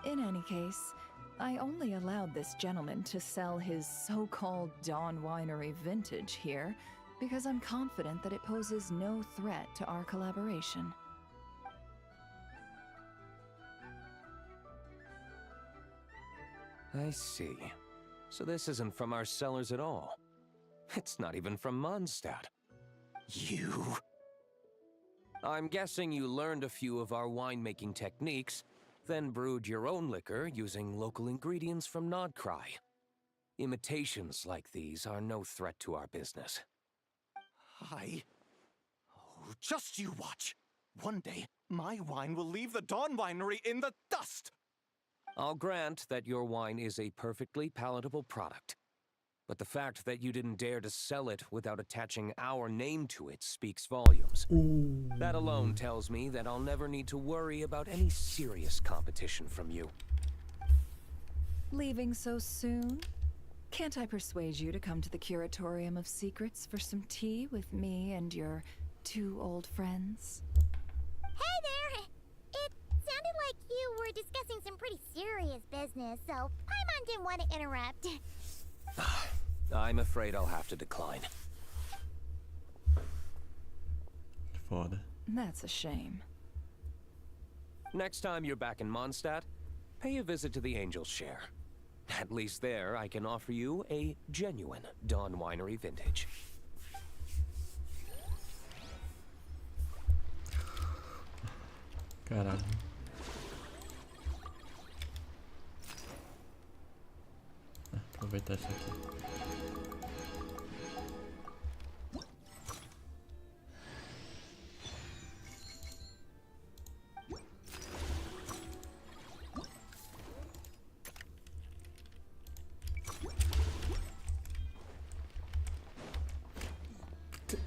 In any case, I only allowed this gentleman to sell his so-called Dawn Winery vintage here because I'm confident that it poses no threat to our collaboration. I see. So this isn't from our cellars at all. It's not even from Mondstadt. You... I'm guessing you learned a few of our winemaking techniques, then brewed your own liquor using local ingredients from Nod-krai. Imitations like these are no threat to our business. Oh, just you watch. One day, my wine will leave the Dawn Winery in the dust! I'll grant that your wine is a perfectly palatable product. But the fact that you didn't dare to sell it without attaching our name to it speaks volumes. Ooh. That alone tells me that I'll never need to worry about any serious competition from you. Leaving so soon? Can't I persuade you to come to the Curatorium of Secrets for some tea with me and your 2 old friends? Hey there! It sounded like you were discussing some pretty serious business, so Paimon didn't want to interrupt. I'm afraid I'll have to decline. Foda. That's a shame. Next time you're back in Mondstadt, pay a visit to the Angel's Share. At least there, I can offer you a genuine Dawn Winery vintage. Caralho. Aproveitar isso aqui.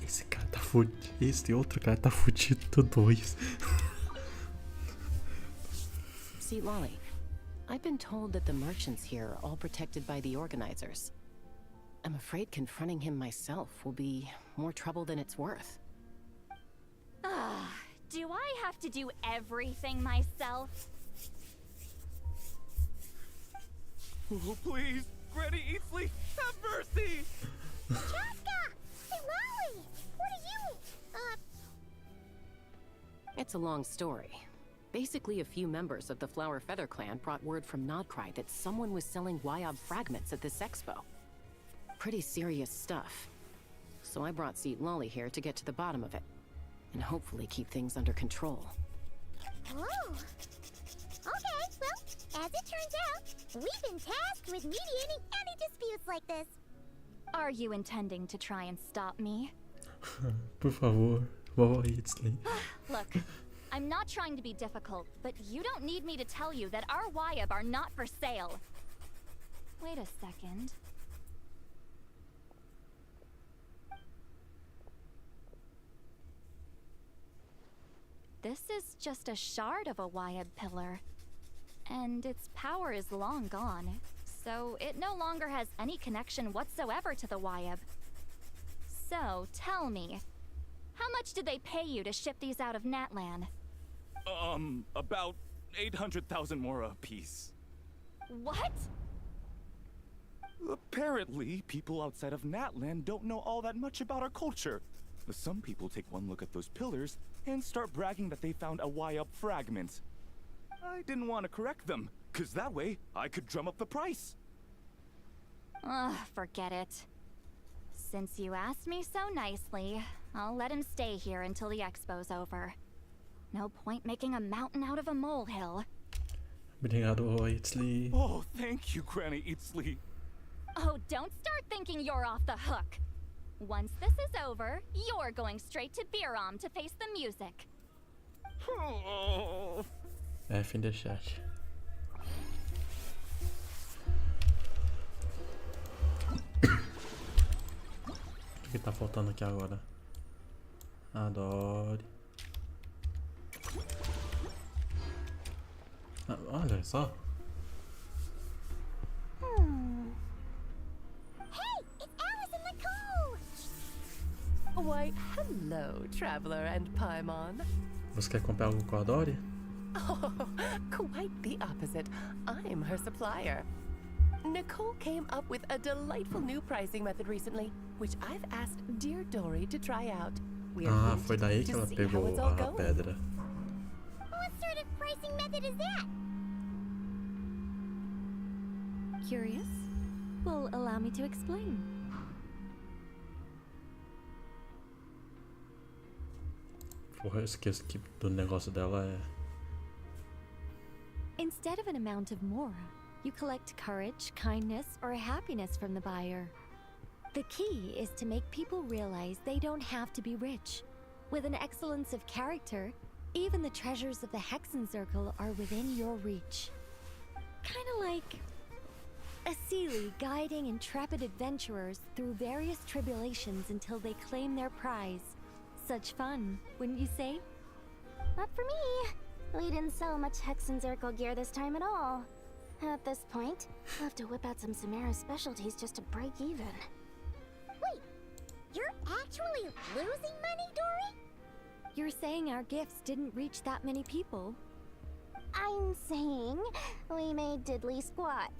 Esse cara tá fudido. Esse outro cara tá fudido dois. See, Lolly, I've been told that the merchants here are all protected by the organizers. I'm afraid confronting him myself will be more trouble than it's worth. Do I have to do everything myself? Oh, please! Granny Eatsley, have mercy! Chaska! Hey, Lolly! What are you... It's a long story. Basically, a few members of the Flower Feather clan brought word from Nod-krai that someone was selling Wyob fragments at this expo. Pretty serious stuff. So I brought Seat Lolly here to get to the bottom of it, and hopefully keep things under control. Oh. Okay, well, as it turns out, we've been tasked with mediating any disputes like this. Are you intending to try and stop me? Por favor, vovó Eatsley. Look, I'm not trying to be difficult, but you don't need me to tell you that our Wyob are not for sale. Wait a second. This is just a shard of a Wyob pillar, and its power is long gone, so it no longer has any connection whatsoever to the Wyob. So, tell me, how much did they pay you to ship these out of Natlan? About 800,000 more apiece. What? Apparently, people outside of Natlan don't know all that much about our culture. Some people take one look at those pillars and start bragging that they found a Wyob fragment. I didn't want to correct them, cause that way I could drum up the price. Ugh, forget it. Since you asked me so nicely, I'll let him stay here until the expo's over. No point making a mountain out of a molehill. Obrigado, vovó Eatsley. Oh, thank you, Granny Eatsley. Oh, don't start thinking you're off the hook. Once this is over, you're going straight to Biram to face the music. F in the chat. O que tá faltando aqui agora? Adore. Ah, olha só. Hey, it's Alice and Nicole! Why, hello, Traveler and Paimon. Você quer comprar algo com a Dory? Oh, quite the opposite. I'm her supplier. Nicole came up with a delightful new pricing method recently, which I've asked dear Dory to try out. Ah, foi daí que ela pegou a pedra. What sort of pricing method is that? Curious? Well, allow me to explain. Porra, eu esqueço que do negócio dela é... Instead of an amount of more, you collect courage, kindness, or happiness from the buyer. The key is to make people realize they don't have to be rich. With an excellence of character, even the treasures of the Hexen Circle are within your reach. Kinda like a Seelie guiding intrepid adventurers through various tribulations until they claim their prize. Such fun, wouldn't you say? Not for me. We didn't sell much Hexen Circle gear this time at all. At this point, we'll have to whip out some Samara specialties just to break even. Wait, you're actually losing money, Dory? You're saying our gifts didn't reach that many people? I'm saying we made diddly squat.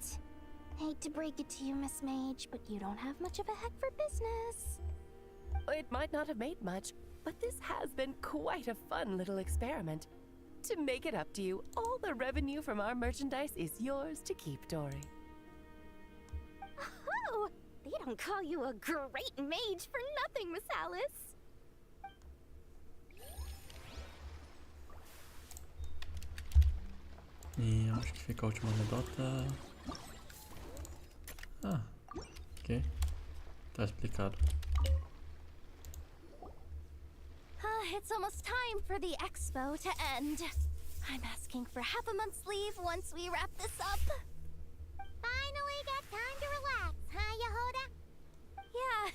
Hate to break it to you, Miss Mage, but you don't have much of a heck for business. It might not have made much, but this has been quite a fun little experiment. To make it up to you, all the revenue from our merchandise is yours to keep, Dory. Oh, they don't call you a great mage for nothing, Miss Alice. E acho que fica a última anedota. Ah, ok. Tá explicado. It's almost time for the Expo to end. I'm asking for half a month's leave once we wrap this up. Finally got time to relax, huh, Yehoda? Yeah,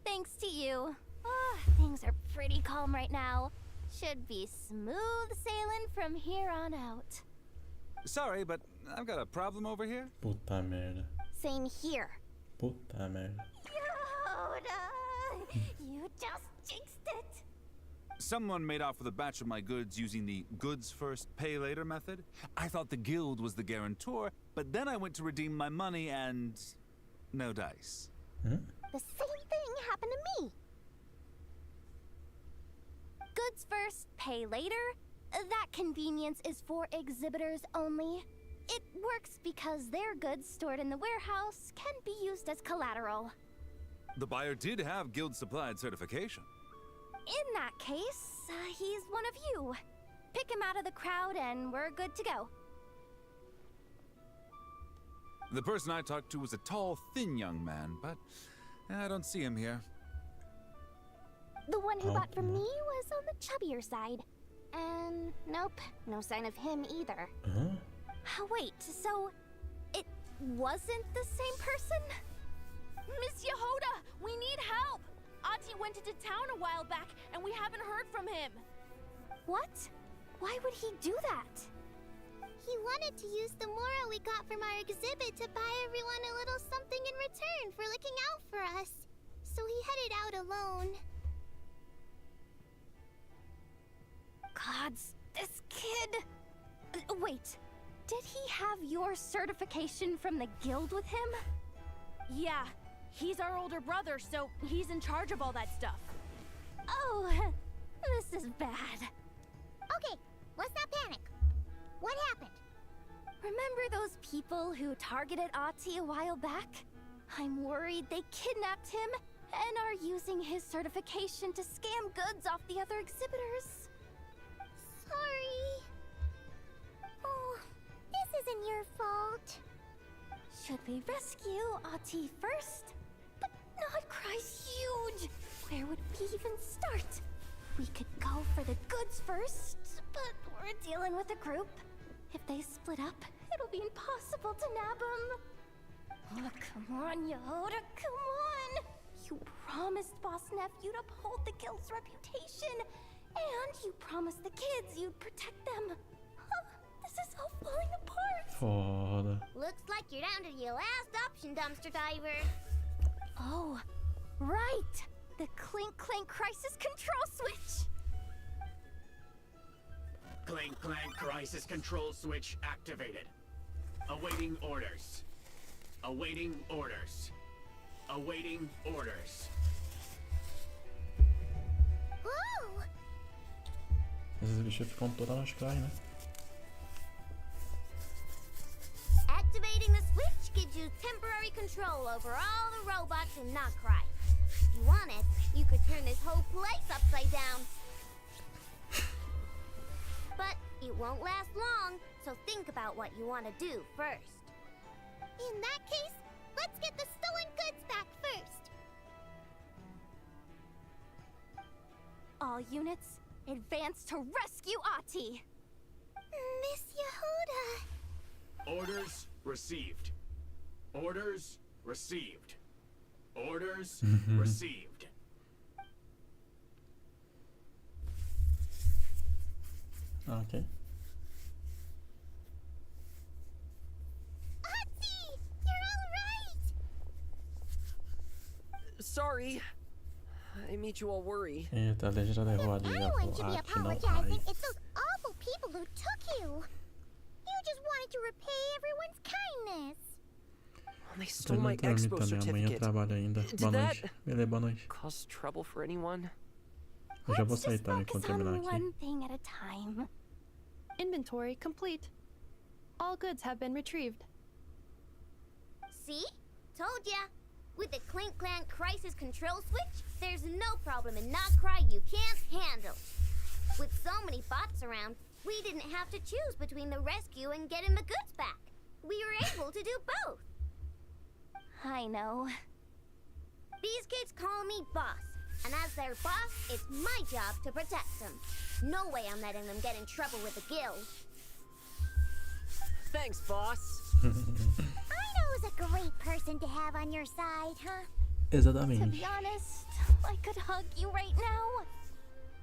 thanks to you. Oh, things are pretty calm right now. Should be smooth sailing from here on out. Sorry, but I've got a problem over here. Puta merda. Same here. Puta merda. Yehoda, you just jinxed it. Someone made off with a batch of my goods using the goods first, pay later method. I thought the guild was the guarantor, but then I went to redeem my money and... no dice. The same thing happened to me. Goods first, pay later? That convenience is for exhibitors only. It works because their goods stored in the warehouse can be used as collateral. The buyer did have guild-supplied certification. In that case, he's one of you. Pick him out of the crowd and we're good to go. The person I talked to was a tall, thin young man, but I don't see him here. The one who bought from me was on the chubbier side. And nope, no sign of him either. Wait, so it wasn't the same person? Miss Yehoda, we need help! Ati went into town a while back, and we haven't heard from him. What? Why would he do that? He wanted to use the mora we got from our exhibit to buy everyone a little something in return for looking out for us. So he headed out alone. Gods, this kid... Wait, did he have your certification from the guild with him? Yeah. He's our older brother, so he's in charge of all that stuff. Oh, this is bad. Okay, let's not panic. What happened? Remember those people who targeted Ati a while back? I'm worried they kidnapped him and are using his certification to scam goods off the other exhibitors. Sorry. Oh, this isn't your fault. Should we rescue Ati first? But Nod-krai's huge! Where would we even start? We could go for the goods first, but we're dealing with a group. If they split up, it'll be impossible to nab them. Oh, come on, Yehoda, come on! You promised Boss Nephew to uphold the guild's reputation, and you promised the kids you'd protect them. Huh, this is all falling apart. Foda. Looks like you're down to your last option, dumpster diver. Oh, right! The Clink Clank Crisis Control Switch! Clink Clank Crisis Control Switch activated. Awaiting orders. Awaiting orders. Awaiting orders. Whoa! Esses bichos ficam toda Nod-krai, né? Activating the switch gives you temporary control over all the robots in Nod-krai. If you want it, you could turn this whole place upside down. But it won't last long, so think about what you want to do first. In that case, let's get the stolen goods back first. All units, advance to rescue Ahti. Miss Yehoda. Orders received. Orders received. Orders received. Okay. Ahti, you're all right. Sorry. I made you all worry. Eita, a legenda levou ali No one should be a Ahti não apologizing. vai. It's those awful people who took you. You just wanted to repay everyone's kindness. They stole my Expo Amanhã certificate. trabalho ainda. Did Boa that noite. Beleza, boa noite. cause trouble for anyone? Eu já vou sair também quando terminar aqui. One thing at a time. Inventory complete. All goods have been retrieved. See? Told ya. With the Clink Clank Crisis Control Switch, there's no problem in Nod-krai you can't handle. With so many bots around, we didn't have to choose between the rescue and getting the goods back. We were able to do both. I know. These kids call me boss, and as their boss, it's my job to protect them. No way I'm letting them get in trouble with the guild. Thanks, boss. Ino's a great person to have on your side, huh? To Exatamente. be honest, I could hug you right now.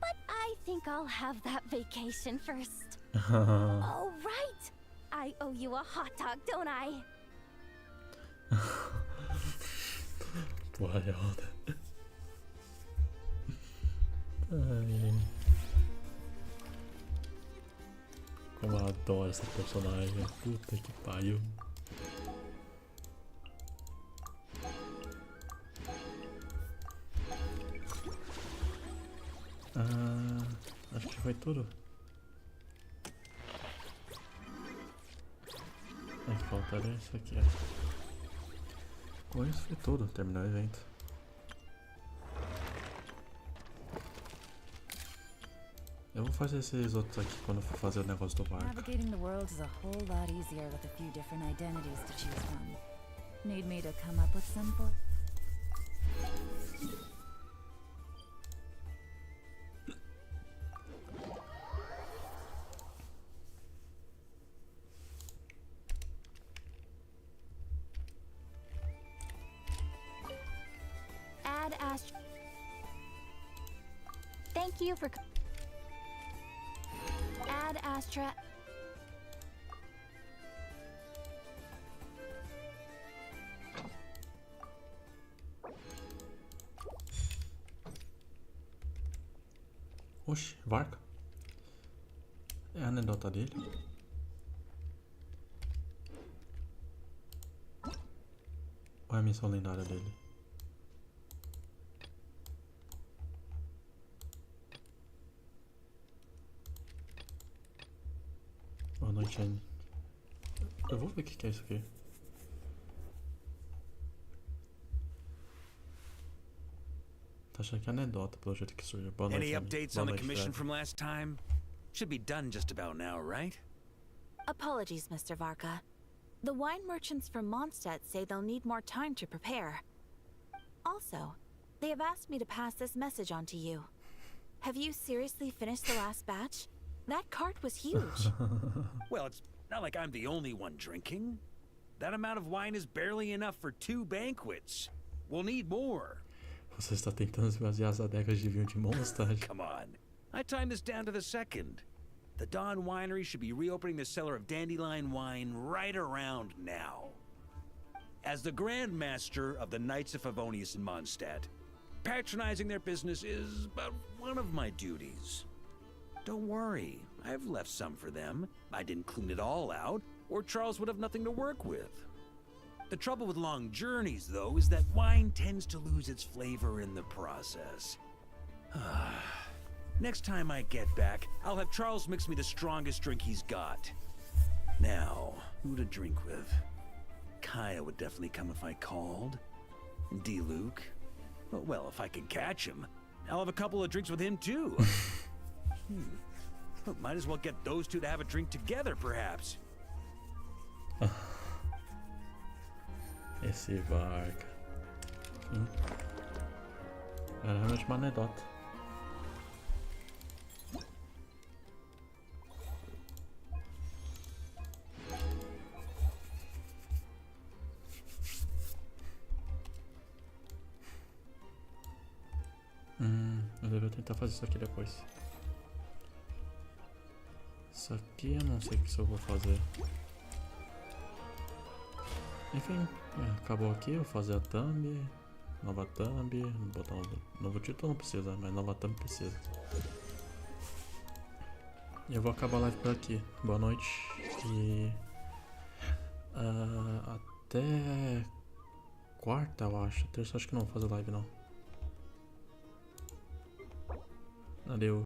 But I think I'll have that vacation first. Oh, right! I owe you a hot dog, don't I? Porra, Yoda. Ai. Como eu adoro essa personagem. Puta que pariu. Acho que foi tudo. É que faltaria isso aqui. Com isso foi tudo. Terminou o evento. Eu vou fazer esses outros aqui quando for fazer o negócio do barco. Navigating the world is a whole lot easier with a few different identities to choose from. Need me to come up with some for? Add Astra. Thank you for. Add Astra. Oxi, Varca? É a anedota dele? Ou é a missão lendária dele? Boa noite, Anne. Eu vou ver o que é isso aqui. Tá achando que é anedota, pelo jeito que surgiu. Boa noite, Any Anne. updates Boa on the noite, commission Fred. from last time? Should be done just about now, right? Apologies, Mr. Varka. The wine merchants from Mondstadt say they'll need more time to prepare. Also, they have asked me to pass this message on to you. Have you seriously finished the last batch? That cart was huge. Well, it's not like I'm the only one drinking. That amount of wine is barely enough for 2 banquets. We'll need more. Você está tentando esvaziar as adegas de vinho de Mondstadt. Come on. I timed this down to the second. The Dawn Winery should be reopening their cellar of dandelion wine right around now. As the Grand Master of the Knights of Favonius in Mondstadt, patronizing their business is but one of my duties. Don't worry, I've left some for them. I didn't clean it all out, or Charles would have nothing to work with. The trouble with long journeys, though, is that wine tends to lose its flavor in the process. Next time I get back, I'll have Charles mix me the strongest drink he's got. Now, who to drink with? Kaya would definitely come if I called. And D-Luke? Well, if I can catch him, I'll have a couple of drinks with him, too. Might as well get those two to have a drink together, perhaps. Esse Varga. Era realmente uma anedota. Eu deveria tentar fazer isso aqui depois. Isso aqui eu não sei o que eu vou fazer. Enfim, acabou aqui, eu vou fazer a thumb, nova thumb, botar um novo título não precisa, mas nova thumb precisa. E eu vou acabar a live por aqui. Boa noite e até quarta, eu acho. Terça acho que não vou fazer live não. Valeu.